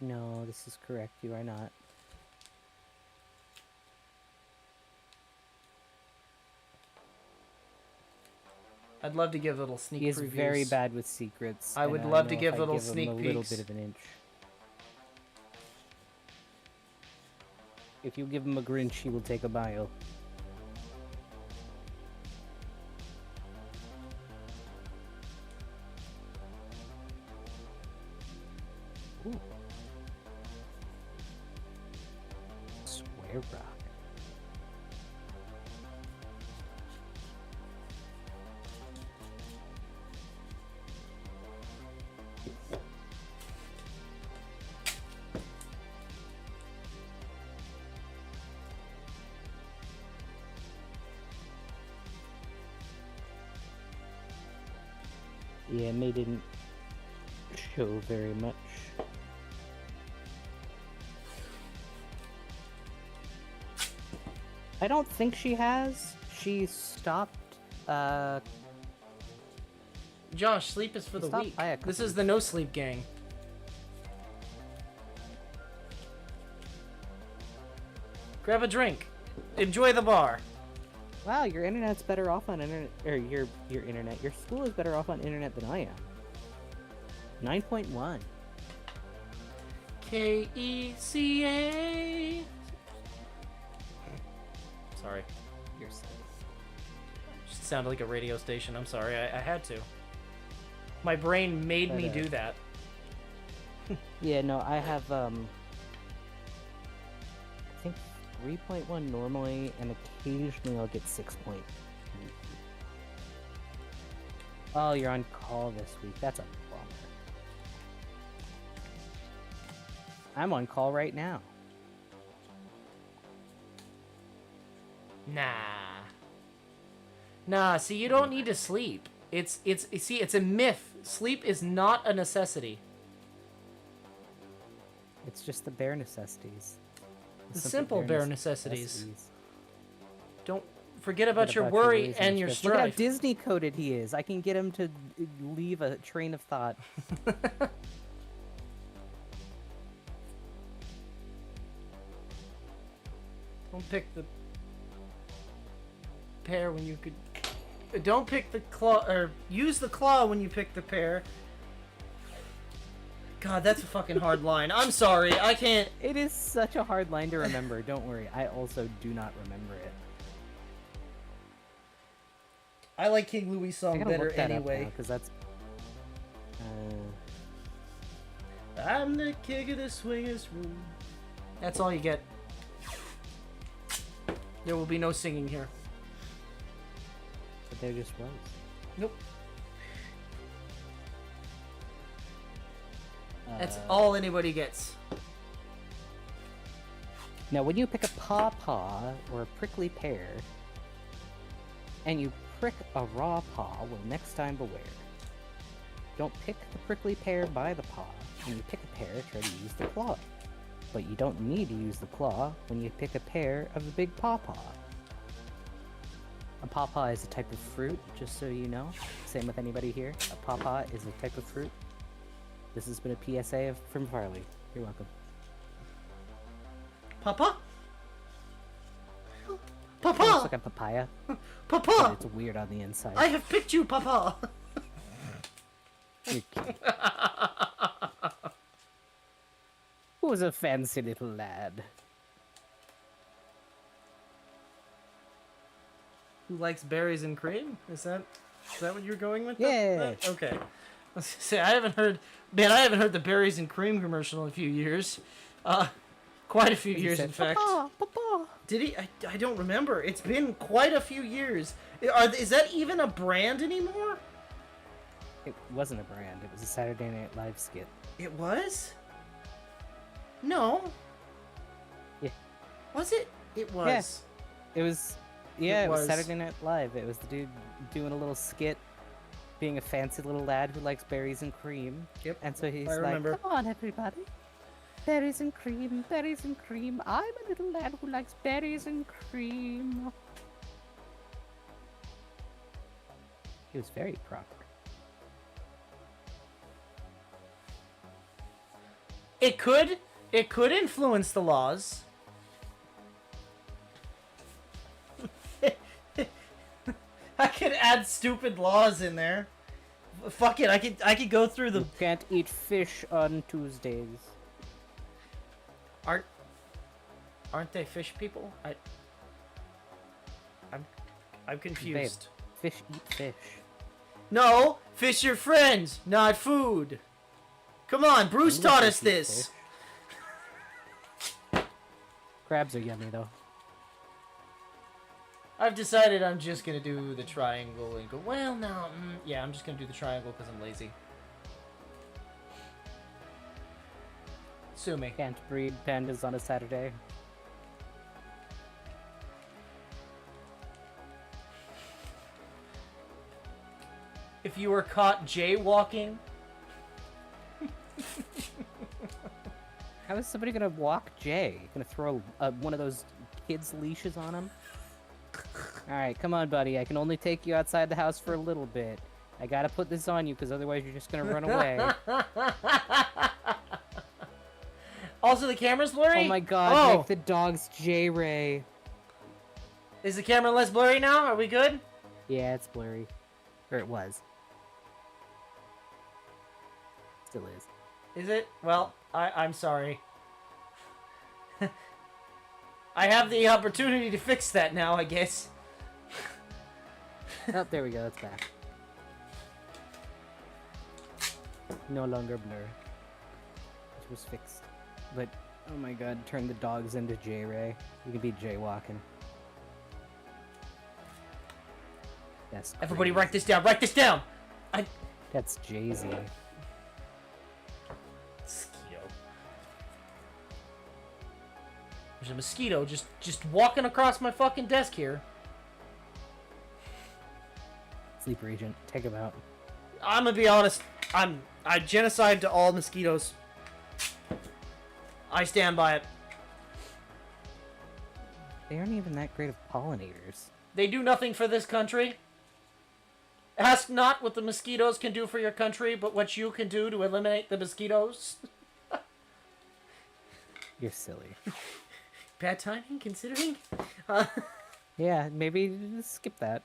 No, this is correct. You are not. I'd love to give little sneak He is previews. very bad with secrets. I and would don't love to know give if little I'd give him sneak a little peeks. bit of an inch. If you give him a Grinch, he will take a mile. Ooh. Square rock. Yeah, May didn't show very much. I don't think she has. She stopped, Josh, sleep is for the Stop weak. by a This couple is the no sleep gang. Grab a drink. Enjoy the bar. Wow, your internet's better off on internet, or your internet. Your school is better off on internet than I am. 9.1. KECA. Sorry. You're safe. Just sounded like a radio station. I'm sorry. I had to. My brain made me do that. Yeah, no, I have, I think 3.1 normally, and occasionally I'll get 6.2. Oh, you're on call this week. That's a bummer. I'm on call right now. Nah, see, you don't need to sleep. It's a myth. Sleep is not a necessity. It's just the bare necessities. The simple bare necessities. necessities. Don't forget about Forget your about worry worries and your stress. Look at how strife. Disney coded he is. I can get him to leave a train of thought. Don't pick the pear when you could. Don't pick the claw, or use the claw when you pick the pear. God, that's a fucking hard line. I'm sorry, I can't. It is such a hard line to remember. Don't worry. I also do not remember it. I like King Louis' I song gotta better look that anyway. because that's. I'm the king of the swingers room. That's all you get. There will be no singing here. But there just was. Nope. That's all anybody gets. Now, when you pick a pawpaw or a prickly pear, and you prick a raw paw, well, next time beware. Don't pick the prickly pear by the paw. When you pick a pear, try to use the claw. But you don't need to use the claw when you pick a pear of the big pawpaw. A pawpaw is a type of fruit, just so you know. Same with anybody here. A pawpaw is a type of fruit. This has been a PSA from Farley. You're welcome. Papa? Looks Papa! like a papaya, but Papa! it's weird on the inside. I have picked you, Papa! You're cute. Who's a fancy little lad? Who likes berries and cream? Is that what you're going with? Yeah. Okay. I was gonna say, I haven't heard the berries and cream commercial in a few years. Quite a few years, in fact. Papa, Papa. Did he? I don't remember. It's been quite a few years. Is that even a brand anymore? It wasn't a brand. It was a Saturday Night Live skit. It was? No. Yeah. Was it? It was. It was. Yeah, it was was. Saturday Night Live. It was the dude doing a little skit, being a fancy little lad who likes berries and cream. Yep. And so he's I like, remember. "Come on, everybody. Berries and cream, berries and cream. I'm a little lad who likes berries and cream." He was very proper. It could influence the laws. I could add stupid laws in there. Fuck it, I could go through the You can't eat fish on Tuesdays. Aren't they fish people? I'm confused. Babe, fish eat fish. No, fish are friends, not food. Come on, Bruce taught us this. Crabs are yummy though. I've decided I'm just gonna do the triangle and go, well, no, yeah, I'm just gonna do the triangle because I'm lazy. Sue me. Can't breed pandas on a Saturday. If you were caught jaywalking, How is somebody gonna walk Jay? Gonna throw one of those kids' leashes on him? Alright, come on, buddy. I can only take you outside the house for a little bit. I gotta put this on you, because otherwise you're just gonna run away. Also, the camera's blurry? Oh my god, make the dogs J-Ray. Is the camera less blurry now? Are we good? Yeah, it's blurry. Or it was. Still is. Is it? Well, I'm sorry. I have the opportunity to fix that now, I guess. Oh, there we go, it's back. No longer blur. It was fixed. But, oh my god, turn the dogs into J-Ray. You can be jaywalking. That's Everybody crazy. write this down. Write this down! That's Jay-Z. Mosquito. There's a mosquito just walking across my fucking desk here. Sleeper agent, take him out. I'm gonna be honest. I genocide to all mosquitoes. I stand by it. They aren't even that great of pollinators. They do nothing for this country. Ask not what the mosquitoes can do for your country, but what you can do to eliminate the mosquitoes. You're silly. Bad timing, considering. Yeah, maybe just skip that.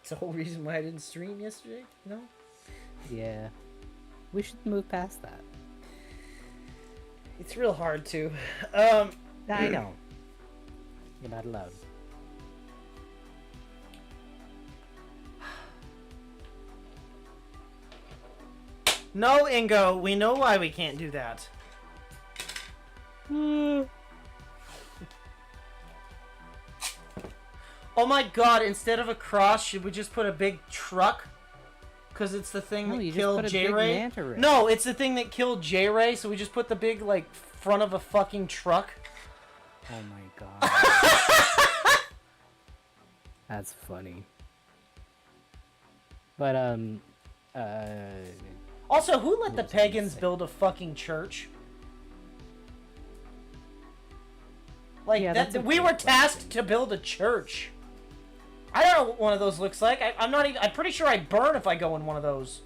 It's the whole reason why I didn't stream yesterday. No. Yeah. We should move past that. It's real hard to. I know. You're not allowed. No, Ingo, we know why we can't do that. Oh my god, instead of a cross, should we just put a big truck Because it's the thing No, that you just killed put a big J-Ray. manta ray. No, it's the thing that killed J-Ray, so we just put the big, like, front of a fucking truck. Oh my god. That's funny. But, Also, who let the What was I gonna pagans say? build a fucking church? Like, Yeah, that, that's a we great were tasked question. to build a church. I don't know what one of those looks like. I'm not even. I'm pretty sure I burn if I go in one of those.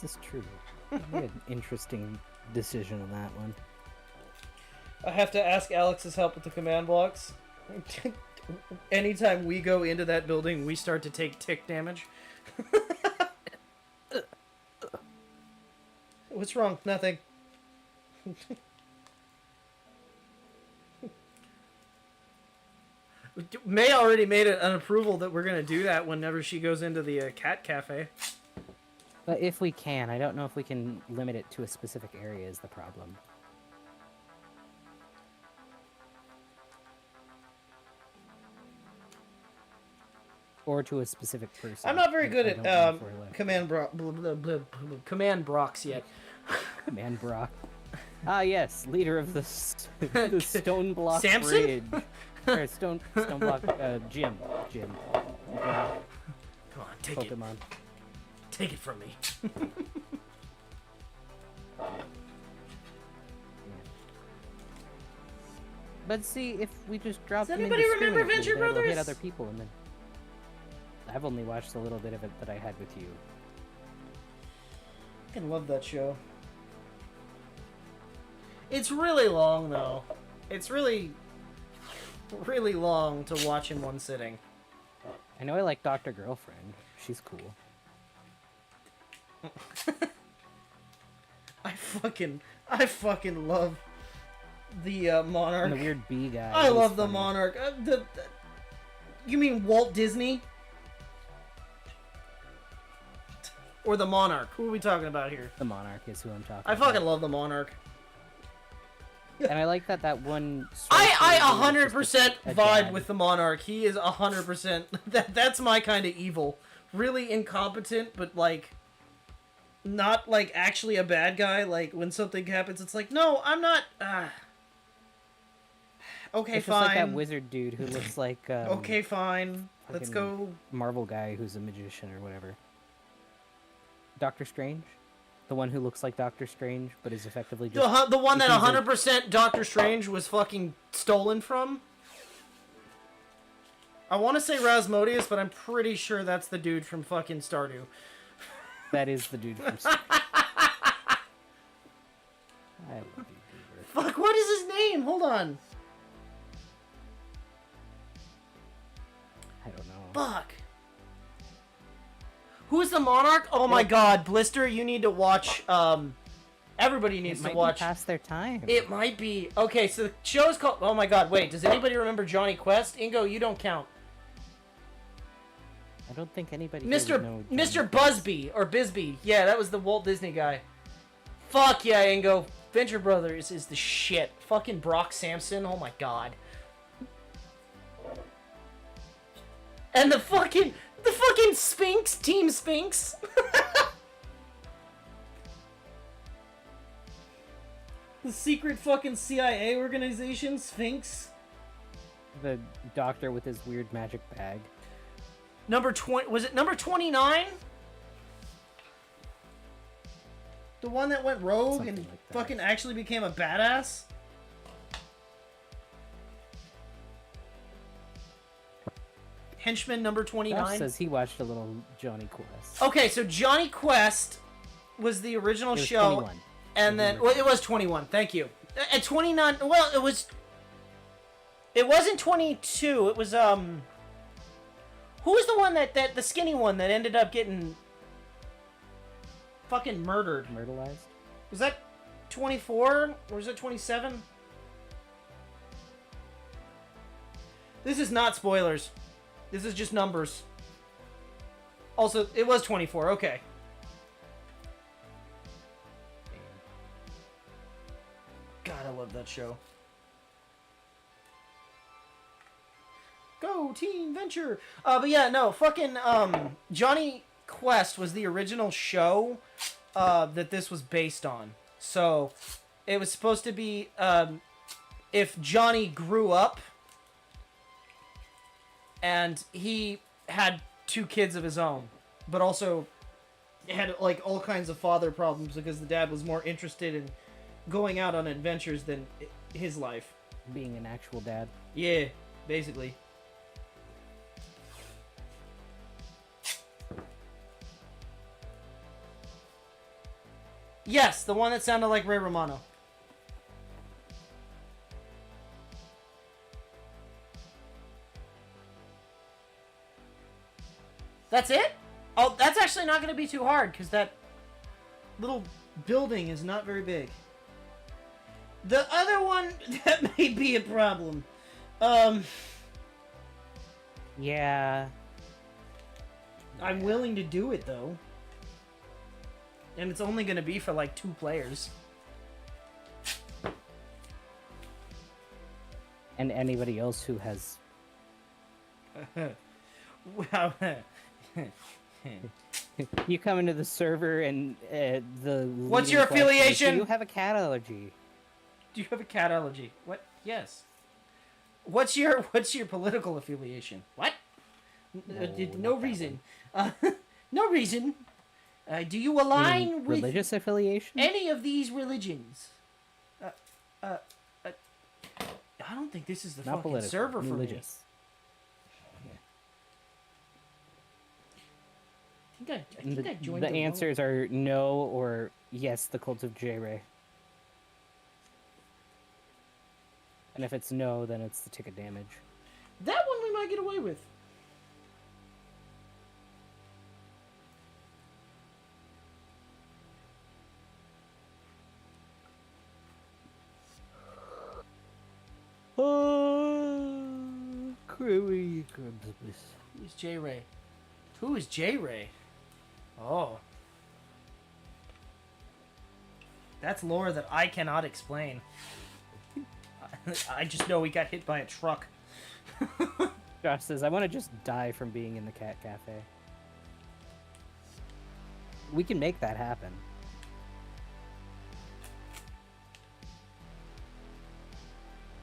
this is true. You made an interesting decision on that one. I have to ask Alex's help with the command blocks. Anytime we go into that building, we start to take tick damage. What's wrong? Nothing. May already made an approval that we're gonna do that whenever she goes into the cat cafe. But if we can, I don't know if we can limit it to a specific area is the problem. Or to a specific person. I'm not very good I at don't know if we're allowed to. command brocs yet. Command Brock. Ah yes, leader of the the stone block Samson? bridge. Or stone block Jim. Come on, take it. Pokemon. Take it from me. But see, if we just drop Does them anybody remember indiscriminately, Venture they'll hit Brothers? other people, and then I've only watched a little bit of it that I had with you. I fucking love that show. It's really long, though. It's really, really long to watch in one sitting. I know I like Dr. Girlfriend. She's cool. I fucking love the Monarch. And the weird bee guy. I he's love the funny. Monarch. You mean Walt Disney? Or the Monarch? Who are we talking about here? The Monarch is who I'm talking I about. fucking love the Monarch. And I like that one... I sorcerer who 100% was just a vibe dad. with the Monarch. He is 100%. That's my kind of evil. Really incompetent, but like, not like actually a bad guy. Like when something happens, it's like, no, I'm not. Okay, It's just fine. like that wizard dude who looks like... Okay, fine. Let's fucking go. Marvel guy who's a magician or whatever. Doctor Strange? The one who looks like Doctor Strange, but is effectively just... The one that he's a- 100% Doctor Strange was fucking stolen from. I want to say Rasmodius, but I'm pretty sure that's the dude from fucking Stardew. That is the dude from... I love you, Bieber. Fuck, what is his name? Hold on. I don't know. Fuck. Who's the Monarch? Oh my god, Blister, you need to watch, everybody needs It to might watch. be past their time. It might be. Okay, so the show's called, oh my god, wait, does anybody remember Johnny Quest? Ingo, you don't count. I don't think anybody here would know Mr. Johnny Busby, or Bisbee. Yeah, that was the Walt Disney guy. Fuck yeah, Ingo. Venture Brothers is the shit. Fucking Brock Sampson, oh my god. And the fucking Sphinx, Team Sphinx. The secret fucking CIA organization, Sphinx. The doctor with his weird magic bag. Number 20, was it number 29? The one that went rogue Something and like that. fucking actually became a badass? Henchman number Josh 29? says he watched a little Johnny Quest. Okay, so Johnny Quest was the original It was show. 21. And then, well, it was 21, thank you. At 29, well, it wasn't 22, it was, who was the one that the skinny one that ended up getting fucking murdered? Myrtleized? Was that 24? Or was it 27? This is not spoilers. This is just numbers. Also, it was 24, okay. show. Go Team Venture! But yeah, no, fucking Johnny Quest was the original show that this was based on. So it was supposed to be if Johnny grew up and he had 2 kids of his own, but also had like all kinds of father problems because the dad was more interested in going out on adventures than his life. Being an actual dad. Yeah, basically. Yes, the one that sounded like Ray Romano. That's it? Oh, that's actually not going to be too hard, because that little building is not very big. The other one, that may be a problem. Yeah. I'm willing to do it, though. And it's only going to be for, like, 2 players. And anybody else who has... Wow. You come into the server and the... What's your affiliation? Do you have a cat allergy? Do you have a cat allergy? What? Yes. What's your political affiliation? What? No reason. No reason. Do you align with religious affiliation? any of these religions? I don't think this is the Not fucking political, server for religious. me. I think I joined The answers are no or yes, the Cult of J-Ray. And if it's no, then it's the ticket damage. That one we might get away with. Oh, Crewy Crumbs. Who's J-Ray? Who is J-Ray? Oh. That's lore that I cannot explain. I just know we got hit by a truck. Josh says, I want to just die from being in the cat cafe. We can make that happen.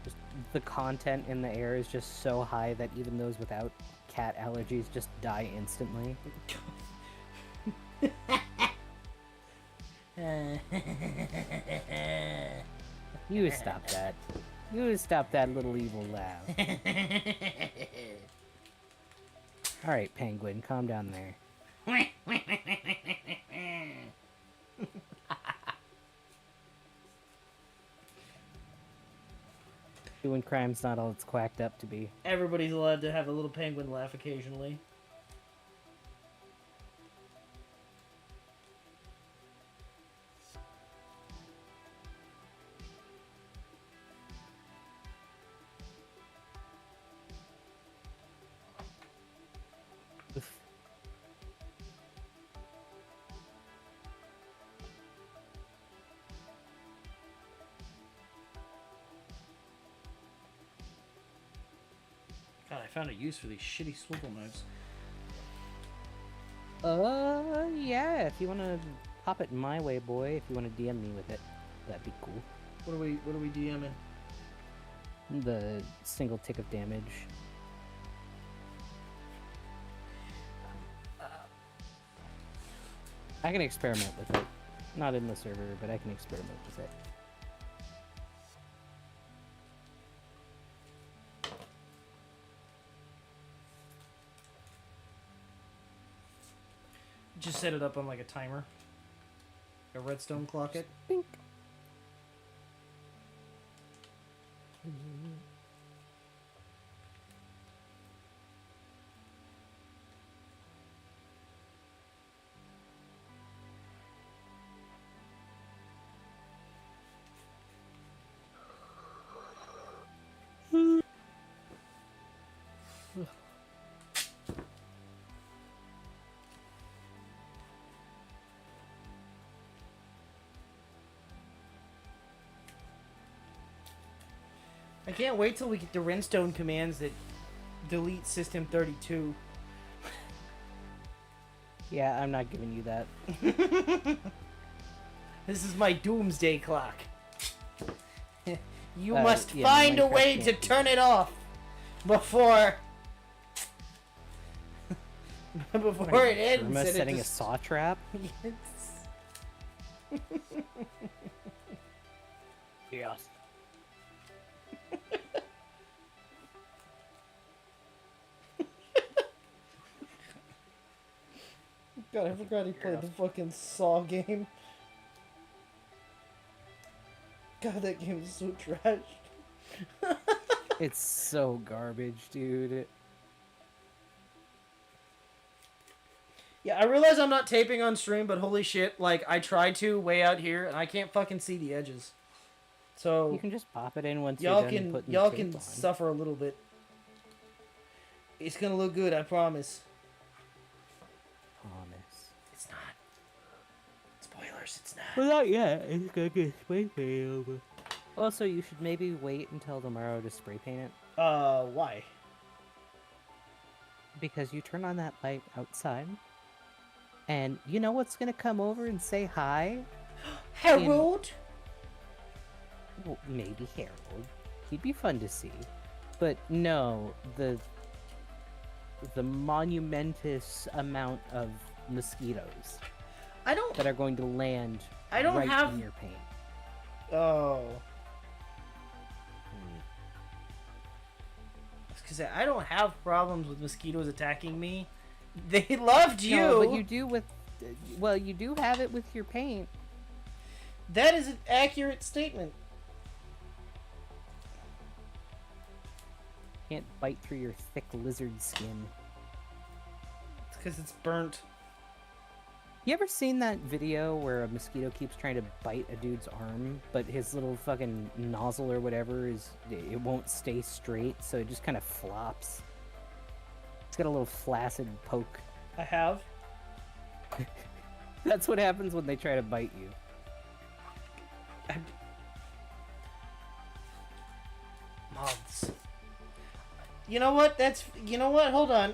Just the content in the air is just so high that even those without cat allergies just die instantly. You stop that. You stop that little evil laugh. Alright, Penguin, calm down there. Doing crime's not all it's quacked up to be. Everybody's allowed to have a little penguin laugh occasionally. God, I found a use for these shitty swivel knives. Yeah, if you want to pop it my way, boy, if you want to DM me with it, that'd be cool. What are we DMing? The single tick of damage. I can experiment with it. Not in the server, but I can experiment with it. Just set it up on like a timer. A redstone clock it. Bink. can't wait till we get the Renstone commands that delete System 32. Yeah, I'm not giving you that. This is my doomsday clock. You Yeah, must find a Minecraft way can't to do turn it off before before it ends. Irma And setting it a saw trap? Yes. Yes. God, I forgot he played the fucking Saw game. God, that game is so trash. It's so garbage, dude. Yeah, I realize I'm not taping on stream, but holy shit, like, I tried to way out here, and I can't fucking see the edges. So, You can just pop it in once y'all you're done putting y'all the can tape on. suffer a little bit. It's gonna look good, I promise. Promise. It's not. Spoilers, it's not. Well, not yet. It's gonna get way over. Also, you should maybe wait until tomorrow to spray paint it. Why? Because you turn on that light outside, and you know what's gonna come over and say hi? Harold? Well, maybe Harold. He'd be fun to see. But no, the monumentous amount of mosquitoes I don't... that are going to land I don't right have... in your paint. Oh. Because I don't have problems with mosquitoes attacking me. They loved you. No, but you do with... Well, you do have it with your paint. That is an accurate statement. Can't bite through your thick lizard skin. It's because it's burnt. You ever seen that video where a mosquito keeps trying to bite a dude's arm, but his little fucking nozzle or whatever it won't stay straight, so it just kind of flops? It's got a little flaccid poke. I have. That's what happens when they try to bite you. Moths. You know what? You know what? Hold on.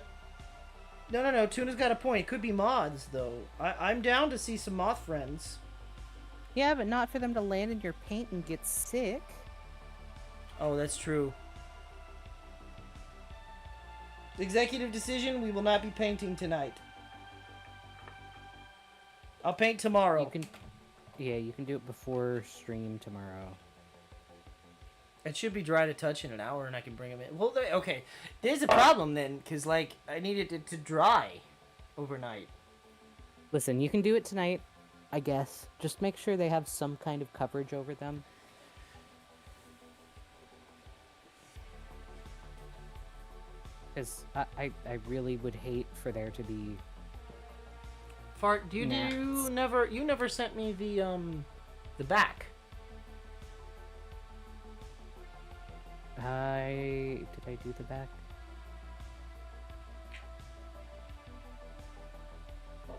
No. Tuna's got a point. It could be moths, though. I'm down to see some moth friends. Yeah, but not for them to land in your paint and get sick. Oh, that's true. Executive decision, we will not be painting tonight. I'll paint tomorrow. You can do it before stream tomorrow. It should be dry to touch in an hour, and I can bring them in. Well, okay. There's a problem then, because, like, I needed it to dry overnight. Listen, you can do it tonight, I guess. Just make sure they have some kind of coverage over them. Because I really would hate for there to be... Fart, you never sent me the back. Did I do the back? I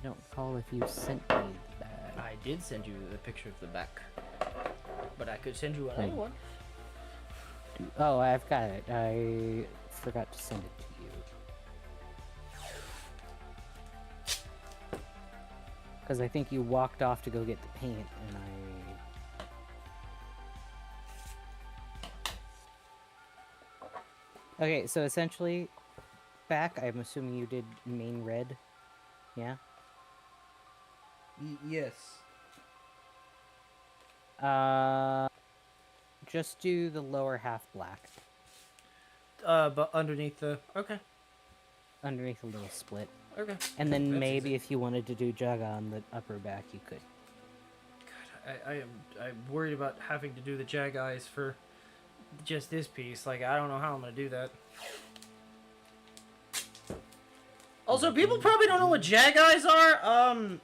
don't recall if you sent me the back. I did send you the picture of the back. But I could send you another one. Oh, I've got it. I forgot to send it to you. Because I think you walked off to go get the paint, and Okay, so essentially, back, I'm assuming you did main red, yeah? Yes. Just do the lower half black. But underneath the... Okay. Underneath a little split. Okay. And then That's maybe easy. if you wanted to do jug on the upper back, you could. God, I'm worried about having to do the jag eyes for just this piece. Like, I don't know how I'm gonna do that. Also, people probably don't know what jag eyes are. I'm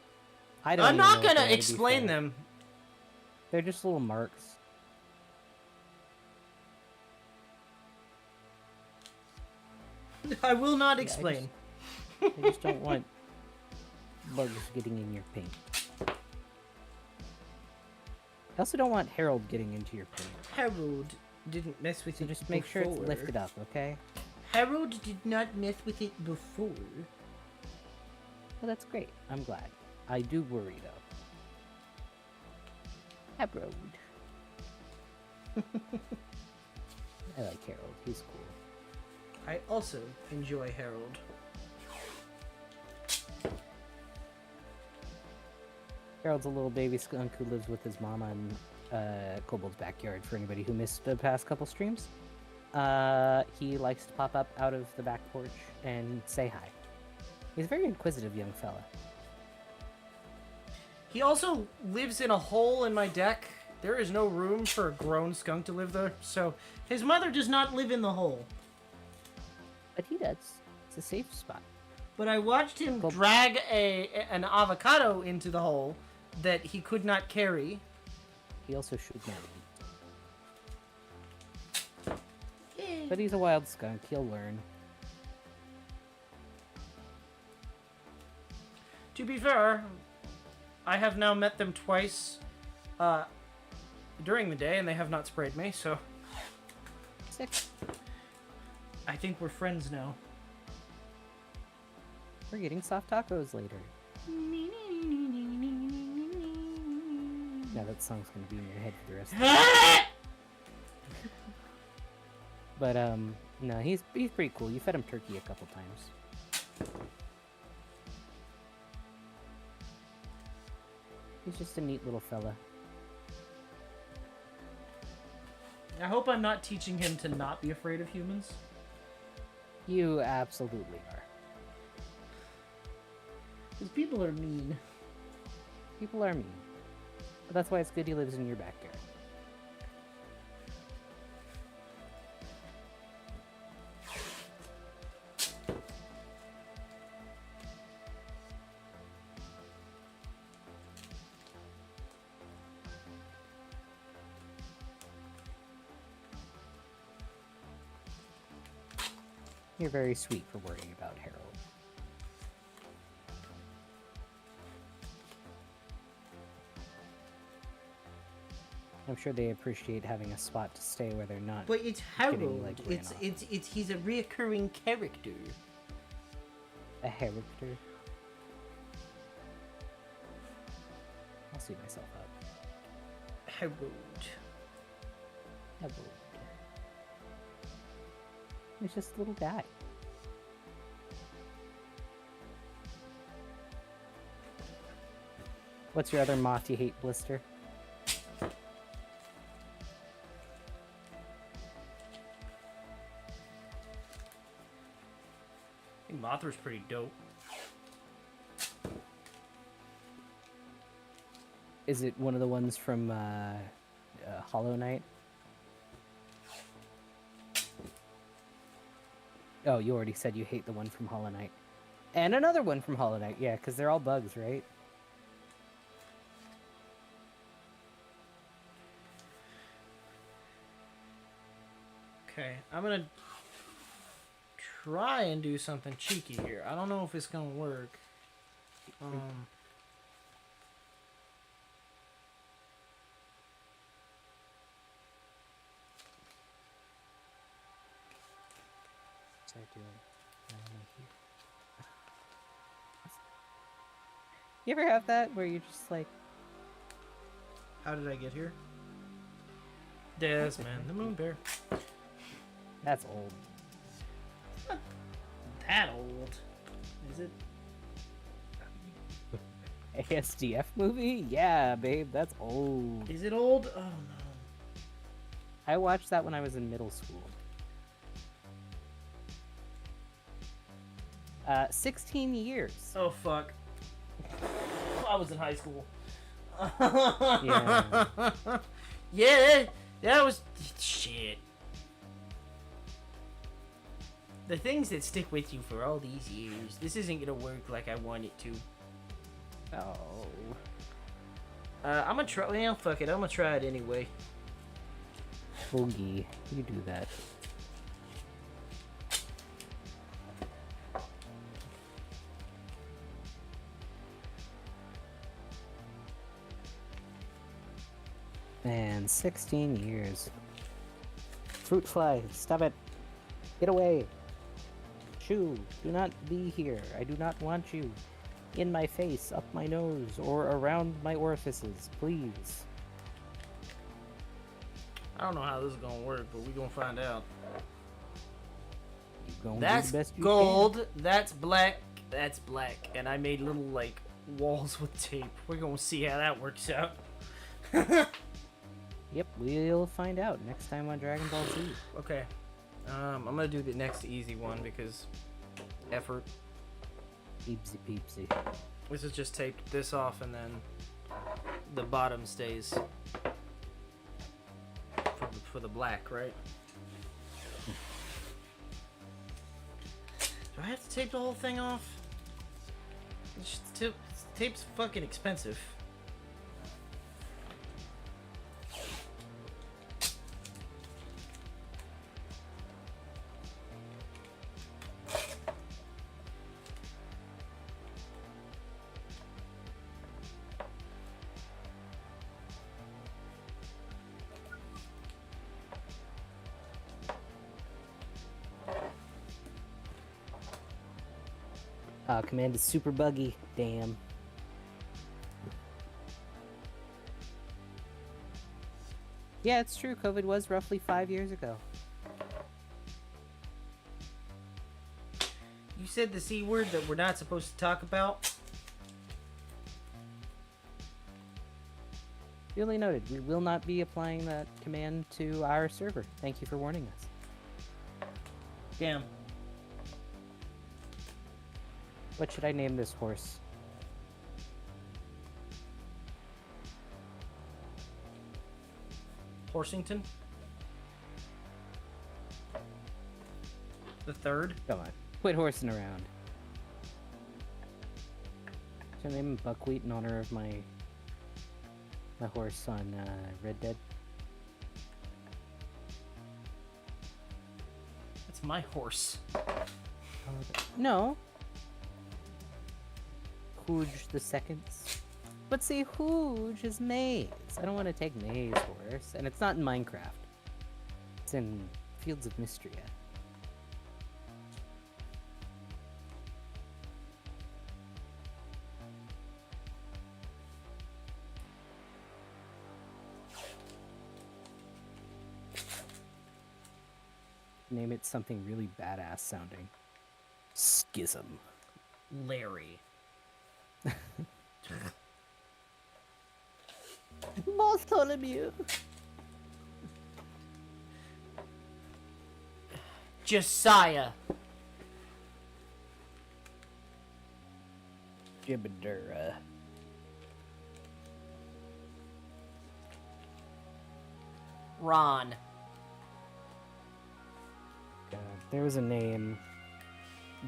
I'm not gonna explain them. They're just little marks. I will not explain. I just don't want bugs getting in your paint. I also don't want Harold getting into your paint. Harold. didn't mess with So it just make sure it's before. lifted up, okay? Harold did not mess with it before. Well, that's great. I'm glad. I do worry, though. Harold. I like Harold. He's cool. I also enjoy Harold. Harold's a little baby skunk who lives with his mama in Kobold's backyard, for anybody who missed the past couple streams. He likes to pop up out of the back porch and say hi. He's a very inquisitive young fella. He also lives in a hole in my deck. There is no room for a grown skunk to live there, so his mother does not live in the hole. But he does. It's a safe spot. But I watched him drag an avocado into the hole that he could not carry. He also should not eat. But he's a wild skunk. He'll learn. To be fair, I have now met them twice during the day, and they have not sprayed me, so Sick. I think we're friends now. We're getting soft tacos later. Now that song's gonna be in your head for the rest of the day. But no, he's pretty cool. You fed him turkey a couple times. He's just a neat little fella. I hope I'm not teaching him to not be afraid of humans. You absolutely are. Because people are mean. People are mean. But that's why it's good he lives in your backyard. You're very sweet for worrying about Harold. I'm sure they appreciate having a spot to stay where they're not. But it's getting, Harold. like, ran off. It's he's a reoccurring character. A character. I'll see myself up. Harold. Harold. He's just a little guy. What's your other moth you hate, Blister? I think Mothra's pretty dope. Is it one of the ones from Hollow Knight? Oh, you already said you hate the one from Hollow Knight. And another one from Hollow Knight, yeah, because they're all bugs, right? Okay, I'm gonna try and do something cheeky here. I don't know if it's gonna work. What's I doing? You ever have that where you're just like, How did I get here? Desmond, the moon bear. that's old. Not that old, is it? ASDF movie? Yeah, babe, that's old. Is it old? Oh no. I watched that when I was in middle school. 16 years. Oh fuck. I was in high school. Yeah. Yeah, that was shit. The things that stick with you for all these years. This isn't gonna work like I want it to. Oh. I'm gonna try. Well, fuck it. I'm gonna try it anyway. Boogie, you do that. Man, 16 years. fruit fly, stop it. Get away. Shoo, do not be here. I do not want you. In my face, up my nose, or around my orifices, please. I don't know how this is gonna work, but we're gonna find out. You gonna That's do the best you gold. can. That's black. That's black. And I made little like walls with tape. We're gonna see how that works out. Yep, we'll find out next time on Dragon Ball Z. Okay. I'm gonna do the next easy one because effort. Peepsy peepsy. This is just taped this off and then the bottom stays for the black, right? Do I have to tape the whole thing off? Tape's fucking expensive. Command is super buggy. Damn. Yeah, it's true. COVID was roughly 5 years ago. You said the C word that we're not supposed to talk about? Duly noted. We will not be applying that command to our server. Thank you for warning us. Damn. What should I name this horse? Horsington? The third? Come on. Quit horsing around. Should I name him Buckwheat in honor of my horse on Red Dead? That's my horse. No. Hooge the Seconds. But see, Hooge is Maze. I don't want to take Maze horse. And it's not in Minecraft. It's in Fields of Mystria. Name it something really badass sounding. Schism. Larry. Bartholomew. Josiah. Jibadura. Ron. God, there was a name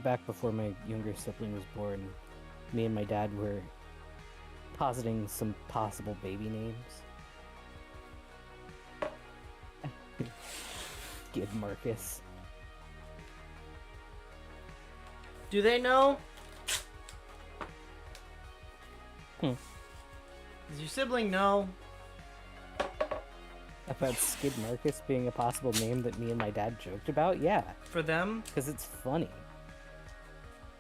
back before my younger sibling was born. Me and my dad were positing some possible baby names. Skid Marcus. Do they know? Does your sibling know? About Skid Marcus being a possible name that me and my dad joked about? Yeah. For them? Because it's funny.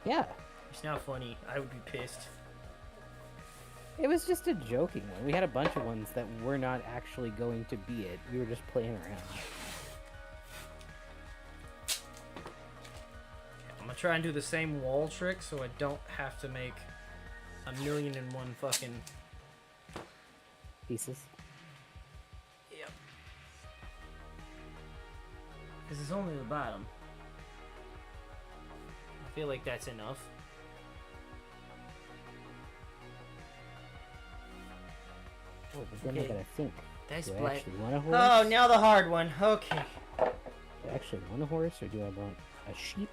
Yeah. It's not funny. I would be pissed. It was just a joking one. We had a bunch of ones that were not actually going to be it. We were just playing around. I'm gonna try and do the same wall trick so I don't have to make 1,000,001 fucking Pieces. Yep. Because it's only the bottom. I feel like that's enough. Oh, but then I gotta think. That's Do I black. actually want a horse? Oh, now the hard one. Okay. Do I actually want a horse, or do I want a sheep,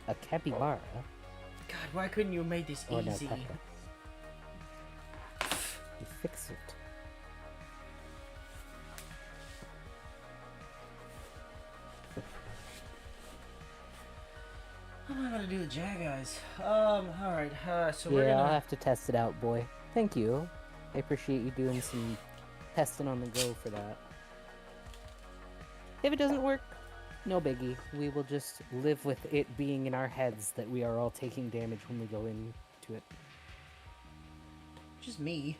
a capybara, God, why couldn't you have made this or an easy? alpaca? You fix it. I'm not gonna do the Jag Eyes. Alright, so we're Yeah, gonna... I'll have to test it out, boy. Thank you. I appreciate you doing some testing on the go for that. If it doesn't work, no biggie. We will just live with it being in our heads that we are all taking damage when we go into it. Just me.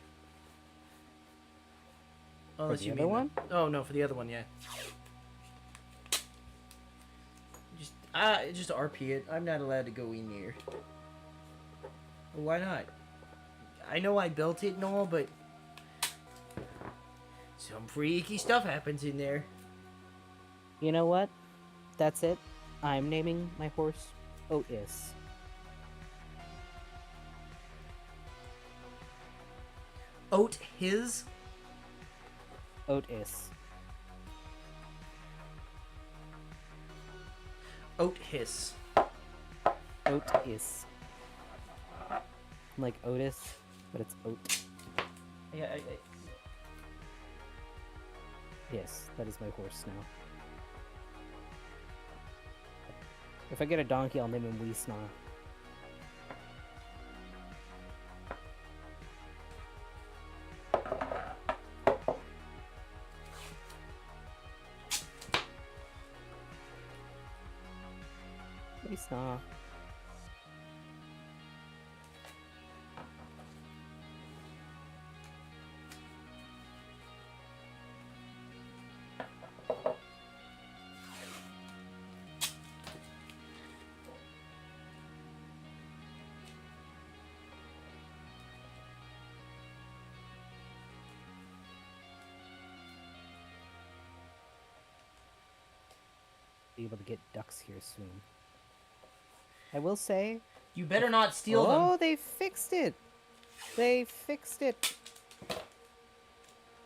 For Unless the you other mean one? Oh no, for the other one, yeah. Just RP it. I'm not allowed to go in there. Why not? I know I built it and all, but some freaky stuff happens in there. You know what? That's it. I'm naming my horse Otis. Oat his? Otis. Oat hiss. Otis. Like Otis, but it's oat. Yeah, Yes, that is my horse now. If I get a donkey, I'll name him Weesna. Weesna. Be able to get ducks here soon. I will say... you better not steal them. Oh, they fixed it! They fixed it!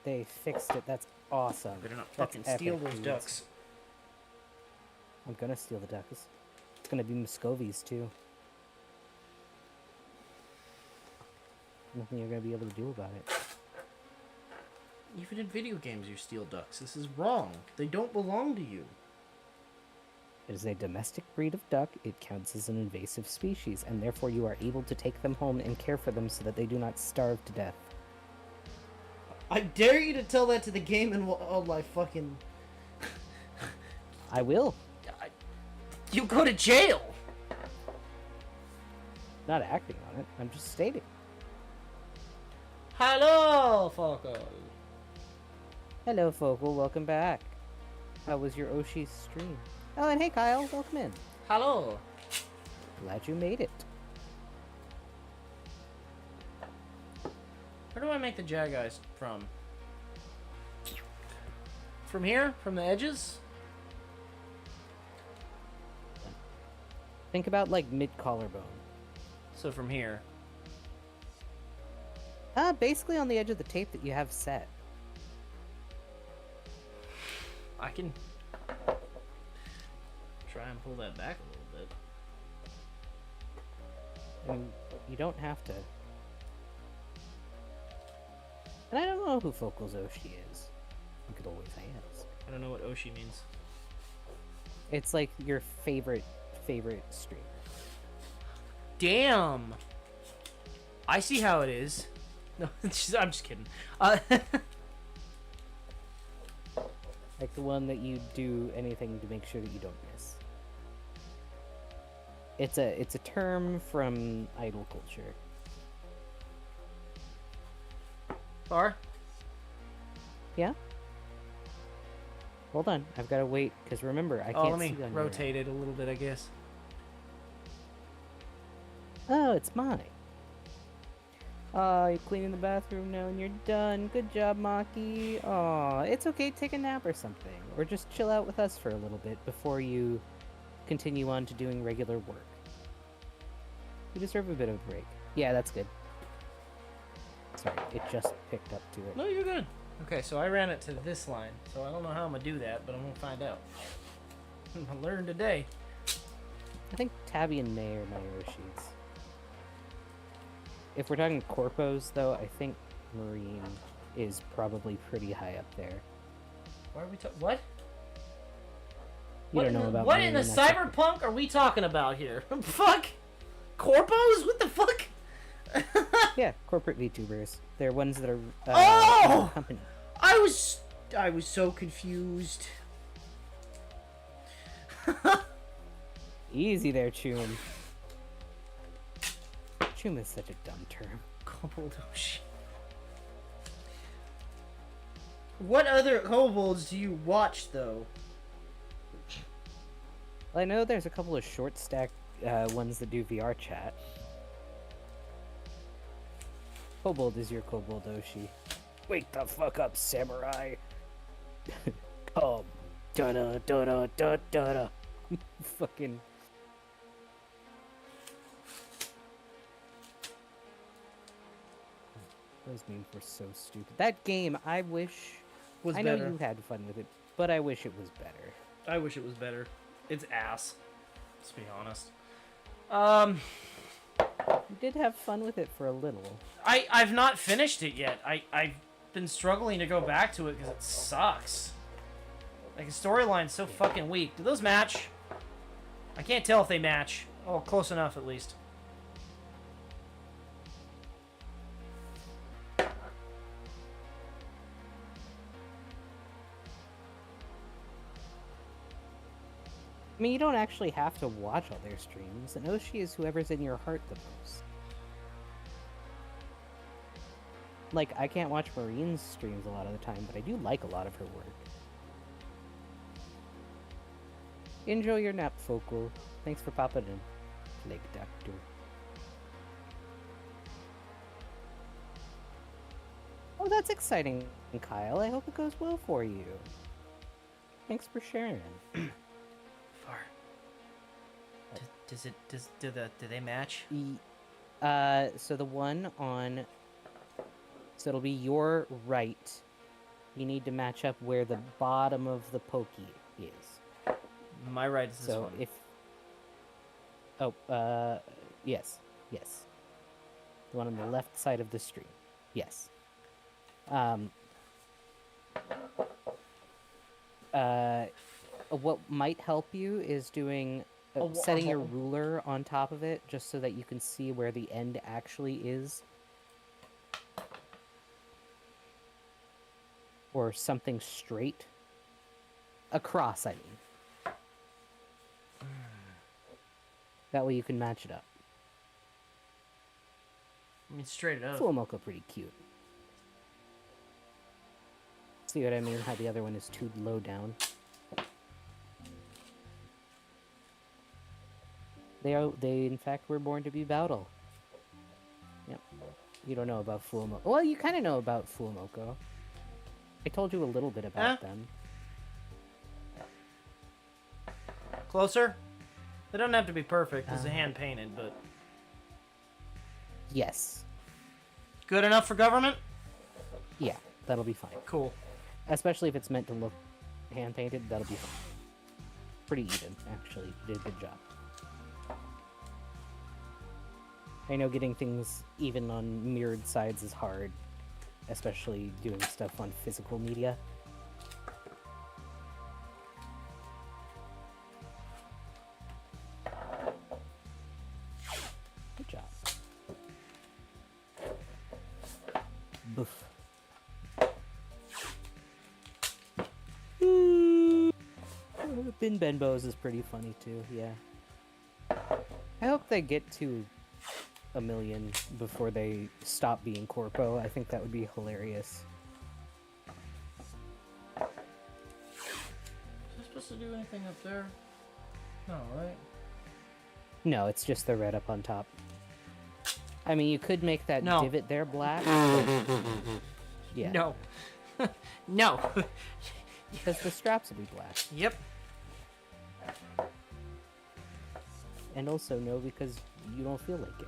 They fixed it. That's awesome. Better not That's fucking steal epic, those dudes. ducks. I'm gonna steal the ducks. It's gonna be Muscovies, too. Nothing you're gonna be able to do about it. Even in video games you steal ducks. This is wrong. They don't belong to you. It is a domestic breed of duck. It counts as an invasive species, and therefore you are able to take them home and care for them so that they do not starve to death. I dare you to tell that to the Game and Wildlife fucking... I will. You go to jail! Not acting on it. I'm just stating. Hello, Focal. Hello, Focal. Welcome back. How was your Oshi stream? Oh, and hey, Kyle. Welcome in. Hello. Glad you made it. Where do I make the jag eyes from? From here? From the edges? Think about, like, mid-collarbone. So from here. Basically on the edge of the tape that you have set. I can try and pull that back a little bit. I mean, you don't have to. And I don't know who Focal's Oshi is. You could always ask. I don't know what Oshi means. It's like your favorite streamer. Damn! I see how it is. No, I'm just kidding. Like the one that you do anything to make sure that you don't miss. It's a term from idol culture. Bar? Yeah? Hold on, I've got to wait, because remember, I Oh, can't let see me on your rotate it a little bit, I guess. Oh, it's mine. You're cleaning the bathroom now and you're done. Good job, Maki. Aw, it's okay, take a nap or something. Or just chill out with us for a little bit before you continue on to doing regular work. You deserve a bit of a break. Yeah, that's good. Sorry, it just picked up to it. No, you're good. Okay, so I ran it to this line, so I don't know how I'm gonna do that, but I'm gonna find out. I learned today. I think Tabby and May are my Yoshis. If we're talking corpos, though, I think Marine is probably pretty high up there. Why are we talking? What? You don't know about what Marine, in the that's okay. cyberpunk are we talking about here? Fuck! Corpos? What the fuck? Yeah, corporate VTubers. They're ones that are Oh! company. I was so confused. Easy there, Choom. Choom is such a dumb term. Kobold Oshi. What other kobolds do you watch, though? Well, I know there's a couple of short stack ones that do VR chat. Kobold is your Kobold Oshi. Wake the fuck up, samurai! Come. Da-da, da-da, da-da-da. Fucking... Those memes were so stupid. That game, I wish... Was I know better. you had fun with it, but I wish it was better. I wish it was better. It's ass. Let's be honest. You did have fun with it for a little. I've not finished it yet. I've been struggling to go back to it because it sucks. Like, the storyline's so fucking weak. Do those match? I can't tell if they match. Oh, close enough at least. I mean, you don't actually have to watch all their streams. An Oshi is whoever's in your heart the most. Like, I can't watch Marine's streams a lot of the time, but I do like a lot of her work. Enjoy your nap, Focal. Thanks for popping in, Plague Doctor. Oh, that's exciting, Kyle. I hope it goes well for you. Thanks for sharing. Far. Do they match? So the one on... So it'll be your right. You need to match up where the bottom of the pokey is. My right is this So one. if... Oh, yes. Yes. The one on the left side of the stream. Yes. What might help you is doing... setting your ruler on top of it, just so that you can see where the end actually is. Or something straight. Across, I mean. That way you can match it up. I mean, straight up. Full Mocha pretty cute. See what I mean? How the other one is too low down. They in fact were born to be battle. Yep. You don't know about Fuomoko. Well, you kind of know about Fuomoko. I told you a little bit about them. Closer? They don't have to be perfect. This is hand painted, but Yes. good enough for government? Yeah, that'll be fine. Cool. Especially if it's meant to look hand painted, that'll be fine. Pretty even, actually. You did a good job. I know getting things even on mirrored sides is hard, especially doing stuff on physical media. Good job. Boof. Bin Benbows is pretty funny too, yeah. I hope they get to 1 million before they stop being corpo. I think that would be hilarious. Is it supposed to do anything up there? No, right? No, it's just the red up on top. I mean, you could make that No. divot there black. But... Yeah. No. No. Because the straps will be black. Yep. And also no, because you don't feel like it.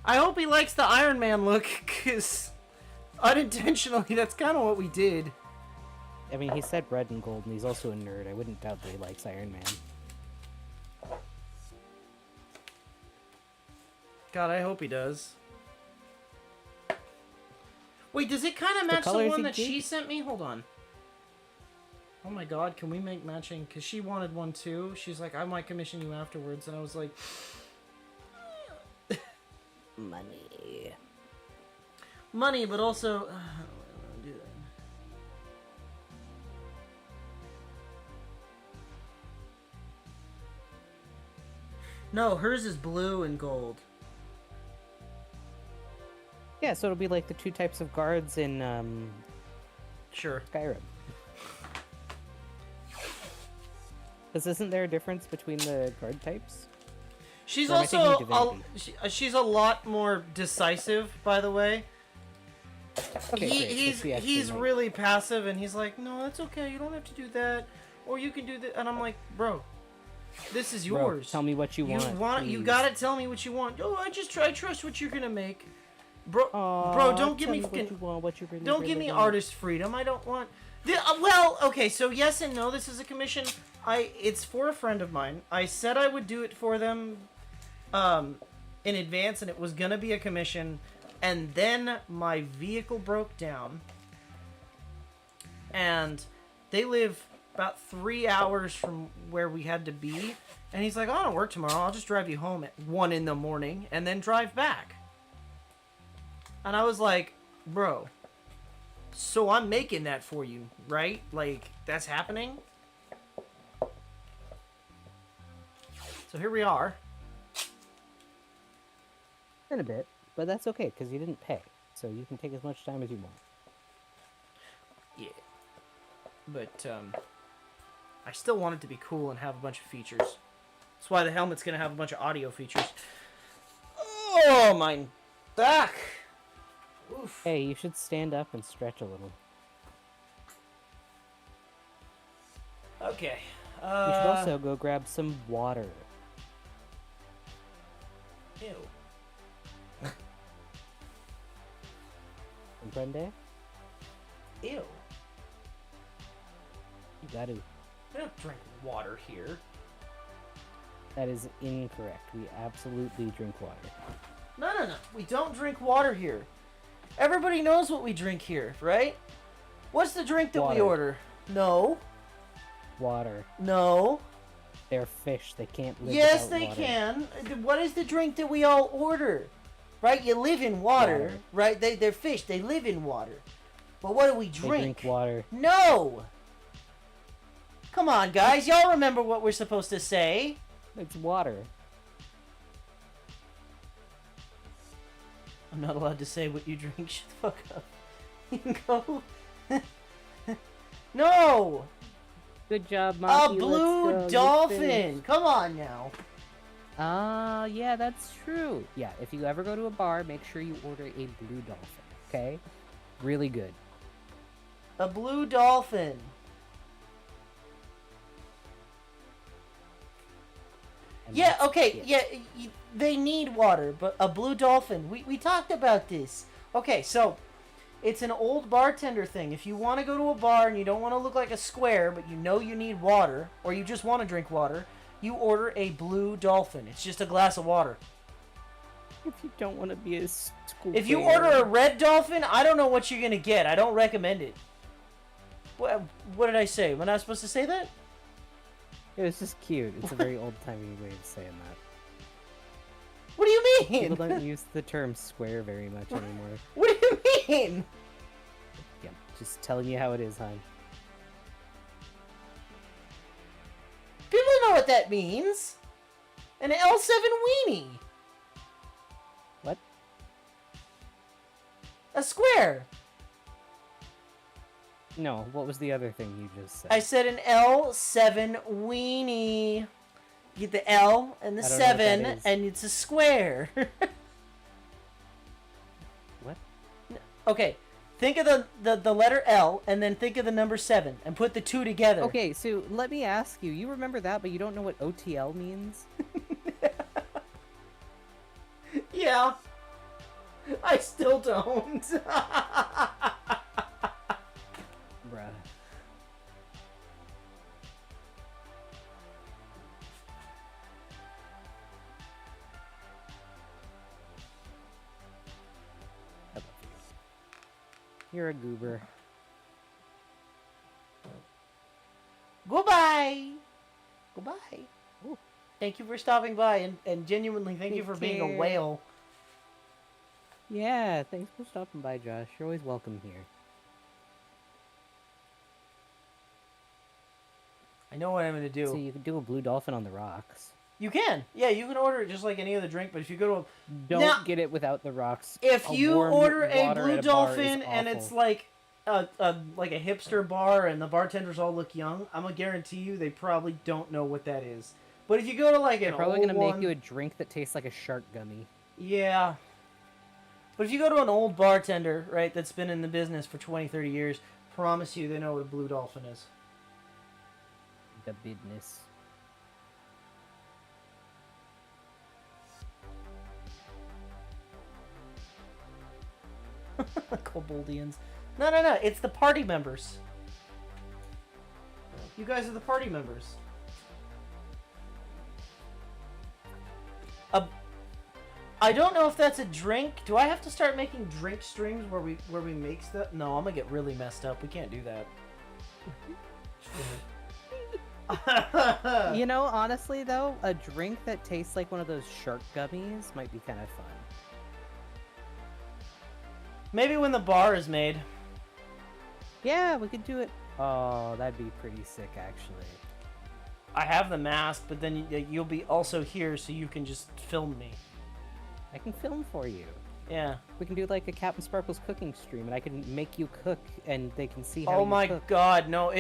I hope he likes the Iron Man look, because unintentionally, that's kind of what we did. I mean, he said red and gold, and he's also a nerd. I wouldn't doubt that he likes Iron Man. God, I hope he does. Wait, does it kind of match the colors one he that she did? sent me? Hold on. Oh my god, can we make matching? Because she wanted one too. She's like, I might commission you afterwards. And I was like... Money. Money, but also... No, hers is blue and gold. Yeah, so it'll be like the two types of guards in Sure. Skyrim. Because isn't there a difference between the guard types? She's Or am I thinking also Divinity? she's a lot more decisive, by the way. Okay, great, so she actually He's might- really passive, and he's like, no, that's okay. You don't have to do that, or you can do that. And I'm like, bro, this is Bro, yours. tell me what you want. You please. gotta tell me what you want. Oh, I trust what you're gonna make, bro. Aw, Bro, don't give tell me what fucking. you want, what you really, Don't really give me want. artist freedom. I don't want. Well, okay, so yes and no. This is a commission. It's for a friend of mine. I said I would do it for them, in advance, and it was gonna be a commission. And then my vehicle broke down, and they live about 3 hours from where we had to be. And he's like, "I don't work tomorrow. I'll just drive you home at 1 in the morning and then drive back." And I was like, "Bro, so I'm making that for you, right? Like, that's happening?" So here we are. In a bit, but that's okay, because you didn't pay. So you can take as much time as you want. Yeah. But, I still want it to be cool and have a bunch of features. That's why the helmet's gonna have a bunch of audio features. Oh, my back! Oof. Hey, you should stand up and stretch a little. Okay. You should also go grab some water. Ew. Comprende? Ew. You gotta. I don't drink water here. That is incorrect. We absolutely drink water. No. We don't drink water here. Everybody knows what we drink here, right? What's the drink that we Water. order? No. Water. No. They're fish. They can't live Yes, without they water. can. What is the drink that we all order? Right? You live in water, Water. right? They're fish. They live in water. But what do we They drink? drink water. No! Come on, guys. Y'all remember what we're supposed to say. It's water. I'm not allowed to say what you drink. Shut the fuck up. You can go. No! Good job, A Monkey. Let's blue go. You dolphin! finished. Come on now. Yeah, that's true. Yeah, if you ever go to a bar, make sure you order a blue dolphin, okay? Really good. A blue dolphin. And Yeah, that's okay, it. yeah, they need water, but a blue dolphin. We talked about this. Okay, so it's an old bartender thing. If you want to go to a bar and you don't want to look like a square, but you know you need water, or you just want to drink water, you order a blue dolphin. It's just a glass of water. If you don't want to be a school If you order a red dolphin, I don't know what you're going to get. I don't recommend it. What did I say? Am I not supposed to say that? It was just cute. It's a very old-timey way of saying that. What do you mean? People don't use the term square very much anymore. What do you mean? Yeah, just telling you how it is, hon. People know what that means. An L7 weenie. What? A square. No, what was the other thing you just said? I said an L7 weenie. You get the L and the I don't know what that 7, is. and it's a square. What? Okay, think of the letter L, and then think of the number 7, and put the two together. Okay, so let me ask you. You remember that, but you don't know what OTL means? Yeah. I still don't. Bruh. I love you. You're a goober. Goodbye. Goodbye. Ooh. Thank you for stopping by, and genuinely thank you Take for being a care. whale. Yeah, thanks for stopping by, Josh. You're always welcome here. I know what I'm gonna do. So you could do a blue dolphin on the rocks. You can. Yeah, you can order it just like any other drink, but if you go to a... Don't Now, get it without the rocks. if you warm order a water Blue at bar is Dolphin and it's awful. like like a hipster bar and the bartenders all look young, I'm gonna guarantee you they probably don't know what that is. But if you go to like an They're probably old gonna one, make you a drink that tastes like a shark gummy. yeah. But if you go to an old bartender, right, that's been in the business for 20, 30 years, promise you they know what a Blue Dolphin is. The business. Koboldians. No. It's the party members. You guys are the party members. I don't know if that's a drink. Do I have to start making drink streams where we make stuff? No, I'm gonna get really messed up. We can't do that. You know, honestly though, a drink that tastes like one of those shark gummies might be kind of fun. Maybe when the bar is made. Yeah, we could do it. Oh, that'd be pretty sick, actually. I have the mask, but then you'll be also here, so you can just film me. I can film for you. Yeah. We can do like a Captain Sparkles cooking stream, and I can make you cook, and they can see how Oh you my cook. god, no!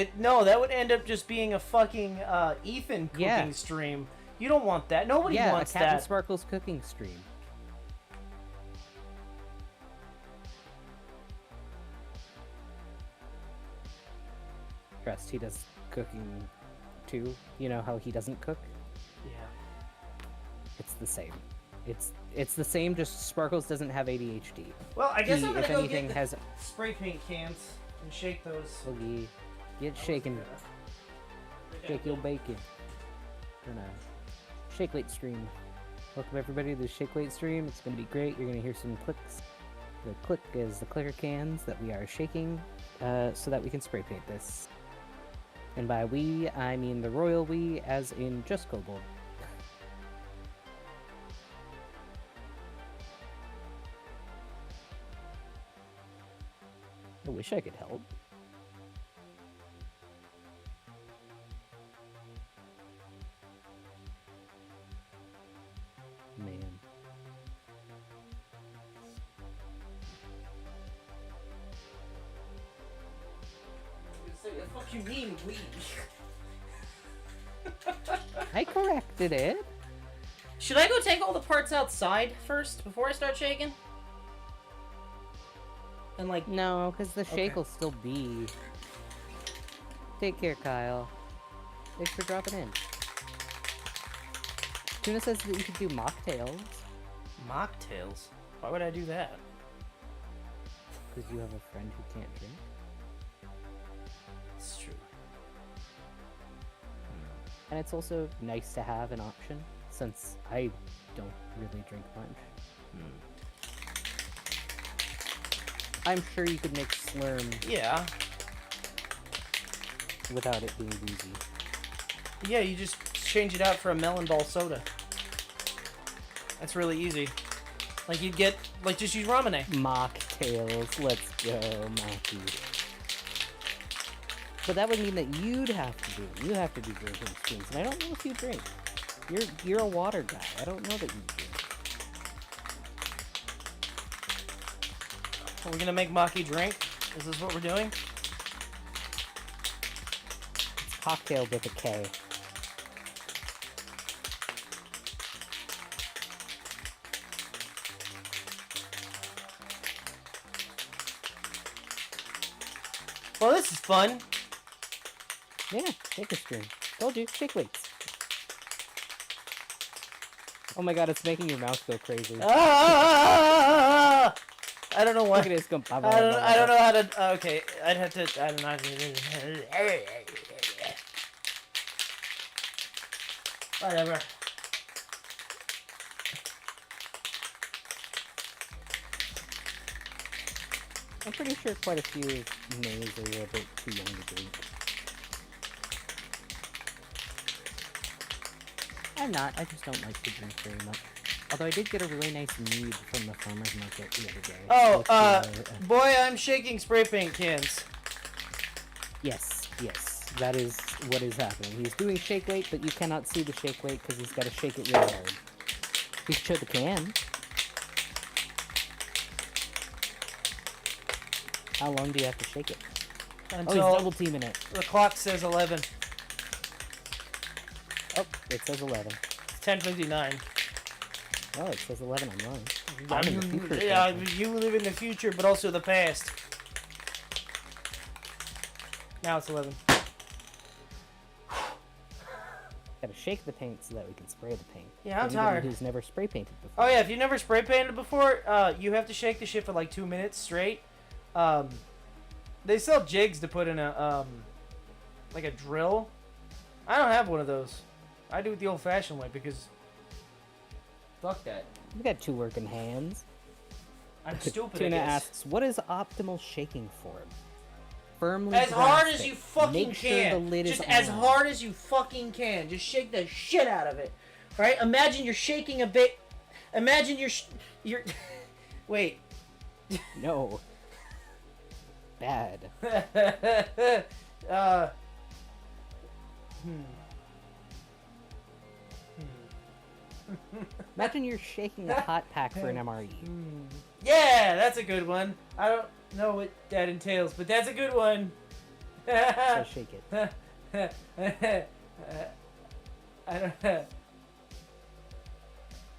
That would end up just being a fucking Ethan cooking Yeah. stream. You don't want that. Nobody Yeah, wants a Captain that. Sparkles cooking stream. Trust, he does cooking too. You know how he doesn't cook? Yeah. It's the same. It's the same, just Sparkles doesn't have ADHD. Well, I guess He, I'm gonna if go anything, get the has spray paint cans and shake those. Boogie. Get shaking. Shake your bacon. Gonna shake weight stream. Welcome everybody to the shake weight stream. It's gonna be great. You're gonna hear some clicks. The click is the clicker cans that we are shaking, so that we can spray paint this. And by we, I mean the royal we, as in just Kobold. I wish I could help. Man. What you mean, we? I corrected it. Should I go take all the parts outside first before I start shaking? And like, No, because the shake Okay. will still be. Take care, Kyle. Thanks for dropping in. Tuna says that you could do mocktails mocktails? Why would I do that? because you have a friend who can't drink. It's true. And it's also nice to have an option since I don't really drink much. I'm sure you could make Slurm Yeah. without it being boozy. Yeah, you just change it out for a melon ball soda. That's really easy. Like you'd get, like just use Ramune. Mocktails, let's go, Mocky. But that would mean that you'd have to do drinking streams, and I don't know if you drink. You're a water guy. I don't know that you drink. Are we gonna make Maki drink? Is this what we're doing? It's cocktail with a K. Well, this is fun. Yeah, take a stream. Told you, shake weights. Oh my god, it's making your mouth go crazy. Ah! I don't know why. Look at it, it's going I don't know how to. Okay, I'd have to. I don't know. Whatever. I'm pretty sure quite a few nays are a bit too young to drink. I'm not, I just don't like to drink very much. Although I did get a really nice mead from the farmer's market the other day. Oh, With boy, I'm shaking spray paint cans. yes, that is what is happening. He's doing shake weight, but you cannot see the shake weight because he's got to shake it really hard. You can show the can. How long do you have to shake it? Until he's double teaming it. the clock says 11. Oh, it says 11. It's 10:59. Oh, it says 11 online. I I'm in mean, the future, yeah, apparently. you live in the future, but also the past. Now it's 11. Gotta shake the paint so that we can spray the paint. Yeah, I'm Anybody tired. Who's never spray painted before. Oh yeah, if you've never spray painted before, you have to shake the shit for like 2 minutes straight. They sell jigs to put in a like a drill. I don't have one of those. I do it the old-fashioned way because fuck that. We got 2 working hands. I'm stupid. Tuna I guess. asks, what is optimal shaking form? Firmly As hard grasp as it. you fucking Make sure can. the lid Just is as on. hard as you fucking can. Just shake the shit out of it. Right? Imagine you're shaking a bit. Imagine you're. Wait. No. Bad. Imagine you're shaking a hot pack for an MRE. Yeah, that's a good one. I don't know what that entails, but that's a good one. So shake it. I don't know.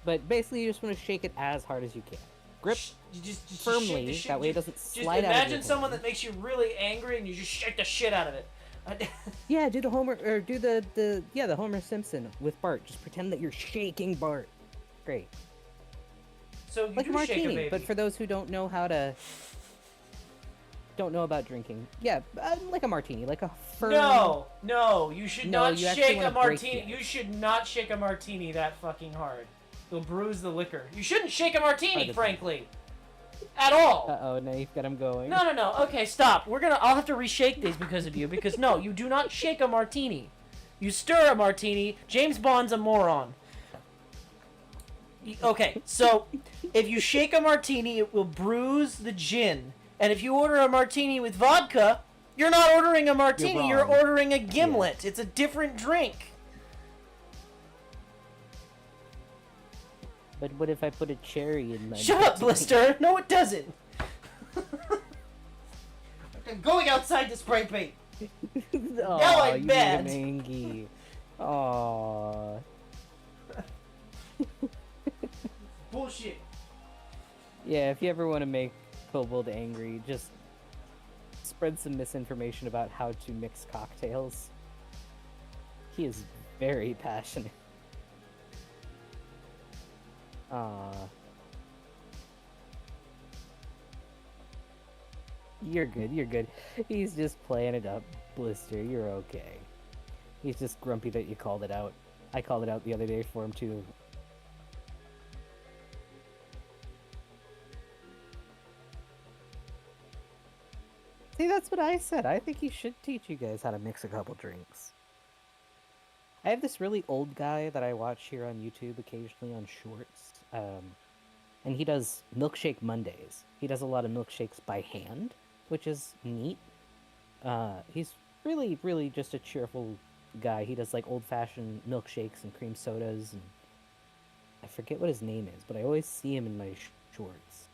But basically, you just want to shake it as hard as you can. Grip You just firmly, shake the shit- that way it just- doesn't just slide out of your imagine someone hand. that makes you really angry and you just shake the shit out of it. Yeah, do the Homer, or do the Homer Simpson with Bart. Just pretend that you're shaking Bart. Great. So you Like a do shake a martini, baby. but for those who don't know about drinking. Yeah, like a martini, like a firm... No, you should No, not you actually shake a wanna break martini. the You ice. should not shake a martini that fucking hard. You'll bruise the liquor. You shouldn't shake a martini, Hard to frankly. At all. Uh-oh, now you've got him going. No. Okay, stop. I'll have to reshake these because of you. Because no, you do not shake a martini. You stir a martini. James Bond's a moron. Okay, so if you shake a martini, it will bruise the gin. And if you order a martini with vodka, you're not ordering a martini. You're wrong. ordering a gimlet. It's a different drink. But what if I put a cherry in my... Shut up, Blister. No, it doesn't. I'm going outside to spray paint. Aw, Now I'm you mad. mangy. Aww. Bullshit. Yeah, if you ever want to make Kobold angry, just spread some misinformation about how to mix cocktails. He is very passionate. Aww. You're good. He's just playing it up, Blister. You're okay. He's just grumpy that you called it out. I called it out the other day for him, too. See, that's what I said. I think he should teach you guys how to mix a couple drinks. I have this really old guy that I watch here on YouTube occasionally on shorts. And he does milkshake Mondays. He does a lot of milkshakes by hand, which is neat. He's really, really just a cheerful guy. He does like old-fashioned milkshakes and cream sodas, and I forget what his name is, but I always see him in my shorts.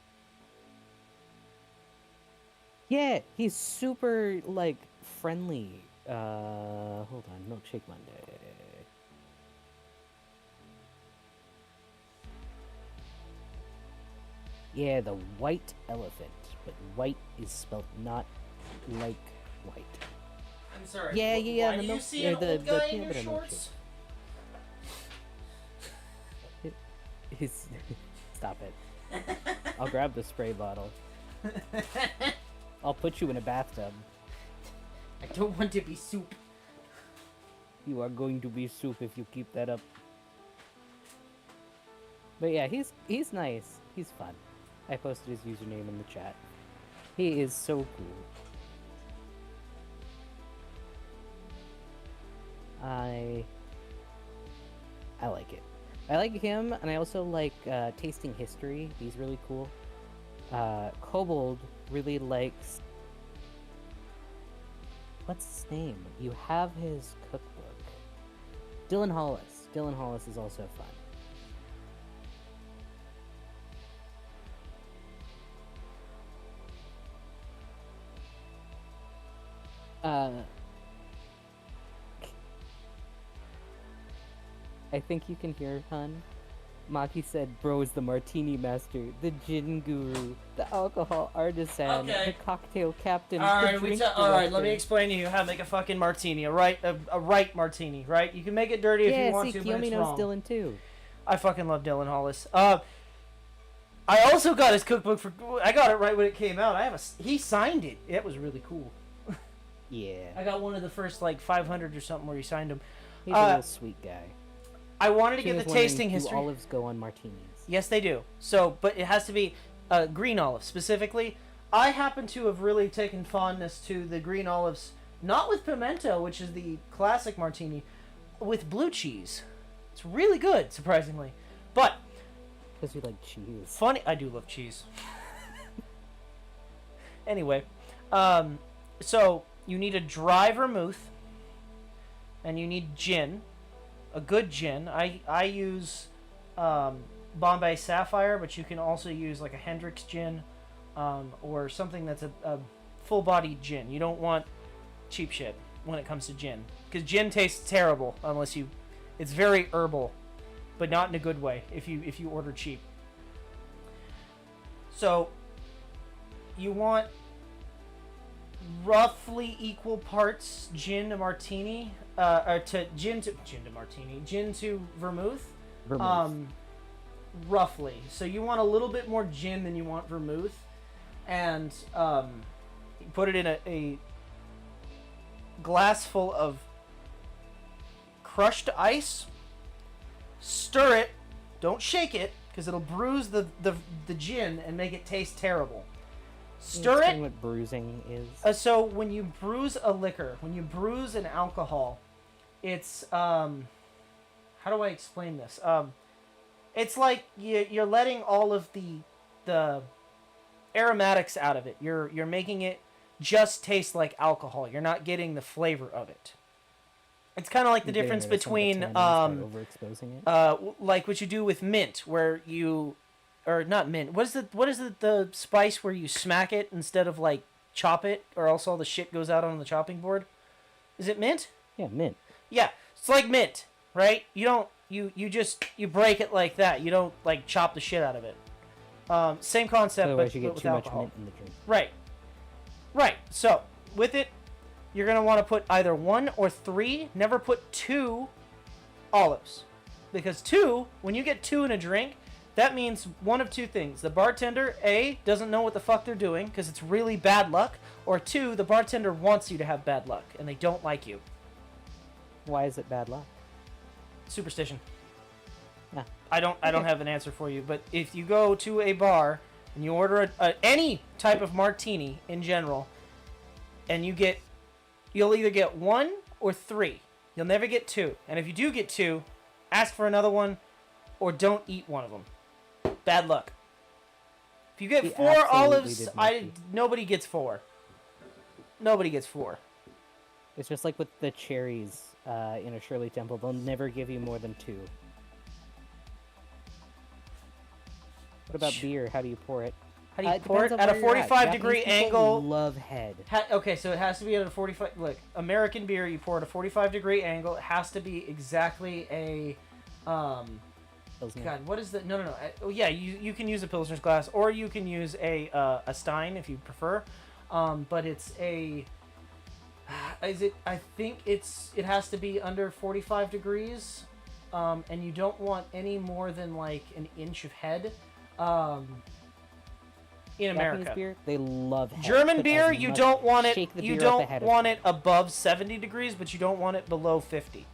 Yeah, he's super, like, friendly. Hold on, Milkshake Monday. Yeah, the white elephant, but white is spelled not like white. I'm sorry. Yeah, yeah, Why the do you milk- see yeah, an the- old the guy in peanut your butter shorts? His... Stop it. I'll grab the spray bottle. I'll put you in a bathtub. I don't want to be soup. You are going to be soup if you keep that up. But yeah, he's nice. He's fun. I posted his username in the chat. He is so cool. I like it. I like him, and I also like Tasting History. He's really cool. Kobold really likes what's his name? You have his cookbook. Dylan Hollis. Dylan Hollis is also fun. I think you can hear, hun. Maki said, bro is the martini master, the gin guru, the alcohol artisan, Okay. the cocktail captain, All the right, drink all right. Let director." me explain to you how to make a fucking martini. A right martini, right? You can make it dirty if Yeah, you want see, to, but Kiyomi it's knows wrong. Dylan too. I fucking love Dylan Hollis. I also got his cookbook for. I got it right when it came out. He signed it. It was really cool. Yeah. I got one of the first like 500 or something where he signed them. He's a real sweet guy. I wanted to She get was the wondering, tasting do history. olives go on martinis? Yes, they do. So, but it has to be green olive specifically. I happen to have really taken fondness to the green olives, not with pimento, which is the classic martini, with blue cheese. It's really good, surprisingly. But Because you like cheese. funny, I do love cheese. Anyway, so you need a dry vermouth, and you need gin, a good gin. I use Bombay Sapphire, but you can also use like a Hendrick's gin, or something that's a full-bodied gin. You don't want cheap shit when it comes to gin, because gin tastes terrible unless you. It's very herbal, but not in a good way if you order cheap. So you want roughly equal parts gin to martini, or to gin to martini, gin to vermouth. Vermouth. Roughly. So you want a little bit more gin than you want vermouth, and you put it in a glass full of crushed ice. Stir it. Don't shake it, because it'll bruise the gin and make it taste terrible. Stir Explain it. what bruising is. So when you bruise a liquor, when you bruise an alcohol, it's how do I explain this? It's like you're letting all of the aromatics out of it. You're making it just taste like alcohol. You're not getting the flavor of it. It's kind of like the You're difference getting rid of some of the between tannins by overexposing it. like what you do with mint, where you, or not mint. What is the spice where you smack it instead of like chop it, or else all the shit goes out on the chopping board? Is it mint? Yeah, mint. Yeah, it's like mint, right? You don't you break it like that. You don't like chop the shit out of it. Same concept, Otherwise, but you get with too much alcohol. mint in the drink. Right. So with it, you're gonna want to put either 1 or 3. Never put 2 olives, because 2, when you get 2 in a drink, that means one of two things: the bartender A doesn't know what the fuck they're doing because it's really bad luck, or 2, the bartender wants you to have bad luck and they don't like you. Why is it bad luck? Superstition. Yeah. I don't have an answer for you, but if you go to a bar and you order any type of martini in general, and you'll either get 1 or 3. You'll never get 2. And if you do get 2, ask for another one, or don't eat one of them. Bad luck. If you get He 4 absolutely olives, did lucky. nobody gets 4. Nobody gets 4. It's just like with the cherries in a Shirley Temple. They'll never give you more than 2. What about beer? How do you pour it? How do you It pour it? depends on At a where you're at. 45-degree Japanese people angle. love head. Okay, so it has to be at a 45. Look, American beer, you pour at a 45-degree angle. It has to be exactly a. Pilsner. God, what is the? No. Oh yeah, you can use a Pilsner's glass, or you can use a Stein if you prefer. But it's a. Is it? I think it has to be under 45 degrees, and you don't want any more than like an inch of head. In America. Japanese beer, they love head. German Put beer, as you much- don't want it. shake the You beer up don't ahead of want time. it above 70 degrees, but you don't want it below 50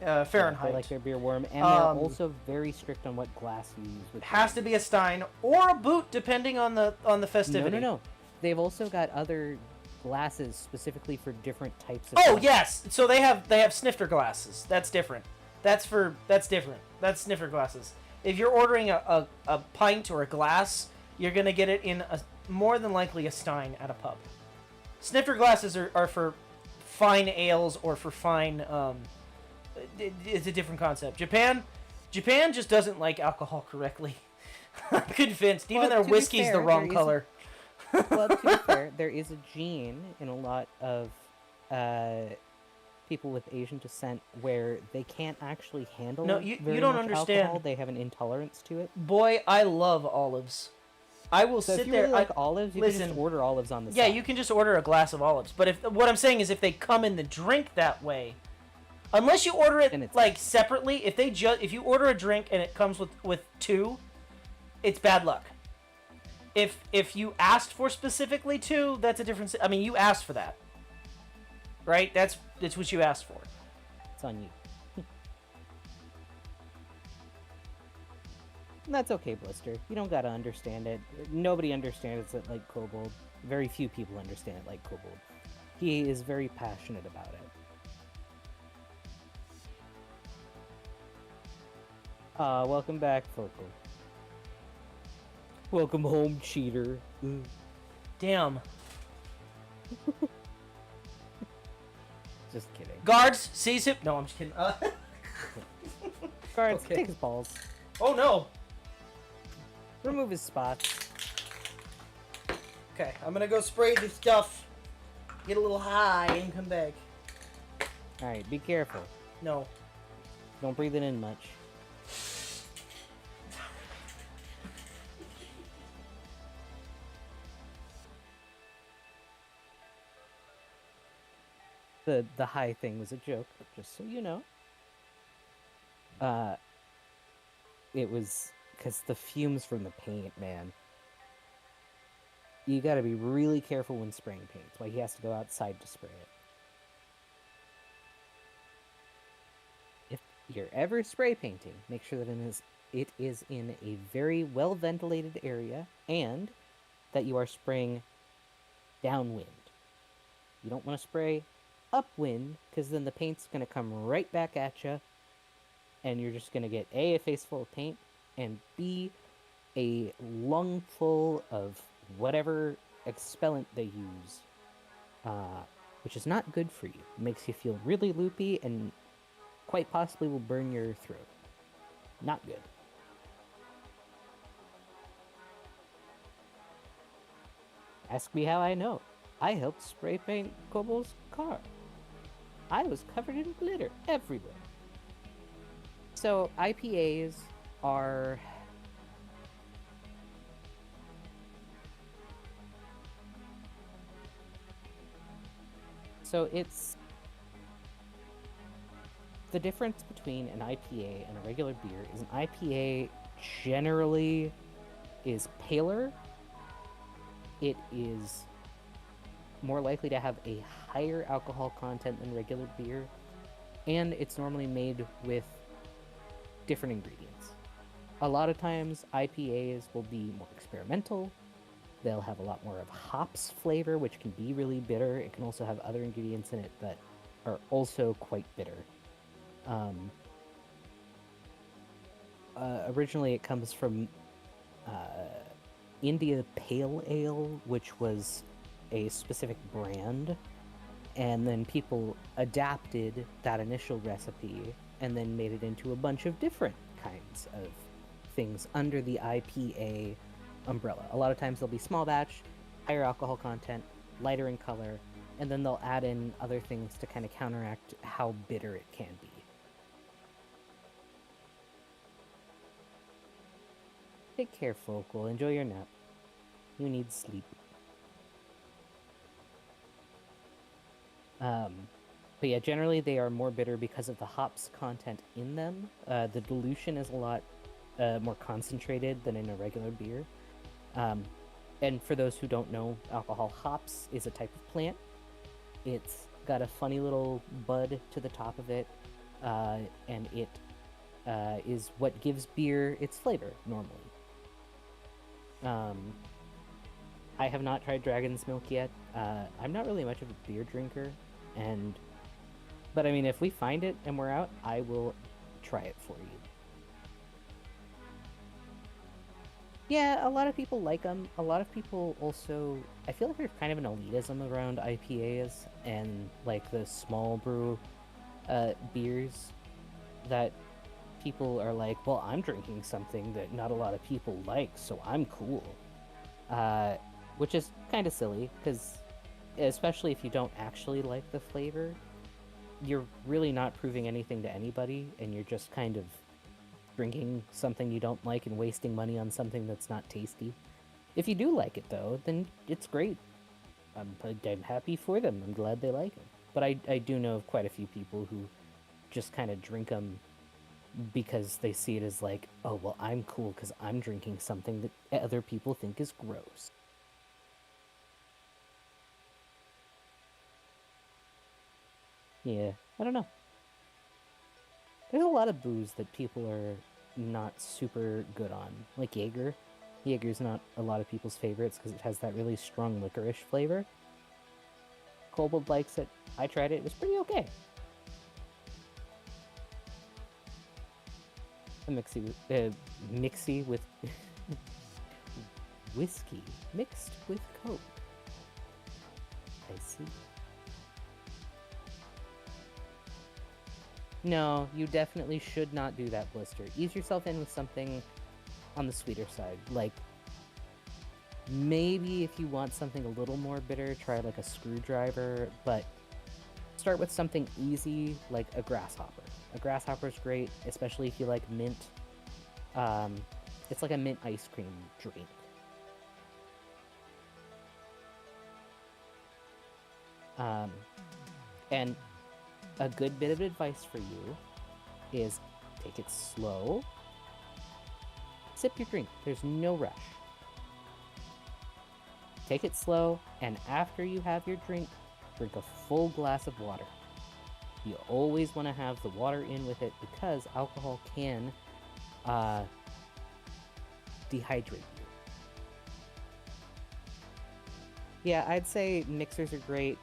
Yeah, Fahrenheit. They like their beer warm, and they're also very strict on what glass you use. With Has to be a Stein or a boot, depending on the festivity. No. They've also got other glasses specifically for different types of. Oh glass. yes, so they have snifter glasses. That's different. That's different. That's snifter glasses. If you're ordering a pint or a glass, you're gonna get it in more than likely a Stein at a pub. Snifter glasses are for fine ales or for fine. It's a different concept. Japan just doesn't like alcohol correctly. I'm convinced. Even their whiskey's the wrong color. Well, to be fair, there is a gene in a lot of people with Asian descent where they can't actually handle. No, you very don't much understand. Alcohol. They have an intolerance to it. Boy, I love olives. I will So sit if you there. really like olives, you can listen, just order olives on the yeah, side. you can just order a glass of olives. But if what I'm saying is, if they come in the drink that way, unless you order it like separately, if you order a drink and it comes with two, it's bad luck. If you asked for specifically two, that's a different. I mean, you asked for that, right? That's what you asked for. It's on you. That's okay, Blister. You don't gotta understand it. Nobody understands it like Kobold. Very few people understand it like Kobold. He is very passionate about it. Welcome back, Focal. Welcome home, cheater. Damn. Just kidding. Guards, seize him. No, I'm just kidding. Guards, okay. take his balls. Oh no. Remove his spots. Okay, I'm gonna go spray the stuff, get a little high, and come back. Alright, be careful. No. Don't breathe it in much. The high thing was a joke, but just so you know. It was because the fumes from the paint, man. You gotta be really careful when spraying paint. That's why he has to go outside to spray it. If you're ever spray painting, make sure that it is in a very well ventilated area and that you are spraying downwind. You don't want to spray upwind because then the paint's going to come right back at you and you're just going to get A, a face full of paint, and B, a lung full of whatever expellant they use, which is not good for you. It makes you feel really loopy and quite possibly will burn your throat. Not good. Ask me how I know. I helped spray paint Kobold's car. I was covered in glitter everywhere. So IPAs are... So it's... The difference between an IPA and a regular beer is an IPA generally is paler. It is more likely to have a higher alcohol content than regular beer, and it's normally made with different ingredients. A lot of times IPAs will be more experimental. They'll have a lot more of hops flavor, which can be really bitter. It can also have other ingredients in it that are also quite bitter. Originally it comes from India Pale Ale, which was a specific brand, and then people adapted that initial recipe and then made it into a bunch of different kinds of things under the IPA umbrella. A lot of times they'll be small batch, higher alcohol content, lighter in color, and then they'll add in other things to kind of counteract how bitter it can be. Take care, Focal. Enjoy your nap. You need sleep. But yeah, generally they are more bitter because of the hops content in them. The dilution is a lot more concentrated than in a regular beer. And for those who don't know, alcohol hops is a type of plant. It's got a funny little bud to the top of it, and it is what gives beer its flavor normally. I have not tried Dragon's Milk yet. I'm not really much of a beer drinker, but I mean, if we find it and we're out, I will try it for you. Yeah, a lot of people like them. A lot of people also, I feel like there's kind of an elitism around IPAs and like the small brew beers that people are like, well, I'm drinking something that not a lot of people like, so I'm cool. Which is kind of silly, because especially if you don't actually like the flavor, you're really not proving anything to anybody, and you're just kind of drinking something you don't like and wasting money on something that's not tasty. If you do like it, though, then it's great. I'm happy for them. I'm glad they like it. But I do know of quite a few people who just kind of drink them because they see it as like, oh, well, I'm cool because I'm drinking something that other people think is gross. Yeah, I don't know. There's a lot of booze that people are not super good on, like Jaeger. Jaeger's not a lot of people's favorites because it has that really strong licorice flavor. Kobold likes it. I tried it. It was pretty okay. A mixy with whiskey mixed with Coke. I see. No, you definitely should not do that, Blister. Ease yourself in with something on the sweeter side. Like, maybe if you want something a little more bitter, try like a screwdriver, but start with something easy, like a grasshopper. A grasshopper's great, especially if you like mint. It's like a mint ice cream drink. And a good bit of advice for you is take it slow. Sip your drink. There's no rush. Take it slow, and after you have your drink, drink a full glass of water. You always want to have the water in with it because alcohol can dehydrate you. Yeah, I'd say mixers are great.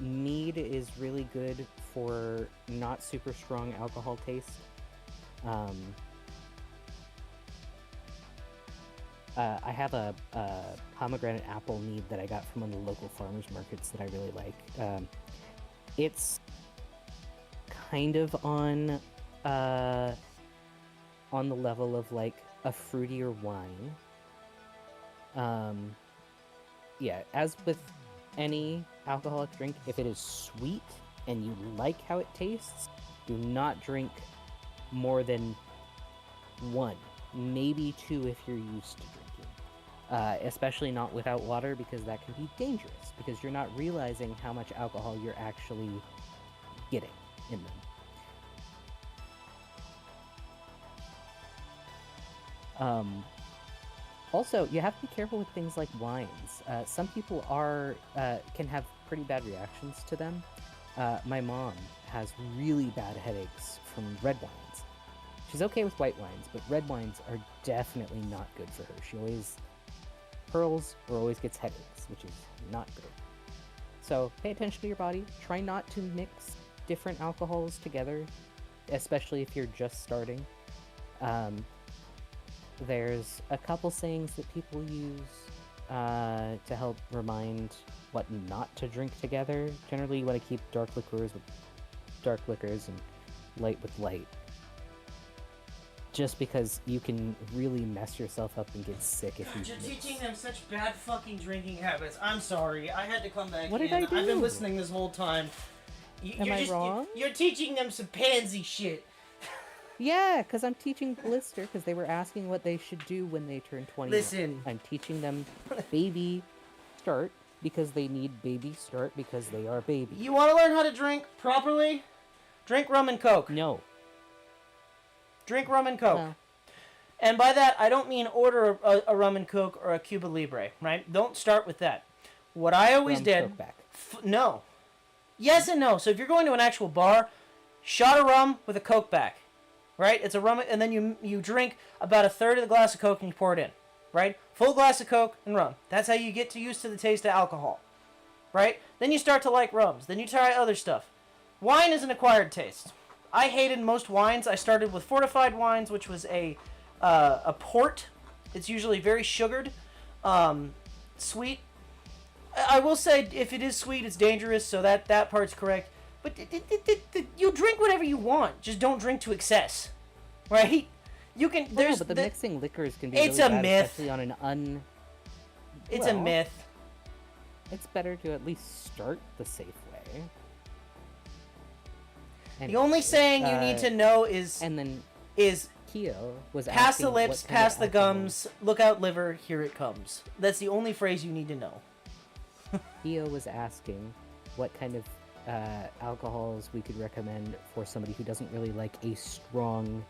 Mead is really good for not super strong alcohol taste. I have a pomegranate apple mead that I got from one of the local farmers markets that I really like. It's kind of on the level of like a fruitier wine. Yeah, as with any alcoholic drink, if it is sweet and you like how it tastes, do not drink more than one, maybe two if you're used to drinking. Especially not without water, because that can be dangerous, because you're not realizing how much alcohol you're actually getting in them. Also, you have to be careful with things like wines. Some people can have pretty bad reactions to them. My mom has really bad headaches from red wines. She's okay with white wines, but red wines are definitely not good for her. Pearls or always gets headaches, which is not good. So pay attention to your body. Try not to mix different alcohols together, especially if you're just starting. There's a couple sayings that people use to help remind what not to drink together. Generally, you want to keep dark liqueurs with dark liquors and light with light. Just because you can really mess yourself up and get sick if you You're mix. teaching them such bad fucking drinking habits. I'm sorry. I had to come back What in. did I do? I've been listening this whole time. Am I wrong? You're teaching them some pansy shit. Yeah, because I'm teaching Blister, because they were asking what they should do when they turn 21. Listen. I'm teaching them baby start, because they need baby start, because they are babies. You want to learn how to drink properly? Drink rum and coke. No. Drink rum and coke. No. And by that, I don't mean order a rum and coke or a Cuba Libre, right? Don't start with that. What I always did... Coke back. No. Yes and no. So if you're going to an actual bar, shot of rum with a coke back. Right? It's a rum, and then you drink about a third of the glass of coke and you pour it in. Right? Full glass of coke and rum. That's how you get used to the taste of alcohol. Right? Then you start to like rums. Then you try other stuff. Wine is an acquired taste. I hated most wines. I started with fortified wines, which was a port It's usually very sugared, sweet. I will say, if it is sweet, it's dangerous, so that part's correct. But you drink whatever you want. Just don't drink to excess, right? You can. There's but the mixing liquors can be. It's really a bad, myth. especially on an It's a myth. It's better to at least start the safe way. Anyway, the only saying you need to know is Keo was pass the asking lips, what kind pass of the alcohol- gums, look out liver, here it comes. That's the only phrase you need to know. Keo was asking what kind of alcohols we could recommend for somebody who doesn't really like a strong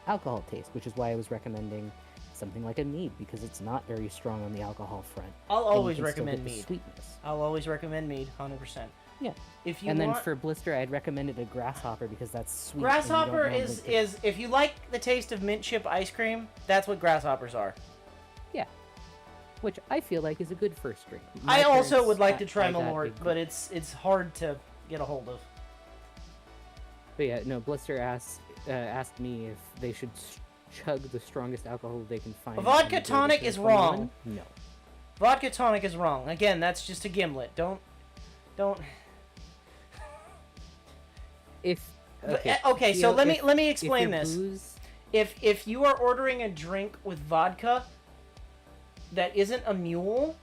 alcohol taste, which is why I was recommending something like a mead, because it's not very strong on the alcohol front. I'll and you always can still recommend get the mead. sweetness. I'll always recommend mead, 100%. Yeah. If you And then want... for blister, I'd recommended a grasshopper because that's sweet. Grasshopper and you don't is normally if you like the taste of mint chip ice cream, that's what grasshoppers are. Yeah. Which I feel like is a good first drink. I also parents would like to try I got Malort, big but it's hard to get a hold of. But yeah, no, Blister asked me if they should chug the strongest alcohol they can find. Vodka on the tonic British is 21. wrong. No. Vodka tonic is wrong. Again, that's just a gimlet. Don't. If okay, so let me explain your this. booze- If you are ordering a drink with vodka that isn't a mule,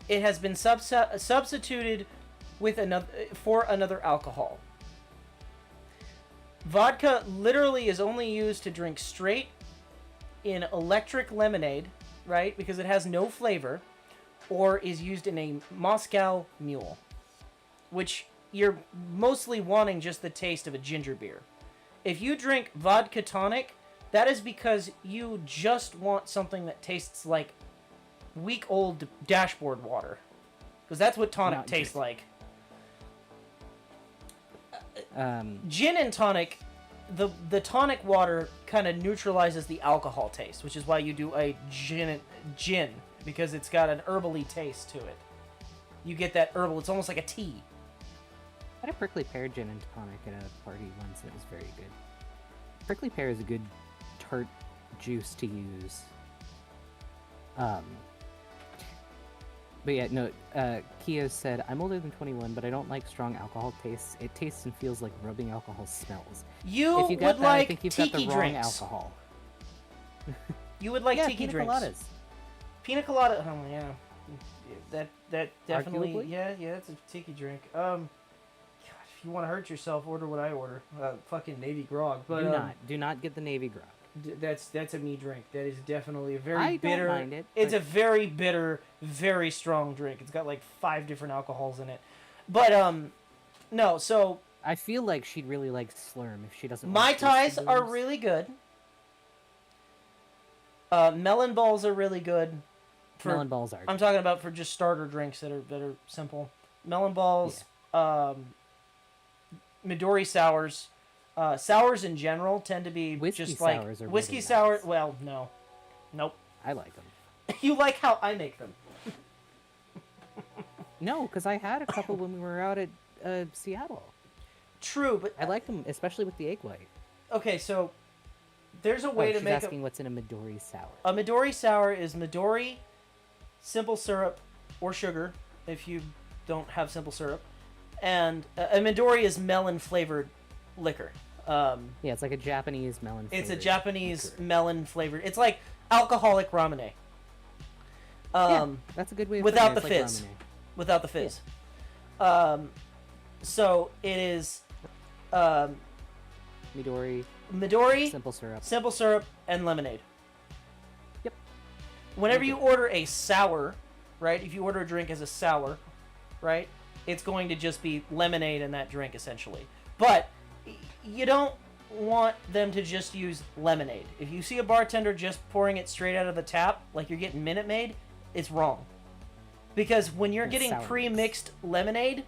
it has been substituted with another alcohol. Vodka literally is only used to drink straight in electric lemonade, right? Because it has no flavor, or is used in a Moscow Mule, which you're mostly wanting just the taste of a ginger beer. If you drink vodka tonic, that is because you just want something that tastes like week-old dashboard water. Because that's what tonic tastes like. Gin and tonic, the tonic water kind of neutralizes the alcohol taste, which is why you do a gin, because it's got an herbally taste to it. You get that herbal, it's almost like a tea. I had a prickly pear gin and tonic at a party once that was very good. Prickly pear is a good tart juice to use. But yeah, no, Keo said, I'm older than 21, but I don't like strong alcohol tastes. It tastes and feels like rubbing alcohol smells. If you got would that, like I think you've tiki got the wrong drinks. alcohol. You would like Yeah, tiki pina drinks. coladas. Pina colada. Oh yeah, that definitely. Arguably. Yeah, it's a tiki drink. God, if you want to hurt yourself, order what I order. Fucking Navy grog. But Do not get the Navy grog. That's a me drink. That is definitely a very I bitter. don't mind it. It's but- a very bitter, very strong drink. It's got like 5 different alcohols in it. But no. So I feel like she'd really like Slurm if she doesn't. Mai like Tais tasty are booze. really good. Melon balls are really good. Melon balls are. I'm talking about for just starter drinks that are simple. Melon balls, Midori sours. Sours in general tend to be Whiskey just like sours are whiskey really sour. nice. Well, no, nope. I like them. You like how I make them. No, because I had a couple when we were out at Seattle. True, but I like them, especially with the egg white. okay. So there's a way to she's make asking what's in a Midori sour. a Midori sour. Is Midori, simple syrup, or sugar if you don't have simple syrup, and a Midori is melon flavored liquor. Yeah, it's like a Japanese melon. It's a flavored Japanese liquor. melon flavored. It's like alcoholic ramen. Yeah, that's a good way of without putting it. the It's fizz. like ramen. Without the fizz. So it is Midori, Midori, simple syrup. and lemonade. Yep. Whenever you order a sour, right? If you order a drink as a sour, right? It's going to just be lemonade in that drink essentially. But you don't want them to just use lemonade. If you see a bartender just pouring it straight out of the tap, like you're getting Minute Maid, it's wrong. Because when you're It's getting sour pre-mixed lemonade,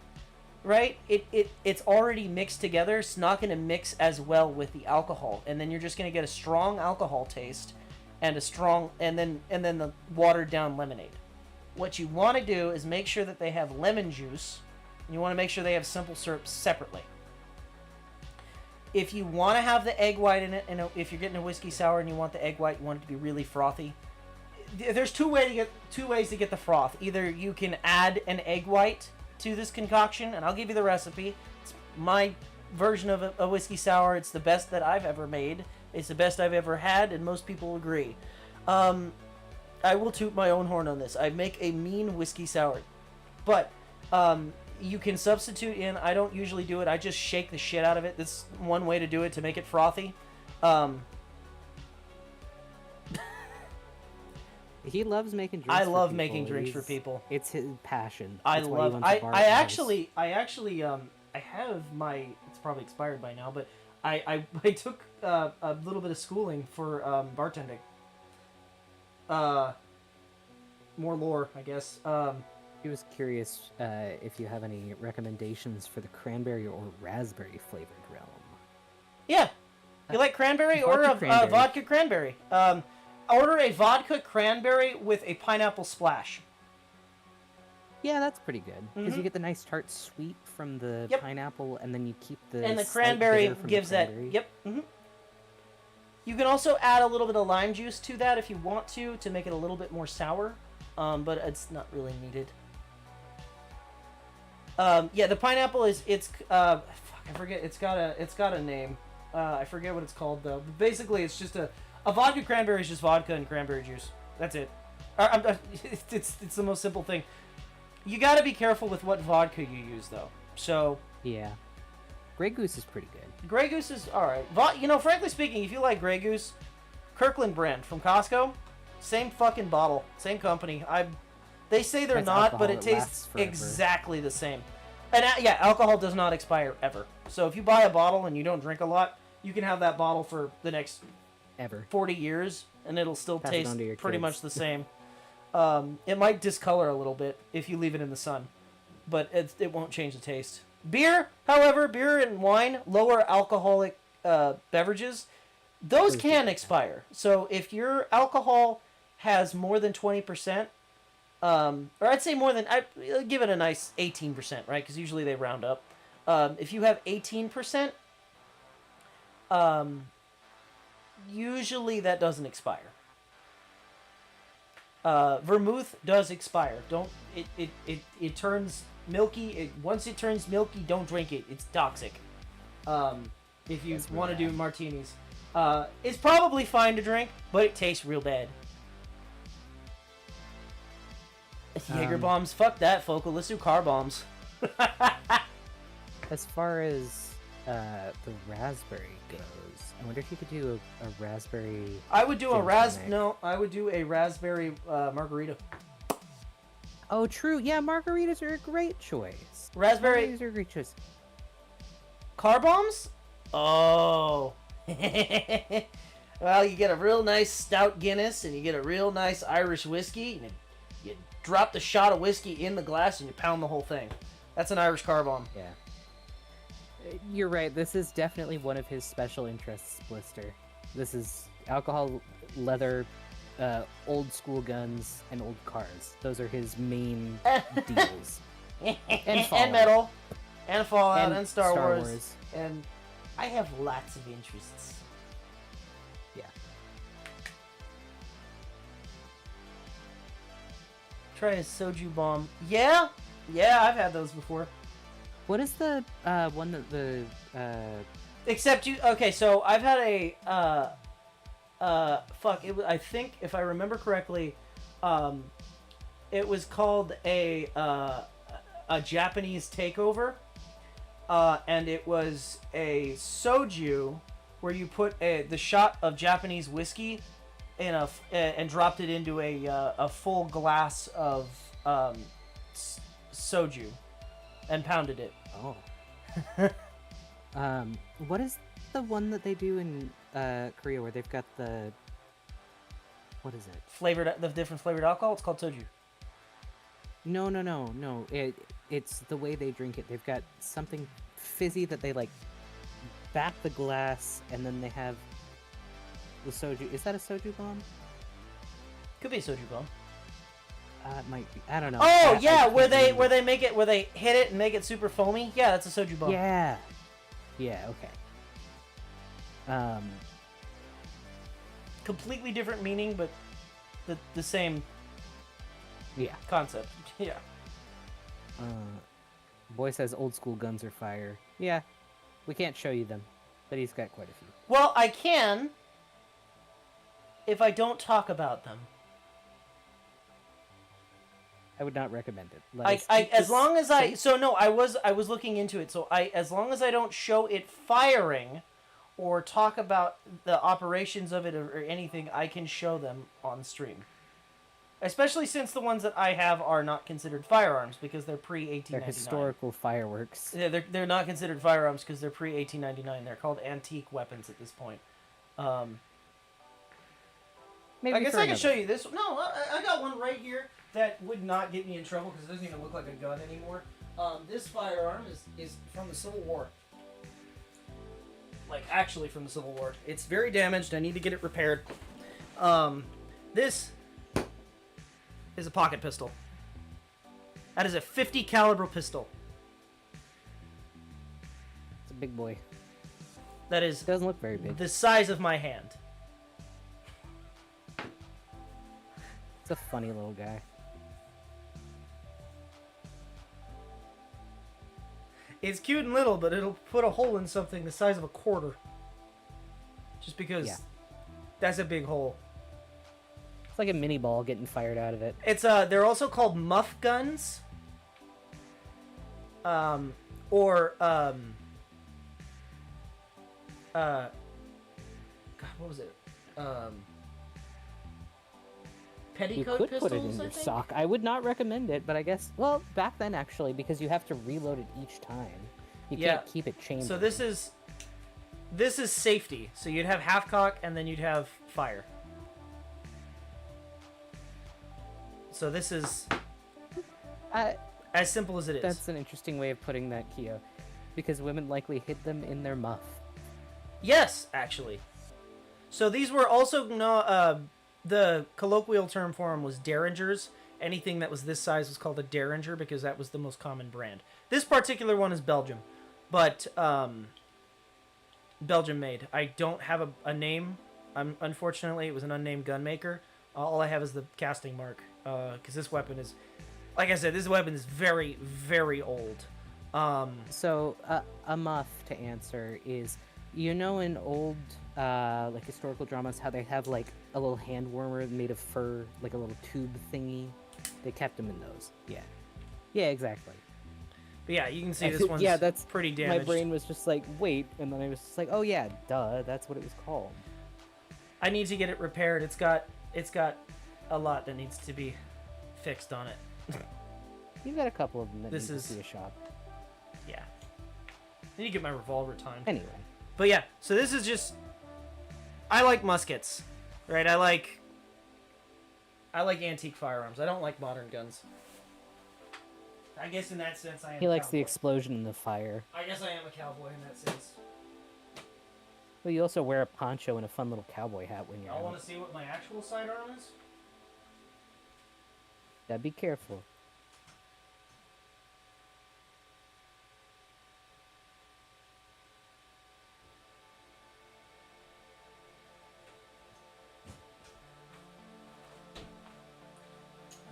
right? It's already mixed together. It's not going to mix as well with the alcohol, and then you're just going to get a strong alcohol taste, and then the watered down lemonade. What you want to do is make sure that they have lemon juice. And you want to make sure they have simple syrup separately. if you want to have the egg white in it, and if you're getting a whiskey sour and you want the egg white, you want it to be really frothy. There's two ways to get the froth. Either you can add an egg white to this concoction, and I'll give you the recipe. It's my version of a whiskey sour. It's the best that I've ever made. It's the best I've ever had, and most people agree. I will toot my own horn on this. I make a mean whiskey sour, but you can substitute in. I don't usually do it. I just shake the shit out of it. That's one way to do it to make it frothy. He loves making drinks. I love making drinks for people. It's his passion. I That's love. why he owns a bar I at actually I have my. It's probably expired by now, but I took a little bit of schooling for bartending. More lore, I guess. He was curious if you have any recommendations for the cranberry or raspberry flavored realm. Yeah, you like cranberry? Order a vodka cranberry. Order a vodka cranberry with a pineapple splash. Yeah, that's pretty good because you get the nice tart sweet from the pineapple, and then you keep the and the cranberry gives that. Yep. You can also add a little bit of lime juice to that if you want to make it a little bit more sour, but it's not really needed. Yeah, the pineapple is I forget. It's got a name. I forget what it's called though. But basically, it's just a vodka cranberry is just vodka and cranberry juice. That's it. It's the most simple thing. You got to be careful with what vodka you use though. So yeah, Grey Goose is pretty good. Grey Goose is all right. Frankly speaking, if you like Grey Goose, Kirkland brand from Costco, same fucking bottle, same company. They say they're not, but it tastes exactly the same. And yeah, alcohol does not expire ever. So if you buy a bottle and you don't drink a lot, you can have that bottle for the next 40 years, and it'll still taste pretty much the same. It might discolor a little bit if you leave it in the sun, but it won't change the taste. Beer, however, beer and wine, lower alcoholic beverages, those can expire. So if your alcohol has more than 20%, or I'd say more than, I'd give it a nice 18%, right? Because usually they round up. If you have 18%, usually that doesn't expire. Vermouth does expire. It turns milky. Once it turns milky, don't drink it. It's toxic. If you want to do martinis, it's probably fine to drink, but it tastes real bad. Jaeger bombs, fuck that, Focal. Let's do car bombs. As far as the raspberry goes, I wonder if you could do a raspberry. I would do I would do a raspberry margarita. Oh, true. Yeah, margaritas are a great choice. Margaritas are a great choice. Car bombs? Oh. Well, you get a real nice stout Guinness, and you get a real nice Irish whiskey, and you drop the shot of whiskey in the glass, and you pound the whole thing. That's an Irish car bomb. Yeah. You're right. This is definitely one of his special interests, Blister. This is alcohol, leather, old school guns, and old cars. Those are his main deals. And metal, and Fallout, and Star Wars. And I have lots of interests. Yeah. Try a soju bomb. Yeah, I've had those before. What is the one that the Except you. Okay, so I've had a I think if I remember correctly, it was called a Japanese takeover, and it was a soju where you put the shot of Japanese whiskey in and dropped it into a full glass of soju. And pounded it. Oh. What is the one that they do in Korea where they've got the... What is it? The different flavored alcohol? It's called soju. No. It's the way they drink it. They've got something fizzy that they, back the glass, and then they have the soju. Is that a soju bomb? Could be a soju bomb. It might be. I don't know. Oh yeah, where they hit it and make it super foamy. Yeah, that's a soju bomb. Yeah. Yeah. Okay. Completely different meaning, but the same Yeah. concept. Yeah. Boy says old school guns are fire. Yeah, we can't show you them, but he's got quite a few. Well, I can if I don't talk about them. I would not recommend it. As long as I was looking into it. So as long as I don't show it firing or talk about the operations of it or anything, I can show them on stream. Especially since the ones that I have are not considered firearms because they're pre-1899. They're historical fireworks. Yeah, they're not considered firearms because they're pre-1899. They're called antique weapons at this point. Maybe I guess for I can another. show you this. No, I got one right here that would not get me in trouble because it doesn't even look like a gun anymore. This firearm is from the Civil War. Like, actually from the Civil War. It's very damaged. I need to get it repaired. This is a pocket pistol. That is a 50 caliber pistol. It's a big boy. That is It doesn't look very big. the size of my hand. It's a funny little guy. It's cute and little, but it'll put a hole in something the size of a quarter. Just because that's a big hole. It's like a mini ball getting fired out of it. It's they're also called muff guns. God, what was it? You Petticoat could pistols, put it in I your think? sock. I would not recommend it, but I guess, well, back then actually, because you have to reload it each time. You can't keep it chambered. So this is safety. So you'd have half cock and then you'd have fire. So this is as simple as it is. That's an interesting way of putting that, Keo. Because women likely hid them in their muff. Yes, actually. So these were also the colloquial term for them was derringers. Anything that was this size was called a derringer because that was the most common brand. This particular one is Belgium, but Belgium made. I don't have a name. Unfortunately, it was an unnamed gun maker. All I have is the casting mark because this weapon is, like I said, this weapon is very, very old. So a muff, to answer, is, you know, in old like historical dramas how they have like a little hand warmer made of fur, like a little tube thingy. They kept them in those. Yeah, exactly. But yeah, you can see this one's that's pretty damaged. My brain was just like, wait, and then I was just like, oh yeah, duh, that's what it was called. I need to get it repaired. It's got a lot that needs to be fixed on it. You've got a couple of them that This need is- to see a shop. Yeah. I need to get my revolver timed. Anyway, But yeah, so this is just, I like muskets, right? I like antique firearms. I don't like modern guns. I guess in that sense I am he likes the cowboy. explosion and the fire. I guess I am a cowboy in that sense. Well, you also wear a poncho and a fun little cowboy hat when you're Y'all want out. to see what my actual sidearm is? Yeah, be careful.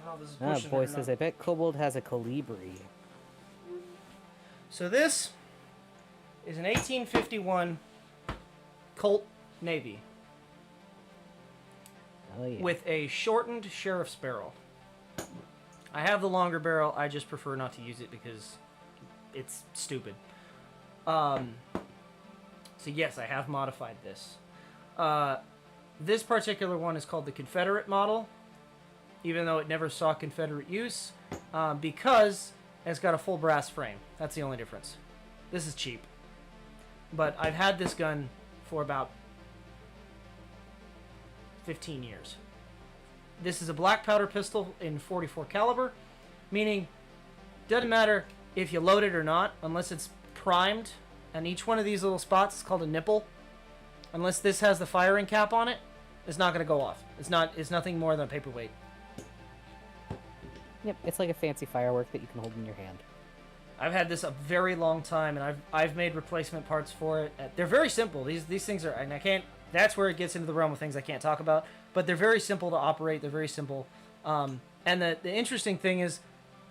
I don't know if this is Ah, pushing boy it or says, not. I bet Kobold has a Colibri. So this is an 1851 Colt Navy Oh yeah. with a shortened sheriff's barrel. I have the longer barrel. I just prefer not to use it because it's stupid. So yes, I have modified this. This particular one is called the Confederate model, even though it never saw Confederate use, because it's got a full brass frame. That's the only difference. This is cheap. But I've had this gun for about 15 years. This is a black powder pistol in 44 caliber, meaning doesn't matter if you load it or not, unless it's primed. And each one of these little spots is called a nipple. Unless this has the firing cap on it, it's not going to go off. It's nothing more than a paperweight. Yep, it's like a fancy firework that you can hold in your hand. I've had this a very long time, and I've made replacement parts for it. They're very simple. These things are, and I can't. That's where it gets into the realm of things I can't talk about. But they're very simple to operate. They're very simple. And the interesting thing is,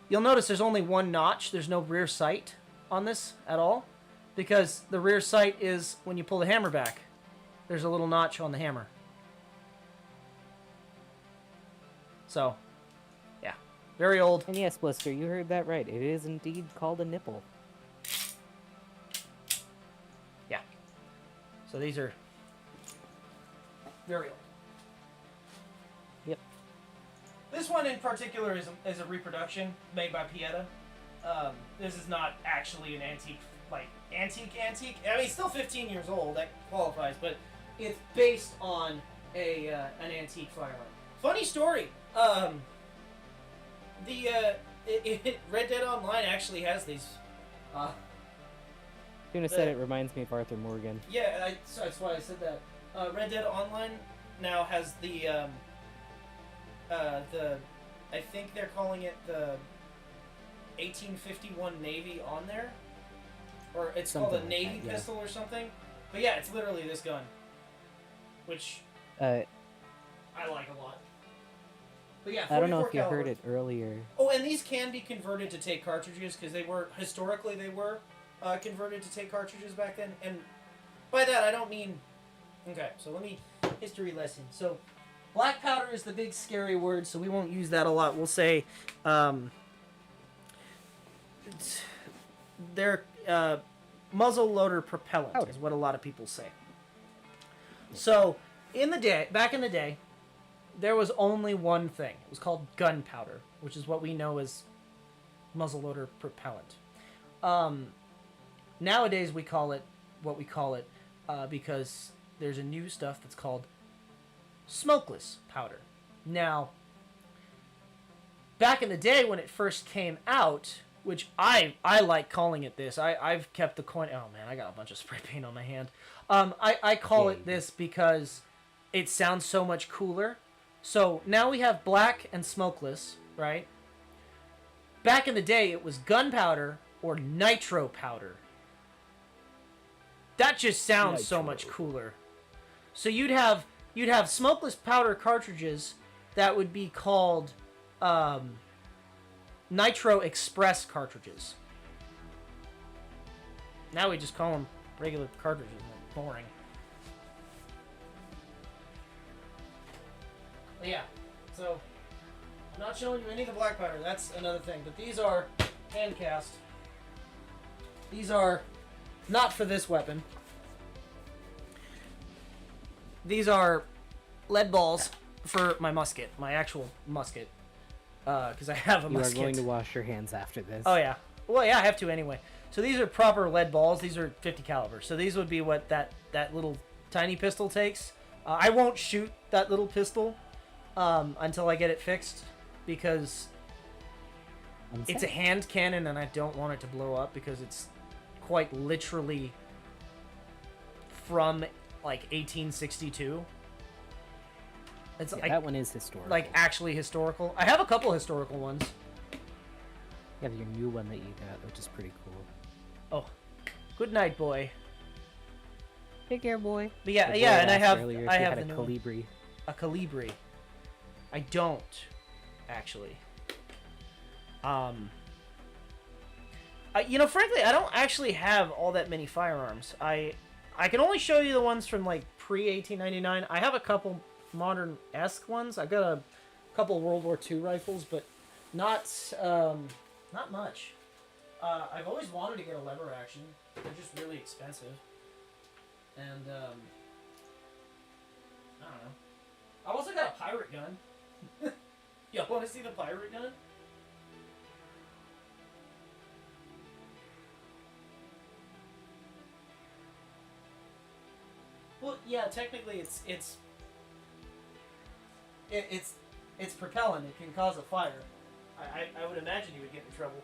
you'll notice there's only one notch. There's no rear sight on this at all, because the rear sight is when you pull the hammer back. There's a little notch on the hammer. So, yeah, very old. And yes, Blister, you heard that right. It is indeed called a nipple. Yeah. So these are very old. Yep. This one in particular is a reproduction made by Pieta. This is not actually an antique. I mean, it's still 15 years old. That qualifies, but it's based on an antique firearm. Funny story. Red Dead Online actually has these. Tuna said it reminds me of Arthur Morgan. Yeah, so that's why I said that. Red Dead Online now has the I think they're calling it the 1851 Navy on there, or it's Something called a like Navy that, yeah. pistol or something. But yeah, it's literally this gun, which I I like a lot. But yeah, 44 don't know if you caliber. heard it earlier. Oh, and these can be converted to take cartridges, because they were historically converted to take cartridges back then. And by that I don't mean. Okay, so let me history lesson. So, black powder is the big scary word, so we won't use that a lot. We'll say, they're muzzle loader propellant Powder. is what a lot of people say. So, back in the day, there was only one thing. It was called gunpowder, which is what we know as muzzleloader propellant. Nowadays, we call it what we call it because there's a new stuff that's called smokeless powder. Now, back in the day when it first came out, which I like calling it this. I've kept the coin. Oh man, I got a bunch of spray paint on my hand. I call it this because it sounds so much cooler. So now we have black and smokeless, right? Back in the day, it was gunpowder or nitro powder. That just sounds so much cooler. So you'd have smokeless powder cartridges that would be called Nitro Express cartridges. Now we just call them regular cartridges. They're boring. But yeah, so I'm not showing you any of the black powder. That's another thing. But these are hand cast. These are not for this weapon. These are lead balls for my musket, my actual musket. Because I have a musket. You are going to wash your hands after this. Oh yeah. Well, yeah, I have to anyway. So these are proper lead balls. These are 50 caliber. So these would be what that little tiny pistol takes. I won't shoot that little pistol until I get it fixed, because it's a hand cannon and I don't want it to blow up, because it's quite literally from like 1862. It's yeah, that one is historical. Like actually historical. I have a couple historical ones. You have your new one that you got, which is pretty cool. Oh, good night, boy. Take care, boy. But yeah, The boy and I asked have earlier if I you have had the a new one. Colibri. A Colibri. I don't, actually. Frankly, I don't actually have all that many firearms. I can only show you the ones from like pre-1899. I have a couple modern-esque ones. I got a couple World War II rifles, but not much. I've always wanted to get a lever action. They're just really expensive. And I don't know. I also got a pirate gun. Y'all want to see the pirate gun? Well, yeah, technically it's propellant. It can cause a fire. I would imagine you would get in trouble.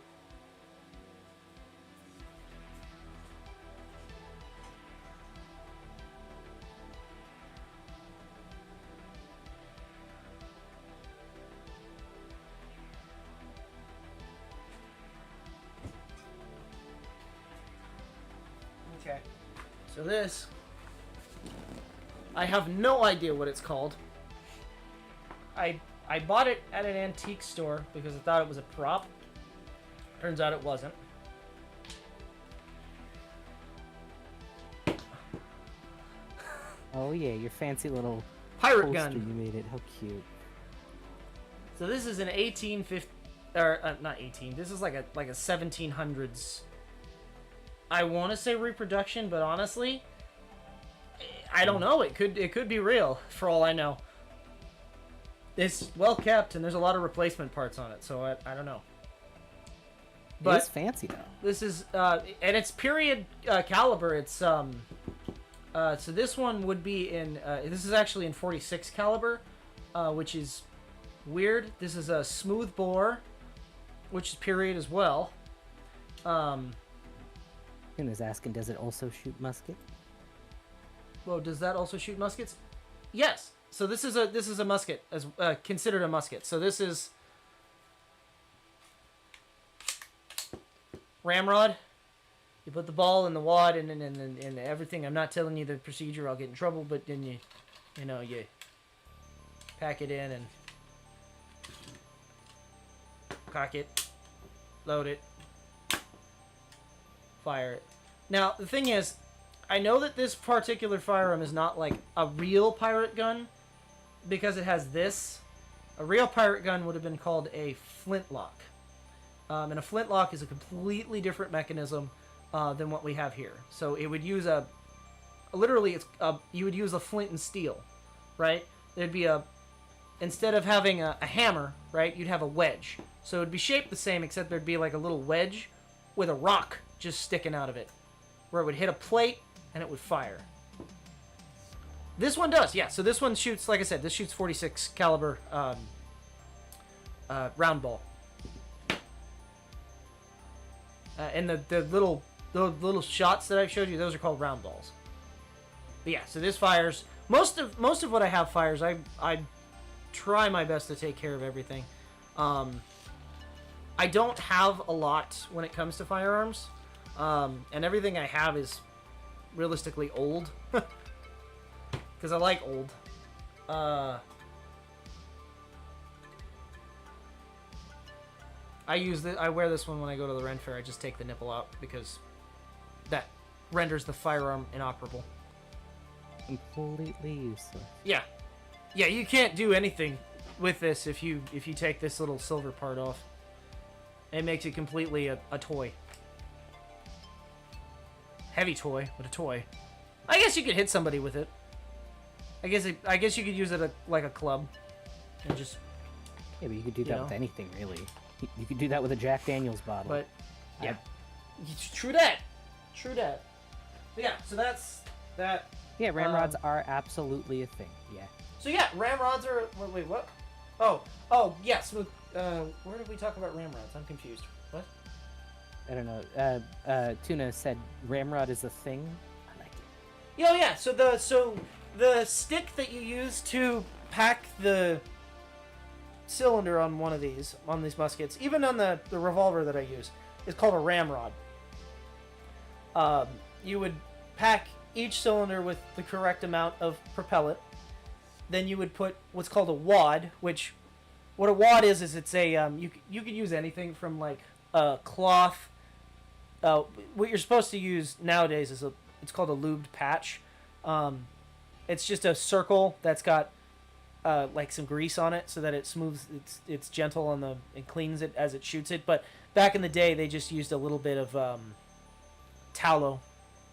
So this, I have no idea what it's called. I bought it at an antique store because I thought it was a prop. Turns out it wasn't. Oh yeah, your fancy little Pirate poster gun. you made it. How cute. So this is an 1850, or not 18. This is like a 1700s. I want to say reproduction, but honestly, I don't know. It could be real for all I know. It's well kept, and there's a lot of replacement parts on it, so I don't know. But It's fancy though. this is and it's period caliber. It's so this one would be in this is actually in 46 caliber, which is weird. This is a smooth bore, which is period as well. And was asking, does it also shoot musket? Whoa, does that also shoot muskets? Yes. So this is a musket, as considered a musket. So this is ramrod. You put the ball in the wad and everything. I'm not telling you the procedure. I'll get in trouble. But then you pack it in and cock it, load it, fire it. Now the thing is, I know that this particular firearm is not like a real pirate gun because it has this. A real pirate gun would have been called a flintlock. And a flintlock is a completely different mechanism than what we have here. So it would use you would use a flint and steel, right? There'd be instead of having a hammer, right, you'd have a wedge. So it'd be shaped the same, except there'd be like a little wedge with a rock just sticking out of it, where it would hit a plate and it would fire. This one does, yeah. So this one shoots, like I said, this shoots 46 caliber round ball. And the little shots that I've showed you, those are called round balls. But yeah, so this fires. Most of what I have fires. I try my best to take care of everything. I don't have a lot when it comes to firearms, and everything I have is realistically old, because I like old. I wear this one when I go to the Ren Fair. I just take the nipple out because that renders the firearm inoperable. Completely useless. Yeah, you can't do anything with this if you take this little silver part off. It makes it completely a toy. Heavy toy, but a toy. I guess you could hit somebody with it. I guess you could use it like a club, and just. Yeah, but you could do that with anything, really. You could do that with a Jack Daniels bottle. But yeah, true that. But yeah, so that's that. Yeah, ramrods are absolutely a thing. Yeah. So yeah, ramrods are. Wait, what? Oh, yes. Where did we talk about ramrods? I'm confused. What? I don't know. Tuna said ramrod is a thing. I like it. Oh yeah. So the stick that you use to pack the cylinder on these muskets, even on the revolver that I use, is called a ramrod. You would pack each cylinder with the correct amount of propellant. Then you would put what's called a wad, which what a wad is it's a you could use anything from like a cloth. What you're supposed to use nowadays is it's called a lubed patch. It's just a circle that's got like some grease on it so that it smooths. It's gentle on it cleans it as it shoots it. But back in the day, they just used a little bit of tallow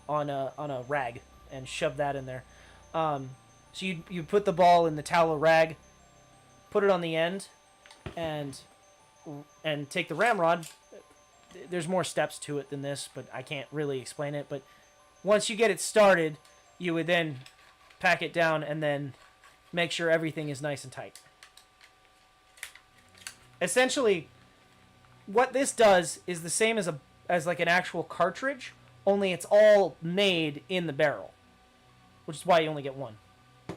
on a rag and shoved that in there. So you put the ball in the tallow rag, put it on the end, and take the ramrod. There's more steps to it than this, but I can't really explain it. But once you get it started, you would then pack it down and then make sure everything is nice and tight. Essentially, what this does is the same as like an actual cartridge, only it's all made in the barrel, which is why you only get one. Yeah.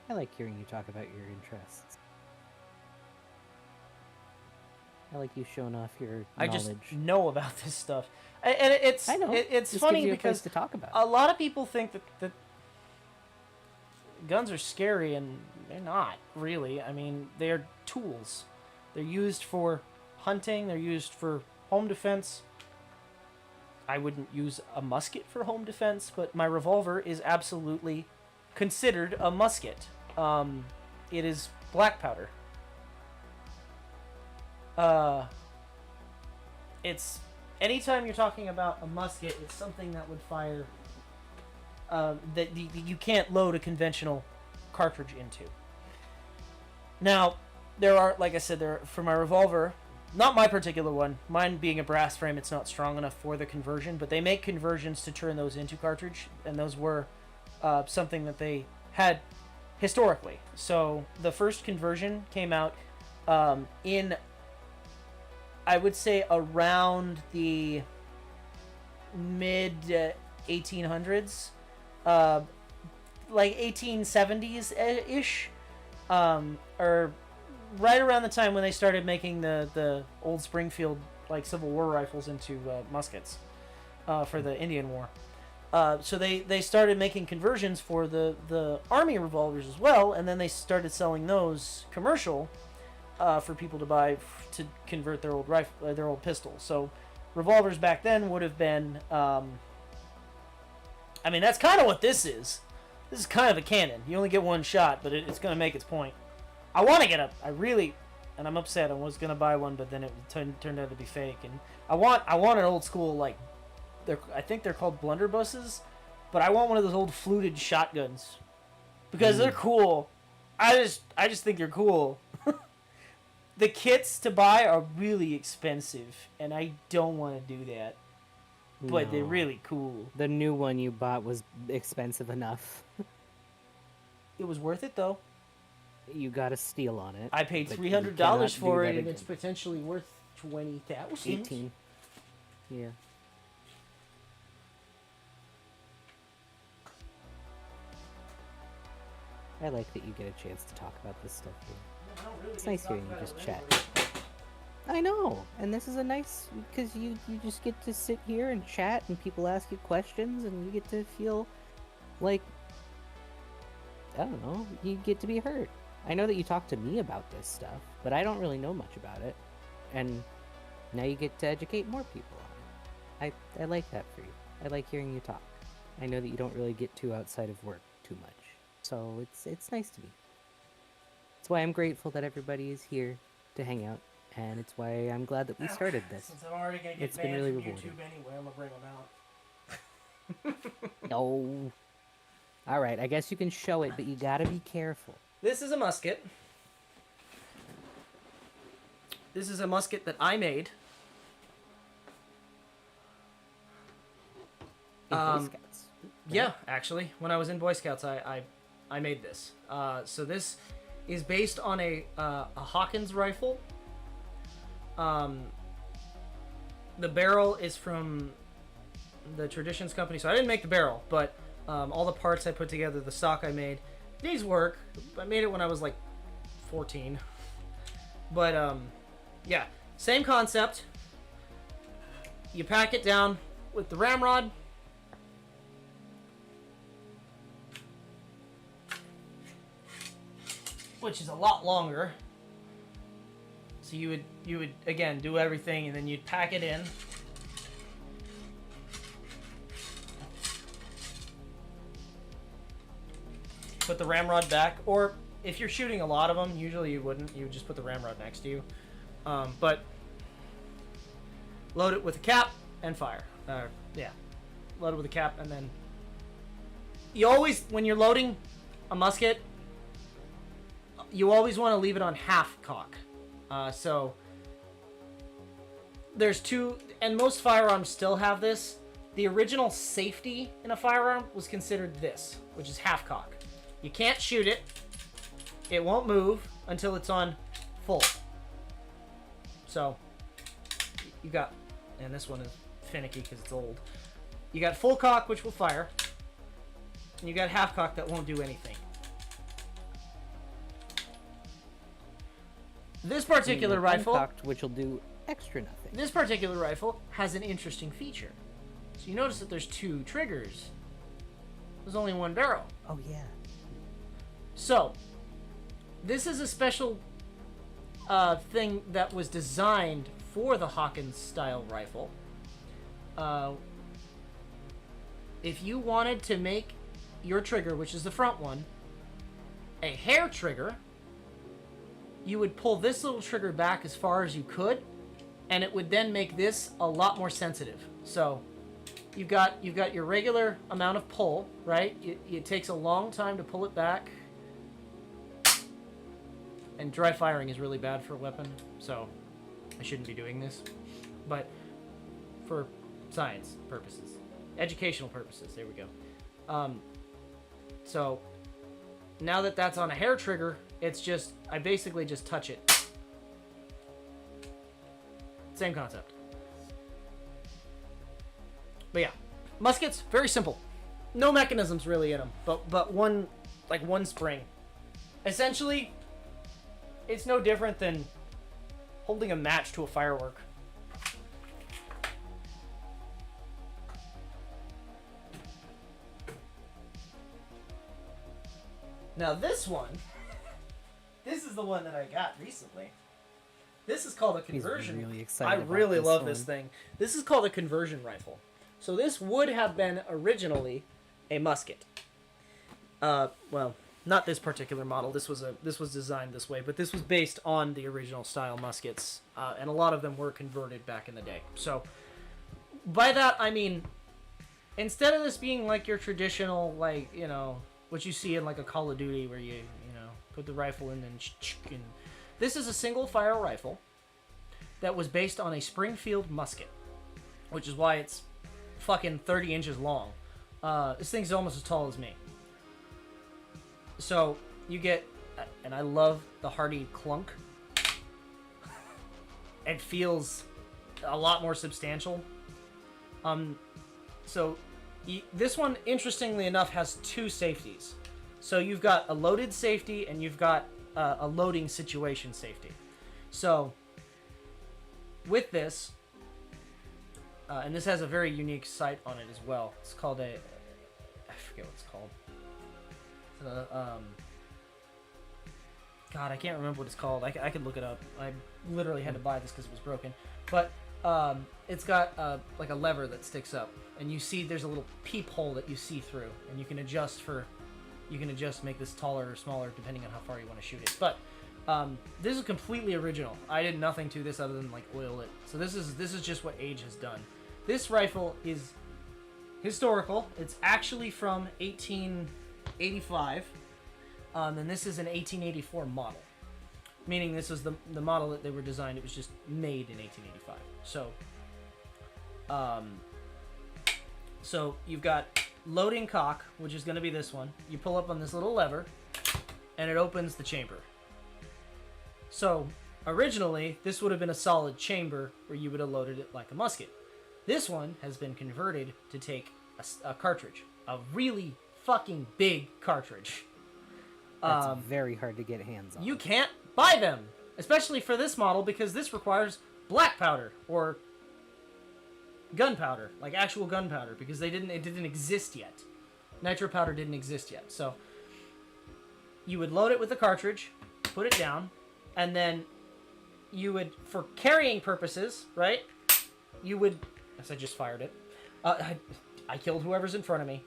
I like hearing you talk about your interests. I like you showing off your I knowledge. just know about this stuff. And it's I know. it's Just funny gives you a place because to talk about. a lot of people think that guns are scary, and they're not really. I mean, they're tools. They're used for hunting. They're used for home defense. I wouldn't use a musket for home defense, but my revolver is absolutely considered a musket. It is black powder. It's anytime you're talking about a musket, it's something that would fire that you can't load a conventional cartridge into. Now, there are, like I said, for my revolver, not my particular one, mine being a brass frame, it's not strong enough for the conversion, but they make conversions to turn those into cartridge, and those were something that they had historically. So the first conversion came out in, I would say, around the mid 1800s, like 1870s ish, or right around the time when they started making the old Springfield like Civil War rifles into muskets for the Indian War. So they started making conversions for the Army revolvers as well, and then they started selling those commercial for people to buy to convert their old rifle, their old pistol. So revolvers back then would have been, I mean, that's kind of what this is. This is kind of a cannon. You only get one shot, but it's going to make its point. I want to get up. I really, and I'm upset. I was going to buy one, but then it turned out to be fake. And I want an old school, like, I think they're called blunderbusses, but I want one of those old fluted shotguns because they're cool. I just think they're cool. The kits to buy are really expensive, and I don't want to do that. But No. they're really cool. The new one you bought was expensive enough. It was worth it, though. You got a steal on it. I paid but you $300 cannot for do it, that and it's again. potentially worth $20,000. 18. Yeah. I like that you get a chance to talk about this stuff here. It's nice hearing you just chat. I know, and this is a nice, because you just get to sit here and chat, and people ask you questions, and you get to feel like, I don't know, you get to be heard. I know that you talk to me about this stuff, but I don't really know much about it, and now you get to educate more people on it. I like that for you. I like hearing you talk. I know that you don't really get to outside of work too much, so it's nice to me. That's why I'm grateful that everybody is here to hang out, and it's why I'm glad that we started this. Since I'm already going to get It's been banned really from rewarding. YouTube anyway, I'm going to bring them out. No. Alright, I guess you can show it, but you gotta be careful. This is a musket. This is a musket that I made. In Boy Um, Scouts. Yeah, actually, when I was in Boy Scouts, I made this. So this is based on a Hawkins rifle. The barrel is from the Traditions Company, so I didn't make the barrel, but all the parts I put together, the stock I made, these work. I made it when I was like 14. But yeah, same concept. You pack it down with the ramrod. Which is a lot longer. So you would again do everything, and then you'd pack it in. Put the ramrod back, or if you're shooting a lot of them, usually you wouldn't. You would just put the ramrod next to you. But load it with a cap and fire. Yeah, load it with a cap, and then you always, when you're loading a musket, you always want to leave it on half cock. So there's two, and most firearms still have this. The original safety in a firearm was considered this, which is half cock. You can't shoot it. It won't move until it's on full. So you got, and this one is finicky because it's old. You got full cock, which will fire, and you got half cock that won't do anything. This particular rifle, uncocked, which will do extra nothing. this particular rifle has an interesting feature. So you notice that there's 2 triggers. There's only 1 barrel. Oh yeah. So, this is a special thing that was designed for the Hawkins style rifle. If you wanted to make your trigger, which is the front one, a hair trigger, you would pull this little trigger back as far as you could, and it would then make this a lot more sensitive. So you've got your regular amount of pull, right? It takes a long time to pull it back, and dry firing is really bad for a weapon, so I shouldn't be doing this. But for science purposes, educational purposes, there we go. So now that that's on a hair trigger, it's just, I basically just touch it. Same concept. But yeah, muskets, very simple. No mechanisms really in them, but one spring. Essentially, it's no different than holding a match to a firework. Now this one, this is the one that I got recently. This is called a conversion. He's really excited I about really this love one. this thing. This is called a conversion rifle. So this would have been originally a musket. Well, not this particular model. This was designed this way, but this was based on the original style muskets, and a lot of them were converted back in the day. So by that I mean, instead of this being like your traditional, like, you know, what you see in like a Call of Duty where you know, put the rifle in and this is a single fire rifle that was based on a Springfield musket, which is why it's fucking 30 inches long. This thing's almost as tall as me. So you get, and I love the hearty clunk. It feels a lot more substantial. So this one, interestingly enough, has 2 safeties. So you've got a loaded safety and you've got a loading situation safety. So with this, and this has a very unique sight on it as well. It's called I forget what it's called. God, I can't remember what it's called. I could look it up. I literally had to buy this because it was broken. But it's got like a lever that sticks up, and you see there's a little peephole that you see through, and you can adjust make this taller or smaller depending on how far you want to shoot it. But this is completely original. I did nothing to this other than like oil it. So this is just what age has done. This rifle is historical. It's actually from 1885, and this is an 1884 model. Meaning this is the model that they were designed. It was just made in 1885. So you've got loading cock, which is going to be this one. You pull up on this little lever, and it opens the chamber. So originally, this would have been a solid chamber where you would have loaded it like a musket. This one has been converted to take a cartridge, a really fucking big cartridge. That's very hard to get hands on. You can't buy them, especially for this model, because this requires black powder or gunpowder, like actual gunpowder, because it didn't exist yet. Nitro powder didn't exist yet. So you would load it with the cartridge, put it down, and then you would, for carrying purposes, right? You would, as I just fired it, I killed whoever's in front of me.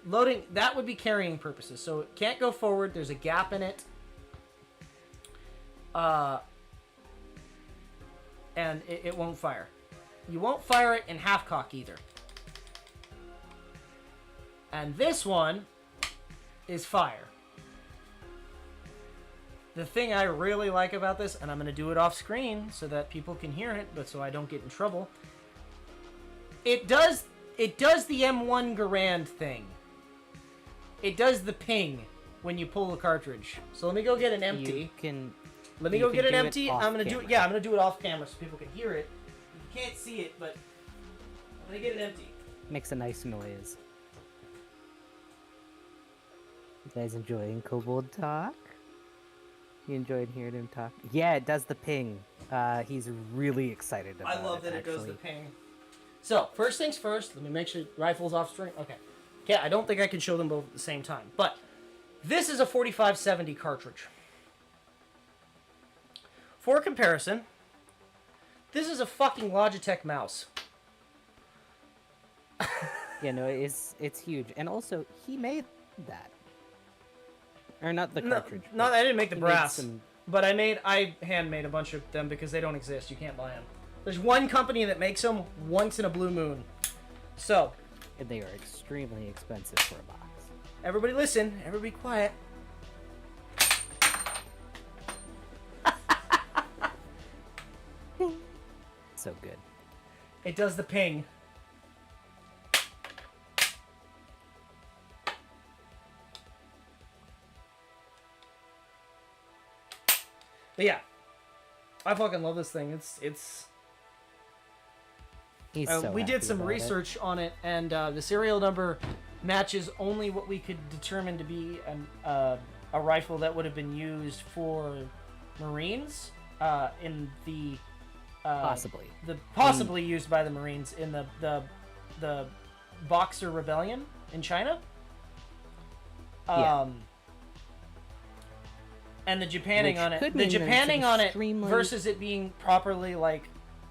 Loading, that would be carrying purposes. So it can't go forward. There's a gap in it. And it won't fire. You won't fire it in half cock either. And this one is fire. The thing I really like about this, and I'm going to do it off screen so that people can hear it, but so I don't get in trouble. It does the M1 Garand thing. It does the ping when you pull the cartridge. So let me go get an empty. Let me go get an empty. I'm going to do it. Yeah, I'm going to do it off camera so people can hear it. You can't see it, but I'm going to get it empty. Makes a nice noise. You guys enjoying Kobold talk? You enjoyed hearing him talk? Yeah, it does the ping. He's really excited about it. I love that it does the actually. ping. So, first things first, let me make sure rifle's off string. Okay. Yeah, I don't think I can show them both at the same time. But this is a 4570 cartridge. For comparison, this is a fucking Logitech mouse. Yeah, no, it's huge. And also, he made that. Or not the cartridge. No, I didn't make the he brass. made some... But I handmade a bunch of them because they don't exist. You can't buy them. There's one company that makes them once in a blue moon. So, And they are extremely expensive for a box. everybody listen. Everybody quiet. So good. It does the ping. But yeah, I fucking love this thing. It's. He's so We did happy some about research on it, and the serial number matches only what we could determine to be a rifle that would have been used for Marines in the possibly used by the Marines in the Boxer Rebellion in China. Yeah. And the Japanning Which on it, could the mean that it's Japanning on it extremely- versus it being properly like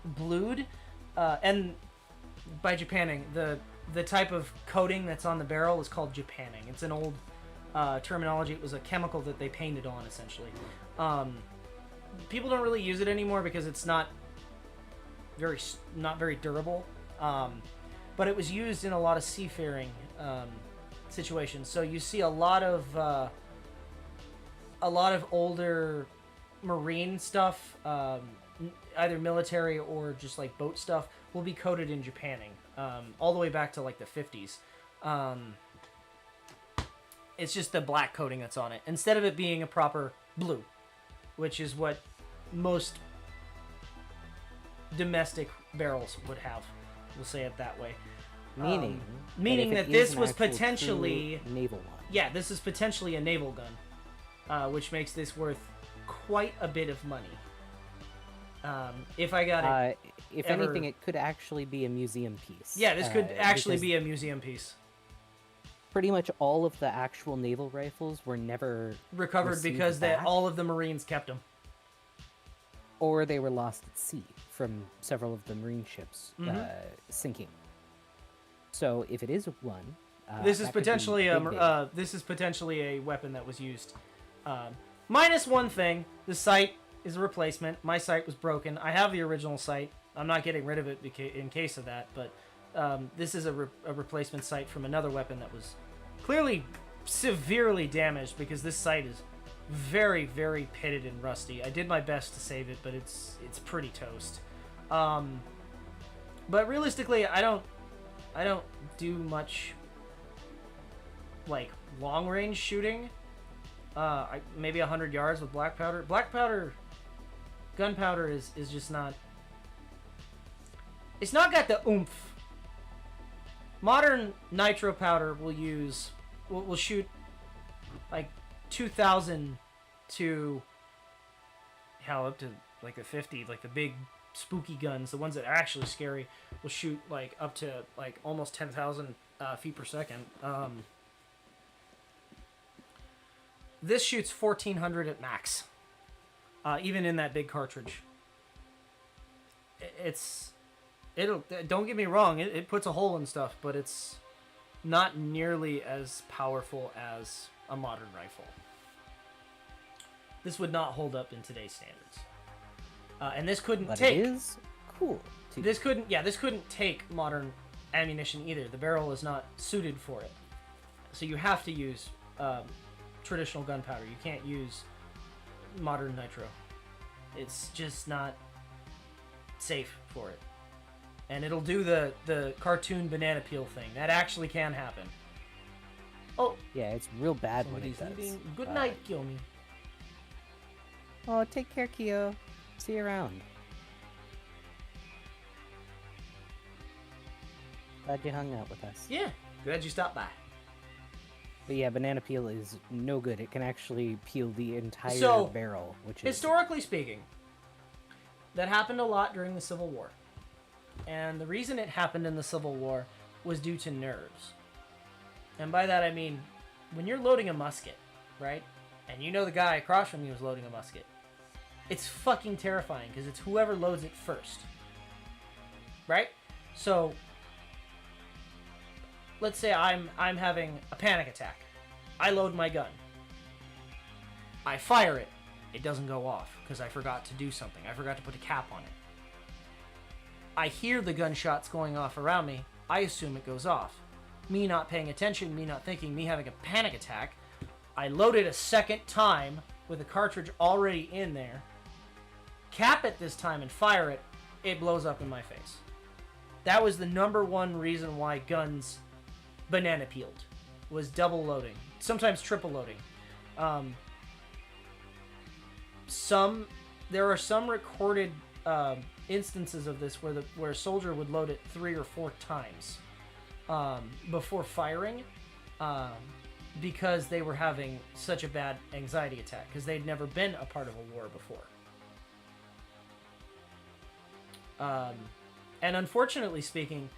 blued, and by Japanning, the type of coating that's on the barrel is called Japanning. It's an old terminology. It was a chemical that they painted on essentially. People don't really use it anymore because it's not very durable. But it was used in a lot of seafaring situations. So you see a lot of older marine stuff, either military or just like boat stuff, will be coated in Japanning, all the way back to like the 50s. It's just the black coating that's on it instead of it being a proper blue, which is what most domestic barrels would have. We'll say it that way. Meaning that this was potentially naval one. Yeah, this is potentially a naval gun, which makes this worth quite a bit of money. If I got it, if anything, it could actually be a museum piece. yeah, this could actually be a museum piece. Pretty much all of the actual naval rifles were never Recovered received because back, all of the Marines kept them. or they were lost at sea from several of the Marine ships sinking. So if it is one, This is that could be potentially big. a weapon that was used. Minus one thing: the sight is a replacement. My sight was broken. I have the original sight. I'm not getting rid of it in case of that. But this is a replacement sight from another weapon that was clearly severely damaged because this sight is very, very pitted and rusty. I did my best to save it, but it's pretty toast. But realistically, I don't do much like long range shooting. Maybe 100 yards with black powder. Black powder, gunpowder is just not. It's not got the oomph. Modern nitro powder will shoot like 2,000 to hell up to like the 50, like the big spooky guns, the ones that are actually scary, will shoot like up to like almost 10,000 feet per second. This shoots 1,400 at max, even in that big cartridge. Don't get me wrong, it puts a hole in stuff, but it's not nearly as powerful as a modern rifle. This would not hold up in today's standards, and this couldn't But take. it is cool. This couldn't take modern ammunition either. The barrel is not suited for it, so you have to use traditional gunpowder. You can't use modern nitro. It's just not safe for it. And it'll do the cartoon banana peel thing. That actually can happen. Oh, Yeah, it's real bad when it somebody's does. leaving. Good night, Kiyomi. Oh, take care, Kyo. See you around. Glad you hung out with us. Yeah, glad you stopped by. But yeah, banana peel is no good. It can actually peel the entire So, barrel, which is... Historically speaking, that happened a lot during the Civil War. And the reason it happened in the Civil War was due to nerves. And by that I mean, when you're loading a musket, right? And you know the guy across from you is loading a musket. It's fucking terrifying because it's whoever loads it first. Right? So, let's say I'm having a panic attack. I load my gun. I fire it. It doesn't go off because I forgot to do something. I forgot to put a cap on it. I hear the gunshots going off around me. I assume it goes off. Me not paying attention, me not thinking, me having a panic attack. I load it a second time with a cartridge already in there. Cap it this time and fire it. It blows up in my face. That was the number one reason why guns banana peeled. Was double loading. Sometimes triple loading. There are some recorded instances of this where a soldier would load it 3 or 4 times before firing because they were having such a bad anxiety attack because they'd never been a part of a war before. And unfortunately speaking,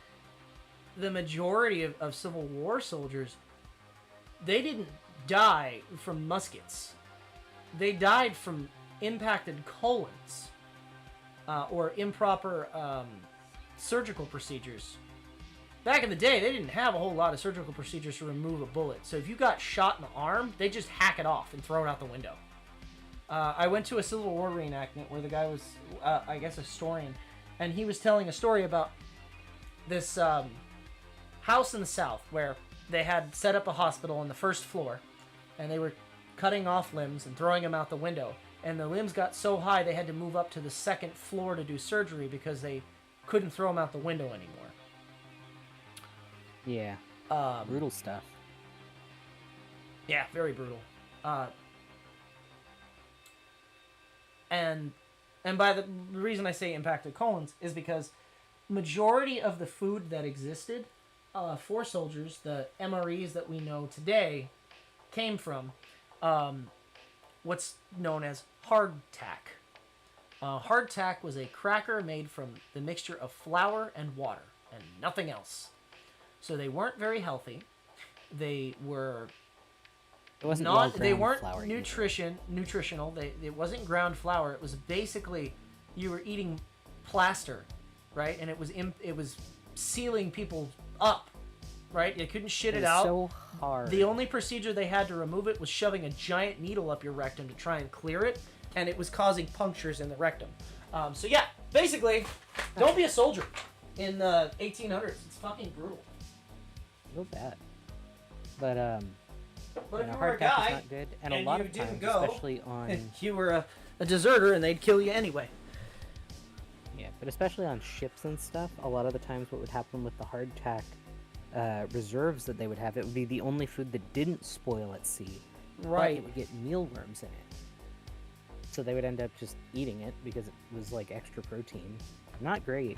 the majority of Civil War soldiers, they didn't die from muskets. They died from impacted colons or improper surgical procedures. Back in the day, they didn't have a whole lot of surgical procedures to remove a bullet. So if you got shot in the arm, they just hack it off and throw it out the window. I went to a Civil War reenactment where the guy was, I guess, a historian, and he was telling a story about this house in the South where they had set up a hospital on the first floor, and they were cutting off limbs and throwing them out the window. And the limbs got so high they had to move up to the second floor to do surgery because they couldn't throw them out the window anymore. Yeah. Brutal stuff. Yeah, very brutal. And by the reason I say impacted colons is because majority of the food that existed for soldiers, the MREs that we know today, came from what's known as hardtack. Hardtack was a cracker made from the mixture of flour and water and nothing else. So they weren't very healthy. They were they weren't nutritional. It wasn't ground flour. It was basically you were eating plaster, right? And it was sealing people up, right? You couldn't shit it out. So hard. The only procedure they had to remove it was shoving a giant needle up your rectum to try and clear it, and it was causing punctures in the rectum. So yeah, basically, don't be a soldier in the 1800s. It's fucking brutal. Real bad. But if you were a hardtack guy is not good, and a lot of times, especially on you were a deserter, and they'd kill you anyway. Yeah, but especially on ships and stuff, a lot of the times what would happen with the hardtack reserves that they would have, it would be the only food that didn't spoil at sea. Right. But it would get mealworms in it. So they would end up just eating it because it was like extra protein. Not great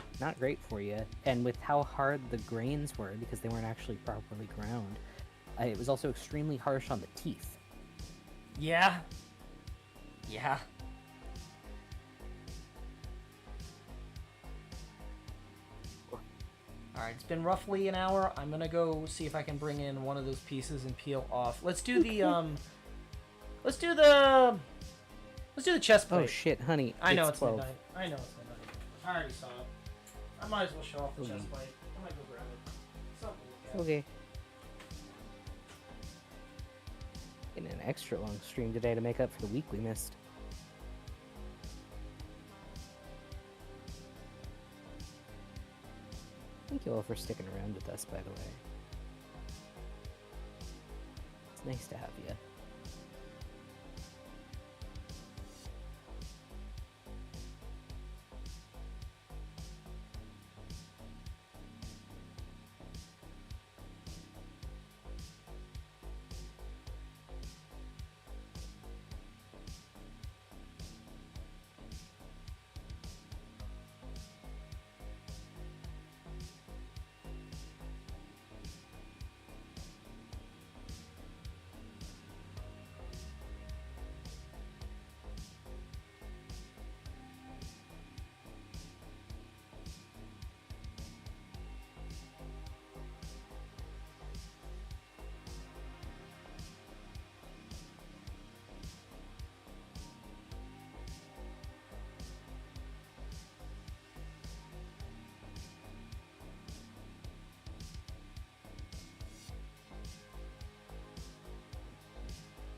for you. And with how hard the grains were, because they weren't actually properly ground, it was also extremely harsh on the teeth. Yeah. Alright, it's been roughly an hour. I'm gonna go see if I can bring in one of those pieces and peel off. Let's do the chest plate. Oh shit, honey. I know it's 12. midnight. I already saw it. I might as well show off the chest plate. I might go grab it. Something to look at. Okay. Getting an extra long stream today to make up for the week we missed. Thank you all for sticking around with us, by the way. It's nice to have you.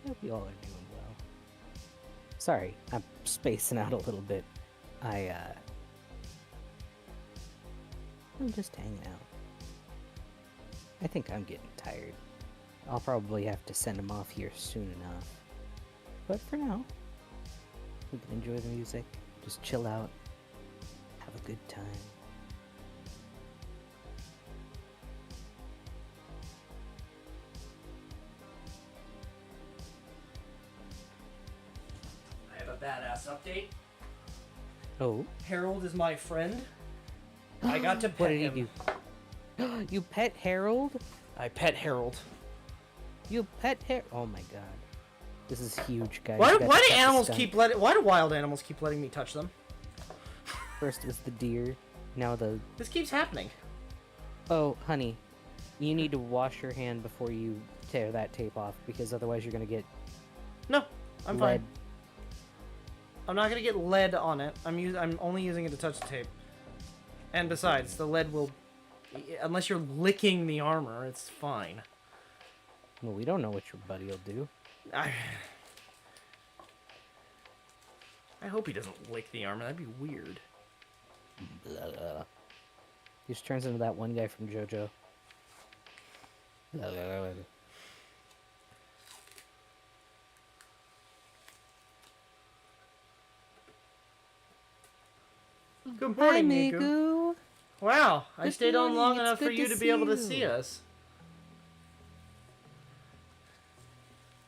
hope you all are doing well. Sorry, I'm spacing out a little bit. I'm just hanging out. I think I'm getting tired. I'll probably have to send him off here soon enough. But for now, we can enjoy the music, just chill out, have a good time. I have a badass update. Oh? Harold is my friend. I got to What pet did him. you do? You pet Harold? I pet Harold. You pet Harold? Oh my god. This is huge, guys. Why You got do to pet the animals skunk. keep letting? Why do wild animals keep letting me touch them? First was the deer, now the... This keeps happening. Oh, honey. You need to wash your hand before you tear that tape off, because otherwise you're gonna get No, I'm lead. fine. I'm not gonna get lead on it. I'm only using it to touch the tape. And besides, the lead will, unless you're licking the armor, it's fine. Well, we don't know what your buddy will do. I hope he doesn't lick the armor. That'd be weird. Blah, blah. He just turns into that one guy from JoJo. Blah, blah, blah, blah. Good Hi, morning, Miku. Miku. Wow, I Good stayed on morning, long it's enough for good you to to be see able to you. see us.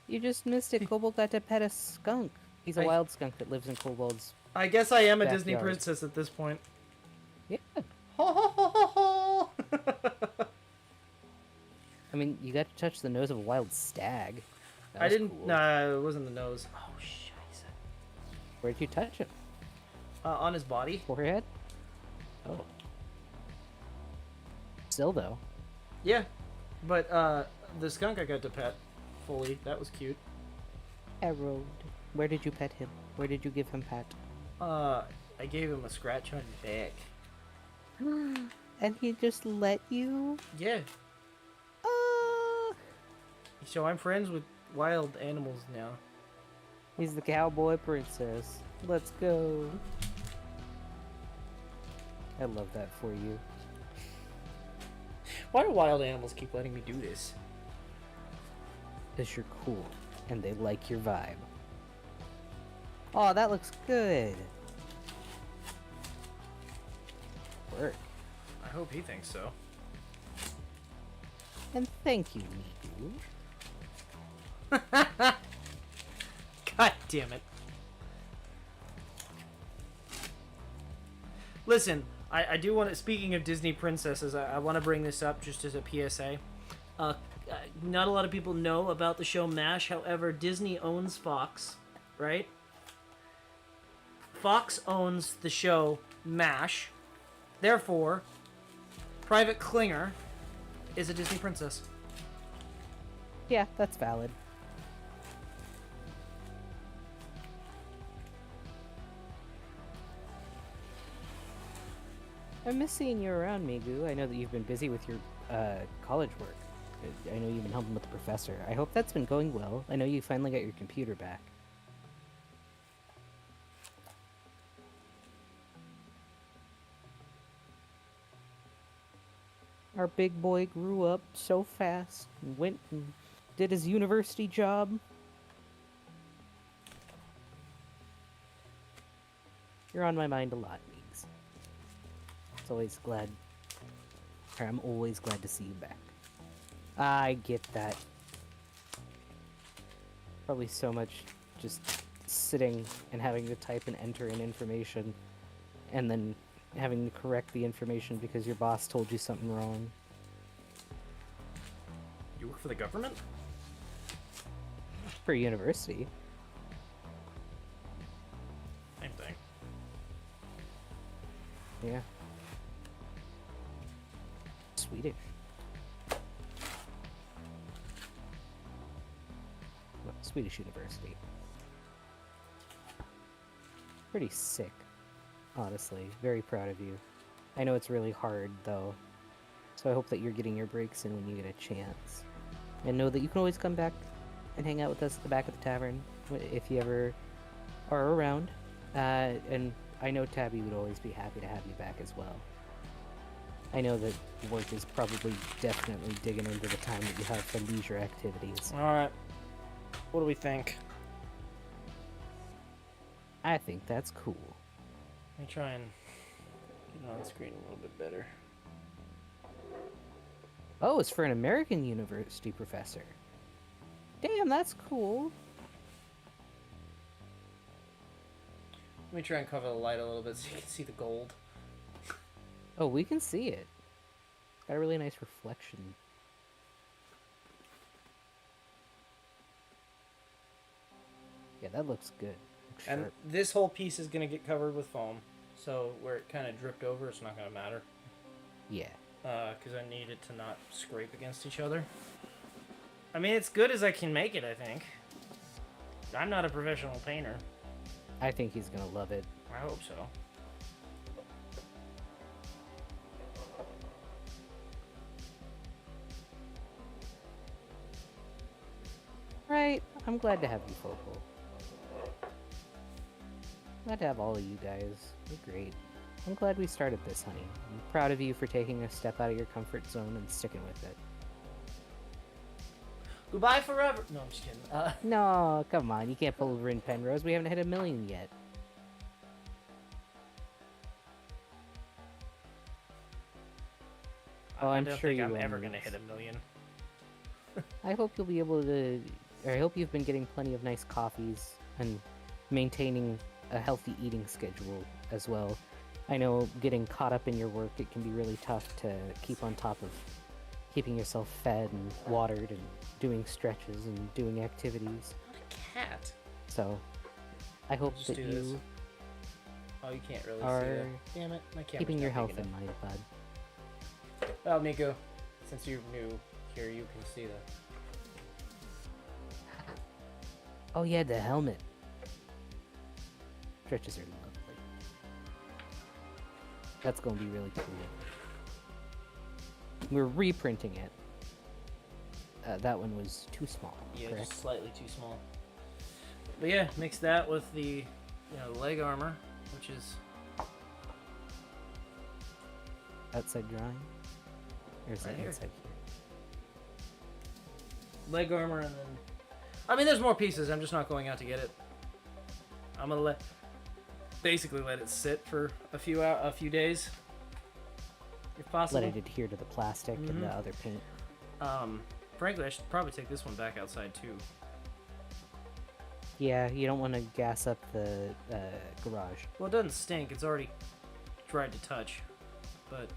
You just missed it. Kobold got to pet a skunk. He's a I- wild skunk that lives in Kobold's. I guess I am a Disney Backyard. princess at this point. Yeah. Ho ho ho ho ho! I mean, you got to touch the nose of a wild stag. That I was didn't. cool. No, it wasn't the nose. Oh, shiza. Where'd you touch him? On his body. Forehead? Oh. Still, though. Yeah, but the skunk I got to pet fully. That was cute. Harold. Where did you pet him? Where did you give him pat? I gave him a scratch on his back. And he just let you? Yeah. So I'm friends with wild animals now. He's the cowboy princess. Let's go. I love that for you. Why do wild animals keep letting me do this? Because you're cool. And they like your vibe. Oh, that looks good. Work. I hope he thinks so. And thank you, Miku. God damn it. Listen, I do want to, speaking of Disney princesses, I want to bring this up just as a PSA. Not a lot of people know about the show MASH, however, Disney owns Fox, right? Fox owns the show MASH. Therefore, Private Klinger is a Disney princess. Yeah, that's valid. I miss seeing you around, Migu. I know that you've been busy with your college work. I know you've been helping with the professor. I hope that's been going well. I know you finally got your computer back. Our big boy grew up so fast and went and did his university job. You're on my mind a lot, Meeks. I'm always glad to see you back. I get that. Probably so much just sitting and having to type and enter in information and then having to correct the information because your boss told you something wrong. You work for the government? For university. Same thing. Yeah. Swedish. Well, Swedish university. Pretty sick, honestly. Very proud of you. I know it's really hard, though. So I hope that you're getting your breaks in when you get a chance. And know that you can always come back and hang out with us at the back of the tavern if you ever are around. And I know Tabby would always be happy to have you back as well. I know that work is probably definitely digging into the time that you have for leisure activities. Alright. What do we think? I think that's cool. Let me try and get it on screen a little bit better. Oh, it's for an American university professor. Damn, that's cool. Let me try and cover the light a little bit so you can see the gold. Oh, we can see it. Got a really nice reflection. Yeah, that looks good. Looks And sharp. this whole piece is going to get covered with foam. So where it kind of dripped over, it's not going to matter. Yeah. Because I need it to not scrape against each other. I mean, it's good as I can make it, I think. I'm not a professional painter. I think he's gonna love it. I hope so. Right. I'm glad to have you, Focal. Glad to have all of you guys. You're great. I'm glad we started this, honey. I'm proud of you for taking a step out of your comfort zone and sticking with it. Goodbye forever. No, I'm just kidding. No, come on. You can't pull over in Penrose. We haven't hit 1 million yet. Oh, I'm I don't sure think you I'm will, ever going to Louise. hit 1 million. I hope you'll be able to... Or I hope you've been getting plenty of nice coffees and maintaining a healthy eating schedule as well. I know getting caught up in your work, it can be really tough to keep on top of keeping yourself fed and watered and doing stretches and doing activities. Not a cat. So, I hope Just that do this. you Oh, you can't really are see that. Damn it, my camera's keeping not your big health enough. in mind, bud. Well, Miko, since you're new here, you can see that. Oh yeah, the helmet. Stretches are lovely. That's gonna be really cool. We're reprinting it. That one was too small, Yeah, correct? just slightly too small. But yeah, mix that with the leg armor, which is Outside drawing? Or is Right that here. inside here? leg armor, and then I mean, there's more pieces. I'm just not going out to get it. I'm gonna basically let it sit for a few days, if possible. Let it adhere to the plastic and the Mhm. other paint. Frankly, I should probably take this one back outside too. Yeah, you don't want to gas up the garage. Well, it doesn't stink. It's already dried to touch, but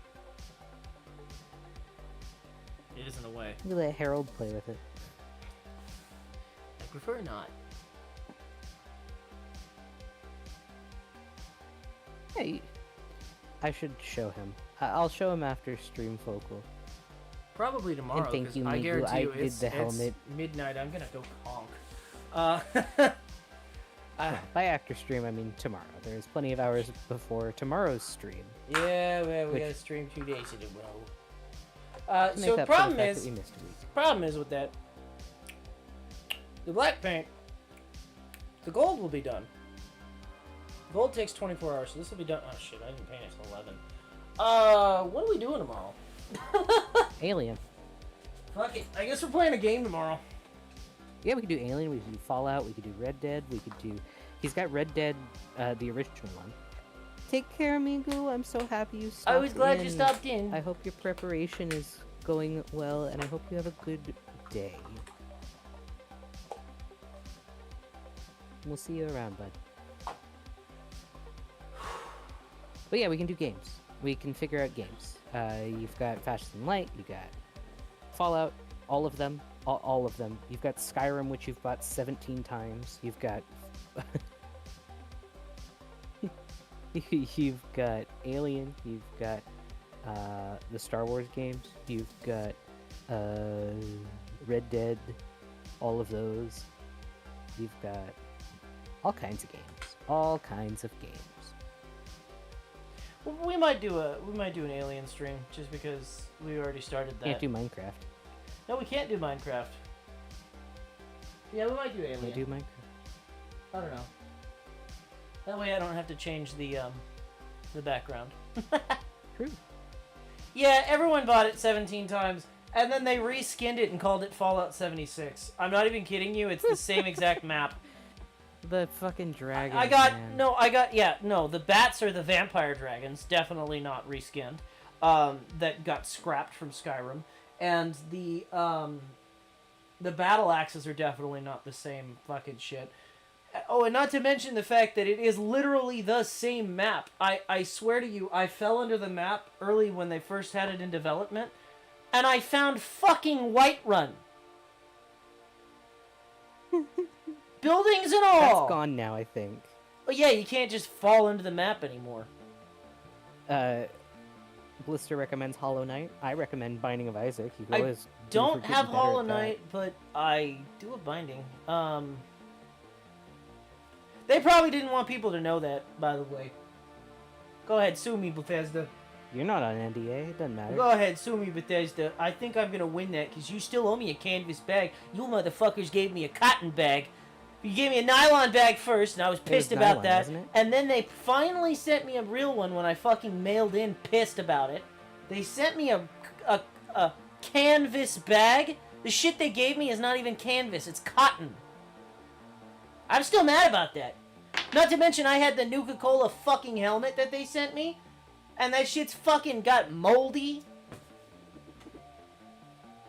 it is in the way. You let Harold play with it. I prefer not. Hey, I should show him. I'll show him after stream, Focal. Probably tomorrow. thank 'Cause you, I Migu. guarantee I you, did the helmet. It's midnight. I'm gonna go honk. By after stream, I mean tomorrow. There's plenty of hours before tomorrow's stream. Yeah, well, we Which- gotta stream 2 days in a row. To make So up for the problem fact is, that we missed a week. problem is with that, the black paint, the gold will be done. Gold takes 24 hours, so this will be done. Oh shit, I didn't paint it till 11. What are we doing tomorrow? Alien. Fuck it. I guess we're playing a game tomorrow. Yeah, we could do Alien, we could do Fallout, we could do Red Dead, we could do... He's got Red Dead, the original one. Take care, Migu. I'm so happy you stopped I was glad in. you stopped in. I hope your preparation is going well, and I hope you have a good day. We'll see you around, bud. But yeah, we can do games. We can figure out games. You've got Faster Than Light, you got Fallout, all of them. All of them. You've got Skyrim, which you've bought 17 times. You've got... You've got Alien. You've got the Star Wars games. You've got Red Dead. All of those. You've got all kinds of games. All kinds of games. Well, we might do an alien stream just because we already started that. Can't do Minecraft. No, we can't do Minecraft. Yeah, we might do Alien. We do Minecraft. I don't know. That way I don't have to change the background. True. Yeah, everyone bought it 17 times, and then they reskinned it and called it Fallout 76. I'm not even kidding you. It's the same exact map. The fucking dragon. The bats are the vampire dragons, definitely not reskinned. That got scrapped from Skyrim, and the battle axes are definitely not the same fucking shit. Oh, and not to mention the fact that it is literally the same map. I swear to you, I fell under the map early when they first had it in development, and I found fucking Whiterun. Buildings and all! That's gone now, I think. But yeah, you can't just fall into the map anymore. Blister recommends Hollow Knight. I recommend Binding of Isaac. You can I always don't have Hollow at that. Knight, but I do a Binding. They probably didn't want people to know that, by the way. Go ahead, sue me, Bethesda. You're not on NDA. It doesn't matter. Go ahead, sue me, Bethesda. I think I'm gonna win that, because you still owe me a canvas bag. You motherfuckers gave me a cotton bag. You gave me a nylon bag first, and I was pissed about nylon, that. wasn't it? And then they finally sent me a real one when I fucking mailed in pissed about it. They sent me a canvas bag. The shit they gave me is not even canvas, it's cotton. I'm still mad about that. Not to mention I had the Nuka-Cola fucking helmet that they sent me, and that shit's fucking got moldy.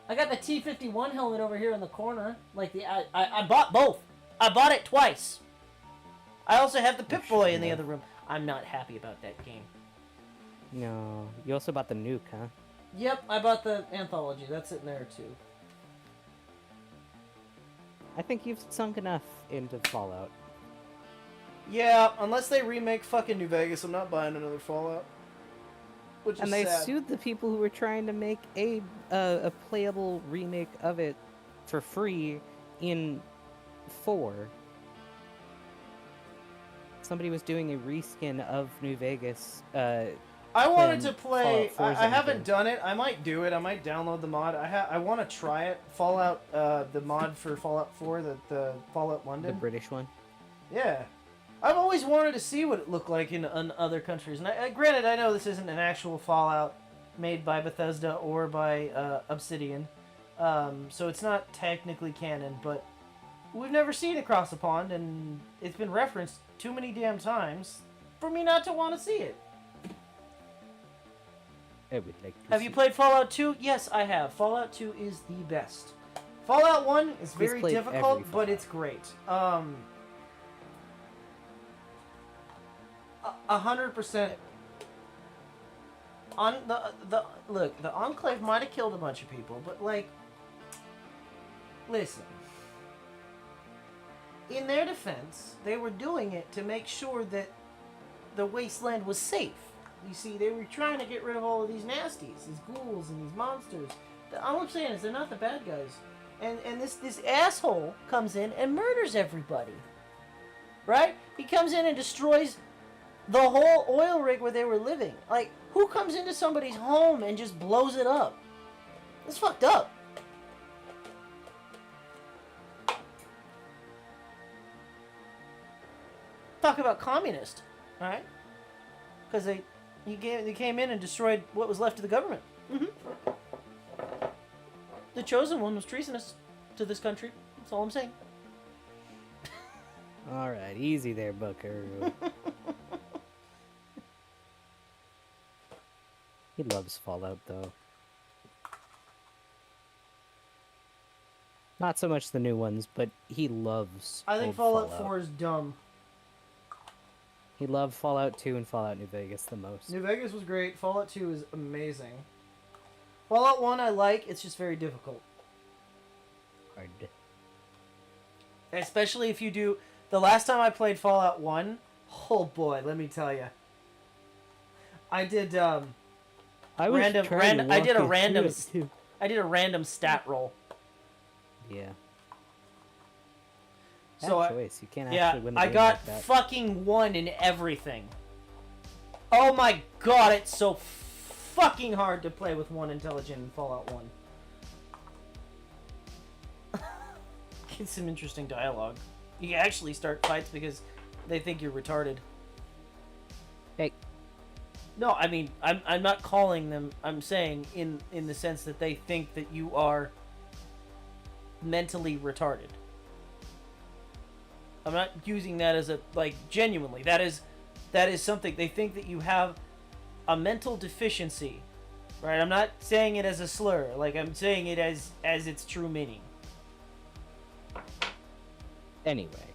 I got the T-51 helmet over here in the corner. Like I bought both. I bought it twice. I also have the Pip-Boy in the other room. I'm not happy about that game. No. You also bought the nuke, huh? Yep, I bought the anthology. That's sitting there too. I think you've sunk enough into Fallout. Yeah, unless they remake fucking New Vegas, I'm not buying another Fallout. Which And is they sad. sued the people who were trying to make a playable remake of it for free in 4. Somebody was doing a reskin of New Vegas. I wanted to play. Fallout 4's I haven't engine. done it. I might do it. I might download the mod. I want to try it. Fallout, the mod for Fallout 4, the Fallout London. The British one. Yeah. I've always wanted to see what it looked like in other countries. And granted, I know this isn't an actual Fallout made by Bethesda or by Obsidian, so it's not technically canon, but we've never seen it across the pond, and it's been referenced too many damn times for me not to want to see it. I would like to Have you played Fallout 2? Yes, I have. Fallout 2 is the best. Fallout 1 is very played difficult, every but it's great. 100%. On look, the Enclave might have killed a bunch of people, but like, listen. In their defense, they were doing it to make sure that the wasteland was safe. You see, they were trying to get rid of all of these nasties, these ghouls and these monsters. All I'm saying is they're not the bad guys. And this asshole comes in and murders everybody. Right? He comes in and destroys the whole oil rig where they were living. Like, who comes into somebody's home and just blows it up? That's fucked up. Talk about communist, alright? Because they came in and destroyed what was left of the government. The chosen one was treasonous to this country. That's all I'm saying. Alright, easy there, Buckaroo. He loves Fallout, though. Not so much the new ones, but he loves I think old Fallout 4 is dumb. He loved Fallout 2 and Fallout New Vegas the most. New Vegas was great. Fallout 2 is amazing. Fallout 1 I like. It's just very difficult. Hard. Especially if you do... The last time I played Fallout 1, oh boy, let me tell you. I did, I was random, trying random, to I did a walk you random, through it, too. I did a random stat roll. Yeah. So Bad choice. You can't yeah, actually win the I game got like that. fucking 1 in everything. Oh my god, it's so fucking hard to play with 1 intelligent in Fallout 1. get some interesting dialogue. You actually start fights because they think you're retarded. Hey. No, I mean, I'm not calling them. I'm saying in the sense that they think that you are mentally retarded. I'm not using that as a, like, genuinely. That is something. They think that you have a mental deficiency, right? I'm not saying it as a slur. Like, I'm saying it as its true meaning. Anyway.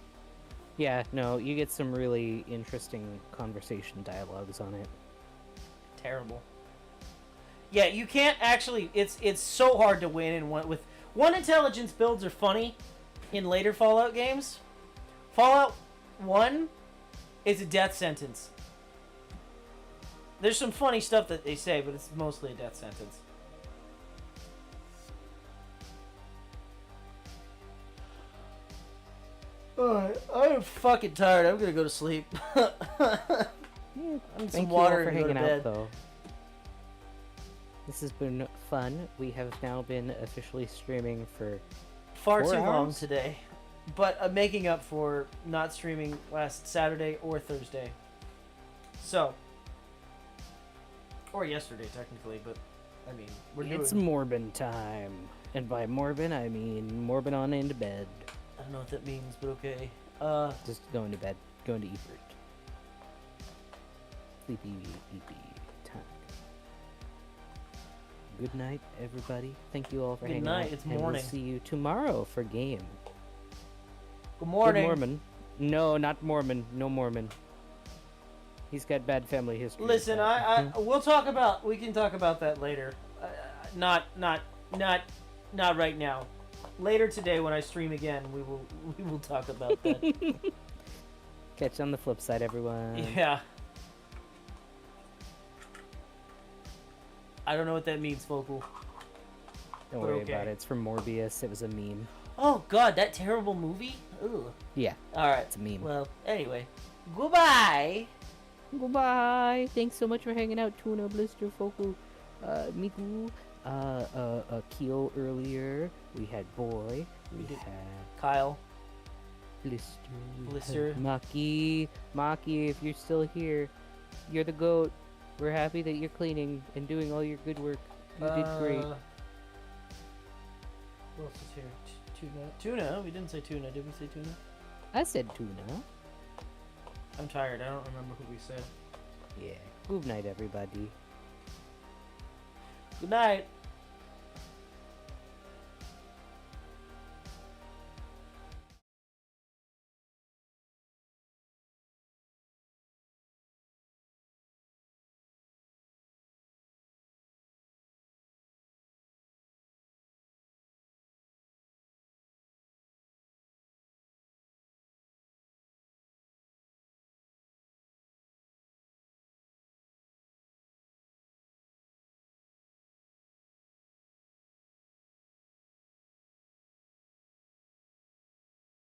Yeah, no, you get some really interesting conversation dialogues on it. Terrible. Yeah, you can't actually. It's so hard to win in one intelligence builds are funny in later Fallout games. Fallout 1 is a death sentence. There's some funny stuff that they say, but it's mostly a death sentence. I'm fucking tired. I'm gonna go to sleep. I need some water for and go to hanging bed. out, though. This has been fun. We have now been officially streaming for Far 4 too long hours? today, but I'm making up for not streaming last Saturday or Thursday. So, or yesterday technically, but I mean It's Morbin time, and by Morbin I mean Morbin on into bed. I don't know what that means, but okay. Just going to bed, going to Ebert. Sleepy time. Good night, everybody. Thank you all for hanging out. Good night. It's and morning. We'll see you tomorrow for game. Good morning. Good Mormon. No, not Mormon. No Mormon. He's got bad family history. Listen, we can talk about that later. Not right now. Later today when I stream again, we will talk about that. Catch you on the flip side, everyone. Yeah. I don't know what that means, Focal. Don't But worry okay. about it. It's from Morbius. It was a meme. Oh god, that terrible movie? Ugh. Yeah, Alright. it's a meme. Well, anyway. Goodbye! Goodbye. Thanks so much for hanging out, Tuna, Blister, Focal, Miku, Keo earlier. We had Boy. We did. had Kyle. Blister. we Blister. had Maki, if you're still here, you're the GOAT. We're happy that you're cleaning and doing all your good work. You did great. Who else is here? Tuna? We didn't say tuna. Did we say tuna? I said Tuna. I'm tired. I don't remember who we said. Yeah. Good night, everybody. Good night.